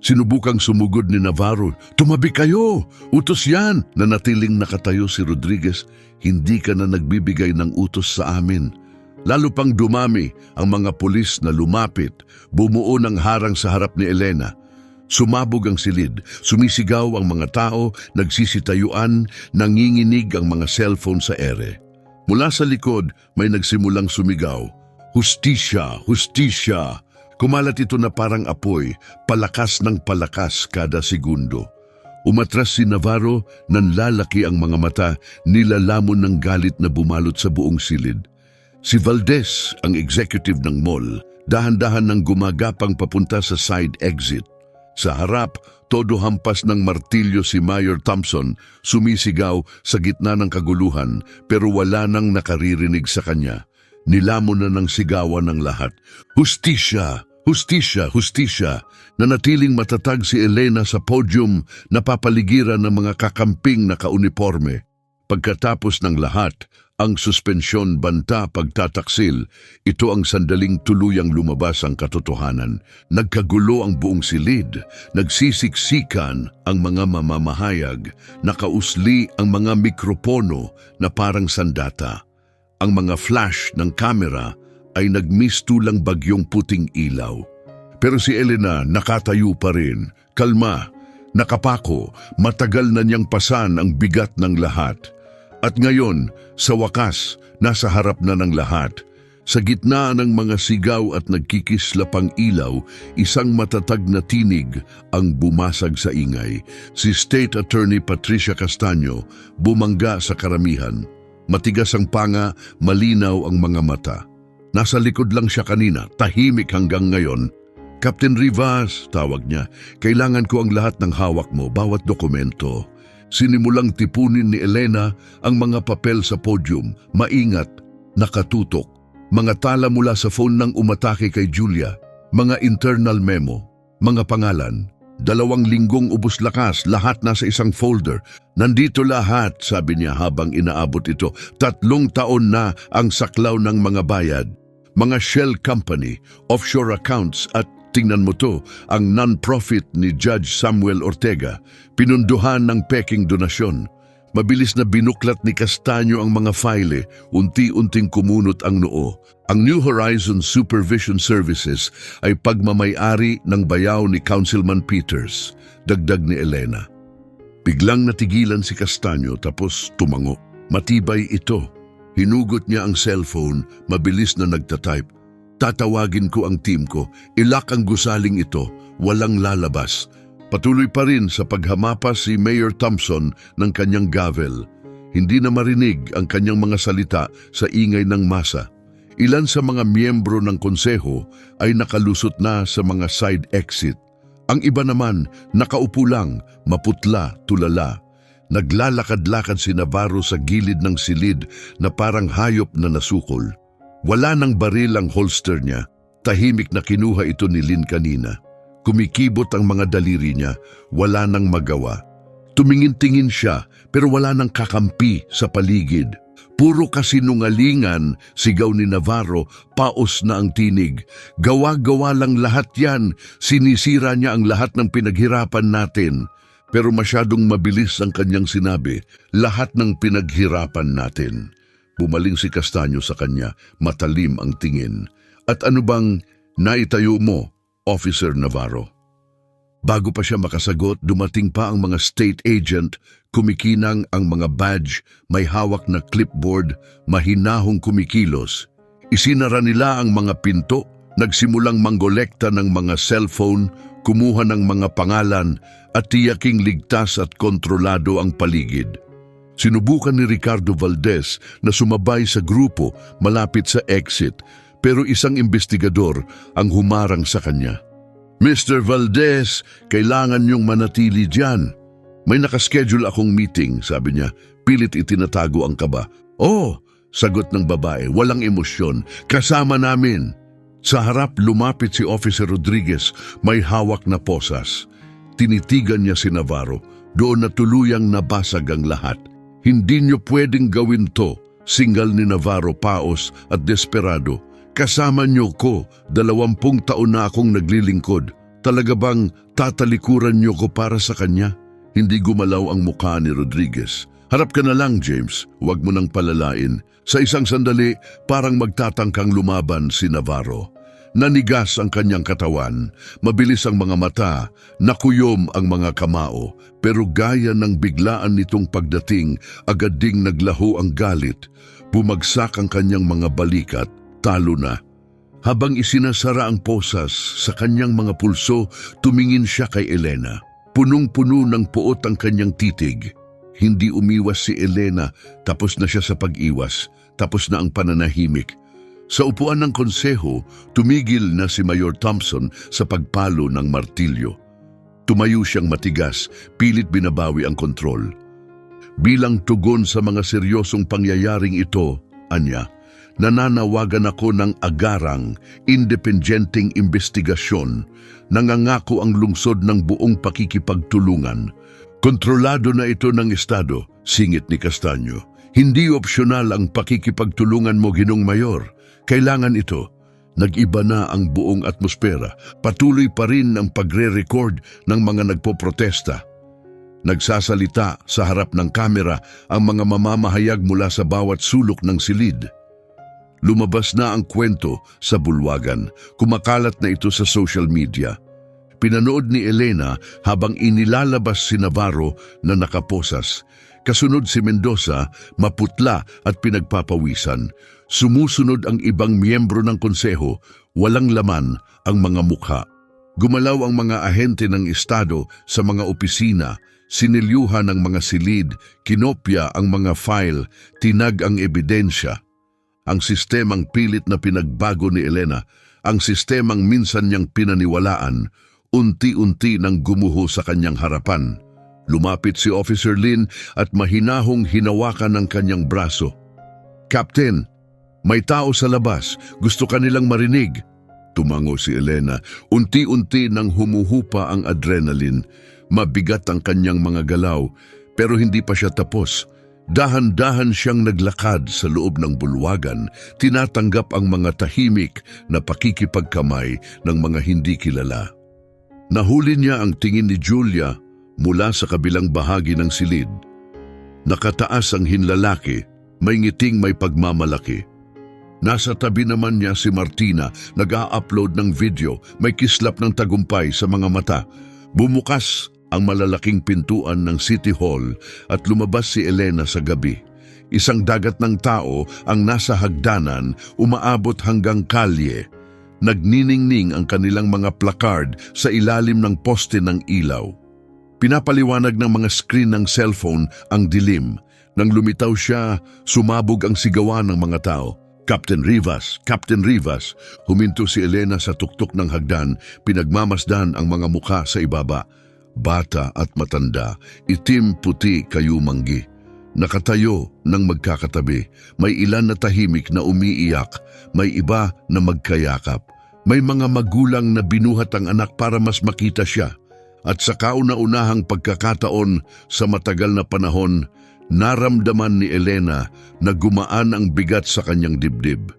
Sinubukang sumugod ni Navarro, tumabi kayo, utos yan. Nanatiling nakatayo si Rodriguez, hindi ka na nagbibigay ng utos sa amin. Lalo pang dumami ang mga pulis na lumapit, bumuo ng harang sa harap ni Elena. Sumabog ang silid, sumisigaw ang mga tao, nagsisitayuan, nanginginig ang mga cellphone sa ere. Mula sa likod, may nagsimulang sumigaw, "Hustisya! Hustisya!" Kumalat ito na parang apoy, palakas ng palakas kada segundo. Umatras si Navarro, nanlalaki ang mga mata, nilalamon ng galit na bumalot sa buong silid. Si Valdez, ang executive ng mall, dahan-dahan nang gumagapang papunta sa side exit. Sa harap, todo hampas ng martilyo si Mayor Thompson, sumisigaw sa gitna ng kaguluhan pero wala nang nakaririnig sa kanya. Nilamon na ng sigawan ng lahat. Hustisya! Hustisya! Hustisya! Nanatiling matatag si Elena sa podium, napapaligiran ng mga kakamping na kauniforme. Pagkatapos ng lahat, ang suspensyon, banta, pagtataksil, ito ang sandaling tuluyang lumabas ang katotohanan. Nagkagulo ang buong silid, nagsisiksikan ang mga mamamahayag, nakausli ang mga mikropono na parang sandata. Ang mga flash ng kamera ay nagmistulang bagyong puting ilaw. Pero si Elena nakatayo pa rin, kalma, nakapako, matagal na niyang pasan ang bigat ng lahat. At ngayon, sa wakas, nasa harap na ng lahat. Sa gitna ng mga sigaw at nagkikislapang ilaw, isang matatag na tinig ang bumasag sa ingay. Si State Attorney Patricia Castaño bumangga sa karamihan. Matigas ang panga, malinaw ang mga mata. Nasa likod lang siya kanina, tahimik hanggang ngayon. Captain Rivas, tawag niya, kailangan ko ang lahat ng hawak mo, bawat dokumento. Sinimulang tipunin ni Elena ang mga papel sa podium, maingat, nakatutok. Mga tala mula sa phone ng umatake kay Julia, mga internal memo, mga pangalan. 2 linggong ubos lakas, lahat nasa isang folder. Nandito lahat, sabi niya habang inaabot ito. 3 taon na ang saklaw ng mga bayad. Mga shell company, offshore accounts at tingnan mo to, ang non-profit ni Judge Samuel Ortega, pinunduhan ng peking donasyon. Mabilis na binuklat ni Castaño ang mga file, unti-unting kumunot ang noo. Ang New Horizons Supervision Services ay pagmamay-ari ng bayaw ni Councilman Peters, dagdag ni Elena. Biglang natigilan si Castaño tapos tumango. Matibay ito. Hinugot niya ang cellphone, mabilis na nagtatype. Tatawagin ko ang team ko, ilak ang gusaling ito, walang lalabas. Patuloy pa rin sa paghamapa si Mayor Thompson ng kanyang gavel. Hindi na marinig ang kanyang mga salita sa ingay ng masa. Ilan sa mga miyembro ng konseho ay nakalusot na sa mga side exit. Ang iba naman nakaupo lang, maputla, tulala. Naglalakad-lakad si Navarro sa gilid ng silid na parang hayop na nasukol. Wala nang baril ang holster niya. Tahimik na kinuha ito ni Lynn kanina. Kumikibot ang mga daliri niya, wala nang magawa. Tumingin-tingin siya pero wala nang kakampi sa paligid. Puro kasinungalingan, sigaw ni Navarro, paos na ang tinig. Gawa-gawa lang lahat yan, sinisira niya ang lahat ng pinaghirapan natin. Pero masyadong mabilis ang kanyang sinabi, lahat ng pinaghirapan natin. Bumaling si Castaño sa kanya, matalim ang tingin. At ano bang naitayo mo, Officer Navarro? Bago pa siya makasagot, dumating pa ang mga state agent, kumikinang ang mga badge, may hawak na clipboard, mahinahong kumikilos. Isinara nila ang mga pinto, nagsimulang manggolekta ng mga cellphone, kumuha ng mga pangalan at tiyaking ligtas at kontrolado ang paligid. Sinubukan ni Ricardo Valdez na sumabay sa grupo malapit sa exit, pero isang investigador ang humarang sa kanya. Mr. Valdez, kailangan niyong manatili diyan. May nakaschedule akong meeting, sabi niya. Pilit itinatago ang kaba. Oh, sagot ng babae, walang emosyon. Kasama namin. Sa harap lumapit si Officer Rodriguez, may hawak na posas. Tinitigan niya si Navarro, doon na tuluyang nabasag ang lahat. Hindi niyo pwedeng gawin to, singal ni Navarro paos at desperado. Kasama niyo ko, 20 taon na akong naglilingkod. Talaga bang tatalikuran niyo ko para sa kanya? Hindi gumalaw ang mukha ni Rodriguez. Harap ka na lang, James. Huwag mo nang palalain. Sa isang sandali, parang magtatangkang lumaban si Navarro. Nanigas ang kanyang katawan, mabilis ang mga mata, nakuyom ang mga kamao, pero gaya ng biglaan nitong pagdating, agad ding naglaho ang galit. Bumagsak ang kanyang mga balikat, talo na. Habang isinasara ang posas sa kanyang mga pulso, tumingin siya kay Elena. Punong-puno ng puot ang kanyang titig. Hindi umiwas si Elena, tapos na siya sa pag-iwas, tapos na ang pananahimik. Sa upuan ng konseho, tumigil na si Mayor Thompson sa pagpalo ng martilyo. Tumayo siyang matigas, pilit binabawi ang kontrol. Bilang tugon sa mga seryosong pangyayaring ito, anya, nananawagan ako ng agarang, independenteng investigasyon. Nangangako ang lungsod ng buong pakikipagtulungan. Kontrolado na ito ng Estado, singit ni Castaño. Hindi opsyonal ang pakikipagtulungan mo, Ginong Mayor. Kailangan ito. Nag-iba na ang buong atmosfera. Patuloy pa rin ang pagre-record ng mga nagpoprotesta. Nagsasalita sa harap ng kamera ang mga mamamahayag mula sa bawat sulok ng silid. Lumabas na ang kwento sa bulwagan. Kumakalat na ito sa social media. Pinanood ni Elena habang inilalabas si Navarro na nakaposas. Kasunod si Mendoza, maputla at pinagpapawisan. Sumusunod ang ibang miyembro ng konseho, walang laman ang mga mukha. Gumalaw ang mga ahente ng Estado sa mga opisina, sinilyuhan ang mga silid, kinopya ang mga file, tinag ang ebidensya. Ang sistemang pilit na pinagbago ni Elena, ang sistemang minsan niyang pinaniwalaan, unti-unti nang gumuho sa kanyang harapan. Lumapit si Officer Lynn at mahinahong hinawakan ng kanyang braso. Captain, may tao sa labas. Gusto kanilang marinig. Tumango si Elena. Unti-unti nang humuhupa ang adrenaline. Mabigat ang kanyang mga galaw, pero hindi pa siya tapos. Dahan-dahan siyang naglakad sa loob ng bulwagan, tinatanggap ang mga tahimik na pakikipagkamay ng mga hindi kilala. Nahuli niya ang tingin ni Julia mula sa kabilang bahagi ng silid. Nakataas ang hinlalaki, may ngiting may pagmamalaki. Nasa tabi naman niya si Martina, nag-a-upload ng video, may kislap ng tagumpay sa mga mata. Bumukas ang malalaking pintuan ng City Hall at lumabas si Elena sa gabi. Isang dagat ng tao ang nasa hagdanan, umaabot hanggang kalye. Nagniningning ang kanilang mga placard sa ilalim ng poste ng ilaw. Pinapaliwanag ng mga screen ng cellphone ang dilim. Nang lumitaw siya, sumabog ang sigawan ng mga tao. Captain Rivas! Captain Rivas! Huminto si Elena sa tuktok ng hagdan, pinagmamasdan ang mga mukha sa ibaba. Bata at matanda, itim, puti, kayumanggi. Nakatayo ng magkakatabi, may ilan na tahimik na umiiyak, may iba na magkayakap. May mga magulang na binuhat ang anak para mas makita siya. At sa kauna-unahang pagkakataon sa matagal na panahon, naramdaman ni Elena na gumaan ang bigat sa kanyang dibdib.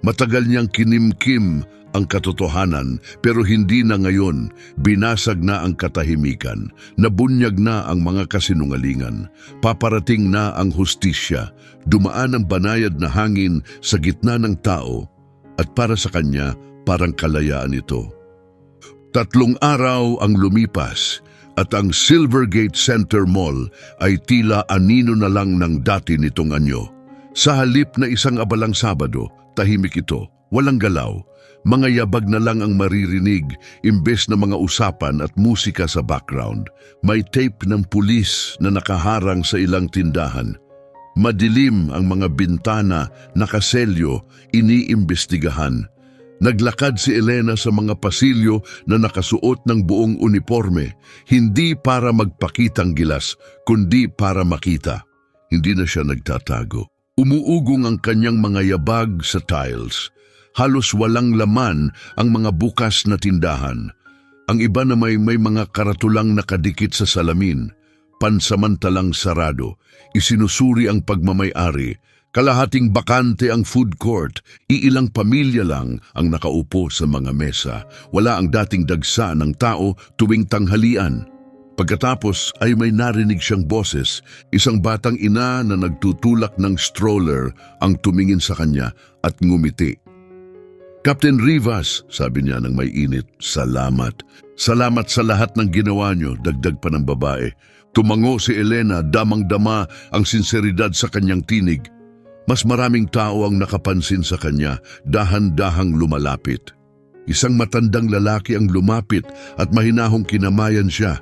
Matagal niyang kinimkim ang katotohanan, pero hindi na ngayon. Binasag na ang katahimikan, nabunyag na ang mga kasinungalingan, paparating na ang hustisya, dumaan ang banayad na hangin sa gitna ng tao, at para sa kanya, parang kalayaan ito. 3 araw ang lumipas, at ang Silvergate Center Mall ay tila anino na lang ng dati nitong anyo. Sa halip na isang abalang Sabado, tahimik ito, walang galaw. Mga yabag na lang ang maririnig, imbes na mga usapan at musika sa background. May tape ng pulis na nakaharang sa ilang tindahan. Madilim ang mga bintana, nakaselyo, iniimbestigahan. Naglakad si Elena sa mga pasilyo na nakasuot ng buong uniforme, hindi para magpakitang gilas, kundi para makita. Hindi na siya nagtatago. Umuugong ang kanyang mga yabag sa tiles. Halos walang laman ang mga bukas na tindahan. Ang iba na may mga karatulang nakadikit sa salamin, pansamantalang sarado, isinusuri ang pagmamay-ari. Kalahating bakante ang food court, iilang pamilya lang ang nakaupo sa mga mesa. Wala ang dating dagsa ng tao tuwing tanghalian. Pagkatapos ay may narinig siyang boses, isang batang ina na nagtutulak ng stroller ang tumingin sa kanya at ngumiti. Captain Rivas, sabi niya ng may init, salamat. Salamat sa lahat ng ginawa niyo, dagdag pa ng babae. Tumango si Elena, damang-dama ang sinseridad sa kanyang tinig. Mas maraming tao ang nakapansin sa kanya, dahan-dahang lumalapit. Isang matandang lalaki ang lumapit at mahinahong kinamayan siya.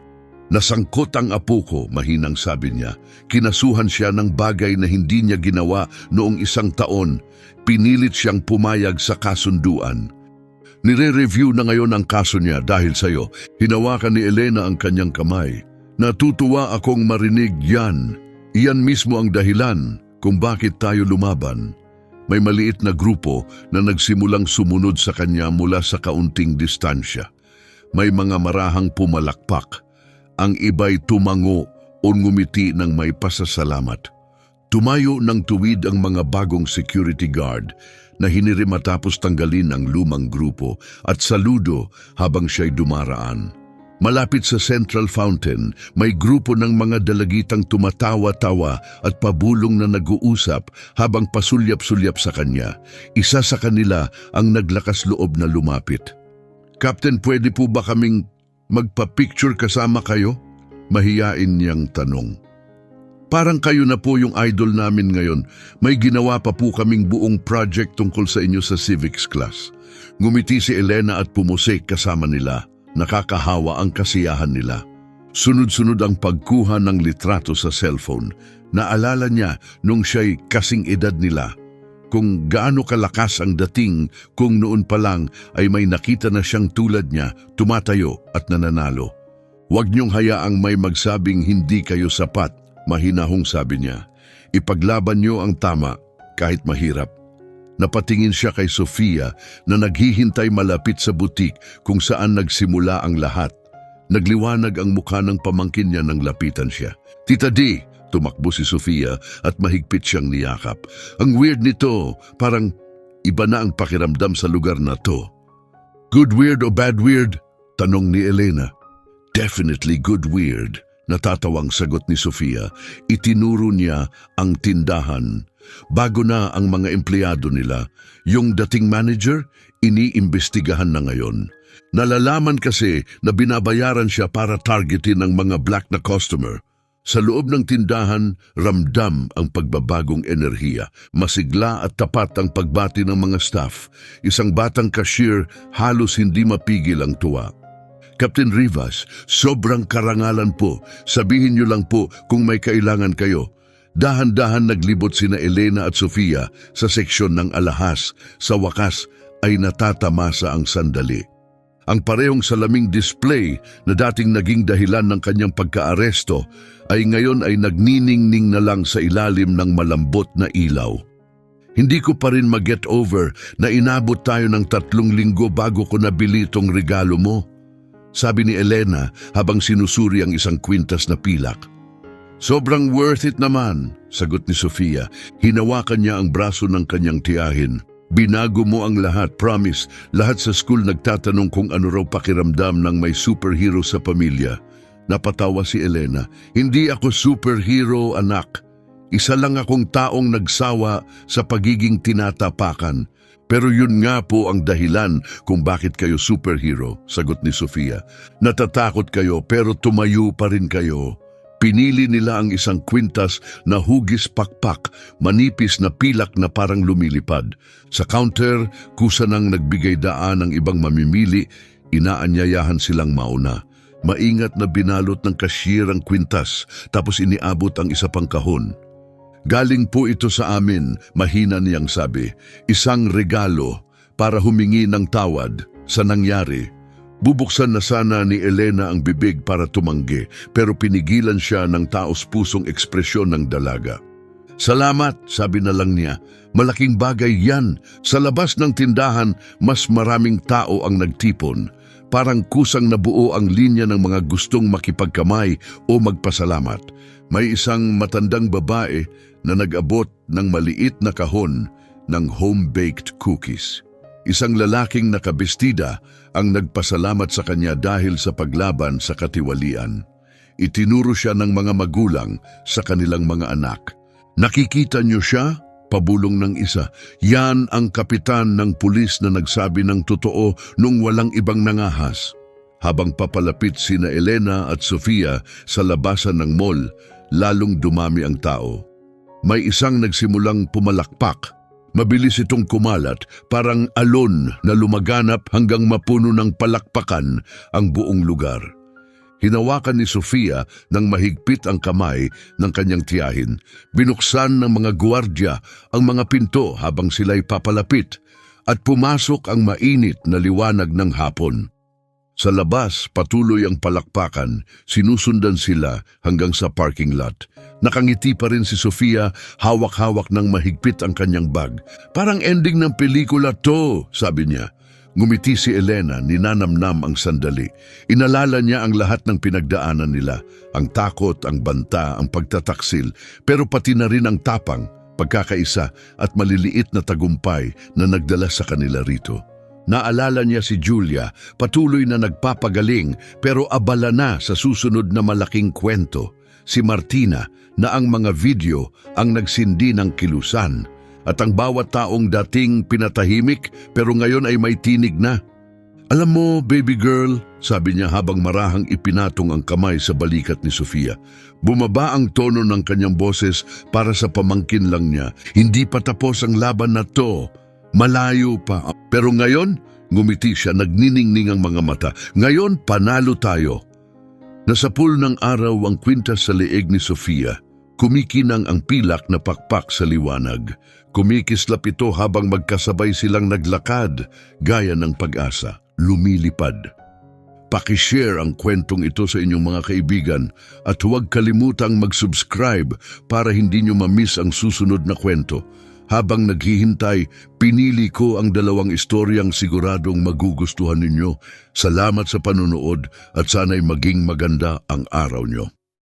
Nasangkot ang apo ko, mahinang sabi niya. Kinasuhan siya ng bagay na hindi niya ginawa noong 1 taon. Pinilit siyang pumayag sa kasunduan. Nire-review na ngayon ang kaso niya dahil sa'yo. Hinawakan ni Elena ang kanyang kamay. Natutuwa akong marinig yan. Iyan mismo ang dahilan kung bakit tayo lumaban. May maliit na grupo na nagsimulang sumunod sa kanya mula sa kaunting distansya. May mga marahang pumalakpak. Ang iba'y tumango o ngumiti ng may pasasalamat. Tumayo ng tuwid ang mga bagong security guard na hiniri matapos tanggalin ang lumang grupo at saludo habang siya'y dumaraan. Malapit sa Central Fountain, may grupo ng mga dalagitang tumatawa-tawa at pabulong na nag-uusap habang pasulyap-sulyap sa kanya. Isa sa kanila ang naglakas loob na lumapit. Captain, pwede po ba kaming magpa-picture kasama kayo? Mahiyain niyang tanong. Parang kayo na po yung idol namin ngayon. May ginawa pa po kaming buong project tungkol sa inyo sa civics class. Ngumiti si Elena at pumusik kasama nila. Nakakahawa ang kasiyahan nila. Sunod-sunod ang pagkuha ng litrato sa cellphone. Naalala niya nung siya'y kasing edad nila. Kung gaano kalakas ang dating kung noon pa lang ay may nakita na siyang tulad niya, tumatayo at nananalo. Huwag niyong hayaang may magsabing hindi kayo sapat, mahinahong sabi niya. Ipaglaban niyo ang tama kahit mahirap. Napatingin siya kay Sofia na naghihintay malapit sa butik kung saan nagsimula ang lahat. Nagliwanag ang mukha ng pamangkin niya nang lapitan siya. Tita D! Tumakbo si Sofia at mahigpit siyang niyakap. Ang weird nito, parang iba na ang pakiramdam sa lugar na to. Good weird o bad weird? Tanong ni Elena. Definitely good weird. Natatawang sagot ni Sofia. Itinuro niya ang tindahan. Bago na ang mga empleyado nila, yung dating manager, iniimbestigahan na ngayon. Nalalaman kasi na binabayaran siya para targetin ang mga black na customer. Sa loob ng tindahan, ramdam ang pagbabagong enerhiya. Masigla at tapat ang pagbati ng mga staff. Isang batang cashier, halos hindi mapigil ang tuwa. Captain Rivas, sobrang karangalan po. Sabihin niyo lang po kung may kailangan kayo. Dahan-dahan naglibot sina Elena at Sofia sa seksyon ng alahas. Sa wakas ay natatamasa ang sandali. Ang parehong salaming display na dating naging dahilan ng kanyang pagkaaresto ay ngayon ay nagniningning na lang sa ilalim ng malambot na ilaw. Hindi ko pa rin mag-get over na inabot tayo ng 3 linggo bago ko nabili itong regalo mo. Sabi ni Elena habang sinusuri ang isang kwintas na pilak. Sobrang worth it naman, sagot ni Sofia. Hinawakan niya ang braso ng kanyang tiyahin. Binago mo ang lahat, promise. Lahat sa school nagtatanong kung ano raw pakiramdam ng may superhero sa pamilya. Napatawa si Elena. Hindi ako superhero, anak. Isa lang akong taong nagsawa sa pagiging tinatapakan. Pero yun nga po ang dahilan kung bakit kayo superhero, sagot ni Sofia. Natatakot kayo pero tumayo pa rin kayo. Pinili nila ang isang kwintas na hugis pakpak, manipis na pilak na parang lumilipad. Sa counter, kusa nang nagbigay daan ang ibang mamimili, inaanyayahan silang mauna. Maingat na binalot ng cashier ang kwintas, tapos iniabot ang isa pang kahon. Galing po ito sa amin, mahina niyang sabi. Isang regalo para humingi ng tawad sa nangyari. Bubuksan na sana ni Elena ang bibig para tumanggi, pero pinigilan siya ng taos-pusong ekspresyon ng dalaga. Salamat, sabi na lang niya. Malaking bagay yan. Sa labas ng tindahan, mas maraming tao ang nagtipon. Parang kusang nabuo ang linya ng mga gustong makipagkamay o magpasalamat. May isang matandang babae na nag-abot ng maliit na kahon ng home-baked cookies. Isang lalaking nakabestida ang nagpasalamat sa kanya dahil sa paglaban sa katiwalian. Itinuro siya ng mga magulang sa kanilang mga anak. Nakikita niyo siya? Pabulong ng isa. Yan ang kapitan ng pulis na nagsabi ng totoo nung walang ibang nangahas. Habang papalapit sina Elena at Sofia sa labasan ng mall, lalong dumami ang tao. May isang nagsimulang pumalakpak. Mabilis itong kumalat, parang alon na lumaganap hanggang mapuno ng palakpakan ang buong lugar. Hinawakan ni Sofia ng mahigpit ang kamay ng kanyang tiyahin. Binuksan ng mga guwardya ang mga pinto habang sila'y papalapit at pumasok ang mainit na liwanag ng hapon. Sa labas, patuloy ang palakpakan, sinusundan sila hanggang sa parking lot. Nakangiti pa rin si Sofia, hawak-hawak ng mahigpit ang kanyang bag. Parang ending ng pelikula to, sabi niya. Ngumiti si Elena, ninanamnam ang sandali. Inalala niya ang lahat ng pinagdaanan nila, ang takot, ang banta, ang pagtataksil, pero pati na rin ang tapang, pagkakaisa at maliliit na tagumpay na nagdala sa kanila rito. Naalala niya si Julia, patuloy na nagpapagaling pero abala na sa susunod na malaking kwento. Si Martina na ang mga video ang nagsindi ng kilusan. At ang bawat taong dating pinatahimik pero ngayon ay may tinig na. Alam mo, baby girl, sabi niya habang marahang ipinatong ang kamay sa balikat ni Sofia. Bumaba ang tono ng kanyang boses para sa pamangkin lang niya. Hindi pa tapos ang laban na to. Malayo pa. Pero ngayon, ngumiti siya, nagniningning ang mga mata. Ngayon, panalo tayo. Nasa pool ng araw ang kwintas sa leeg ni Sofia. Kumikinang ang pilak na pakpak sa liwanag. Kumikislap ito habang magkasabay silang naglakad, gaya ng pag-asa, lumilipad. Pakishare ang kwentong ito sa inyong mga kaibigan at huwag kalimutang mag-subscribe para hindi nyo ma-miss ang susunod na kwento. Habang naghihintay, pinili ko ang 2 istoryang siguradong magugustuhan ninyo. Salamat sa panunood at sana'y maging maganda ang araw nyo.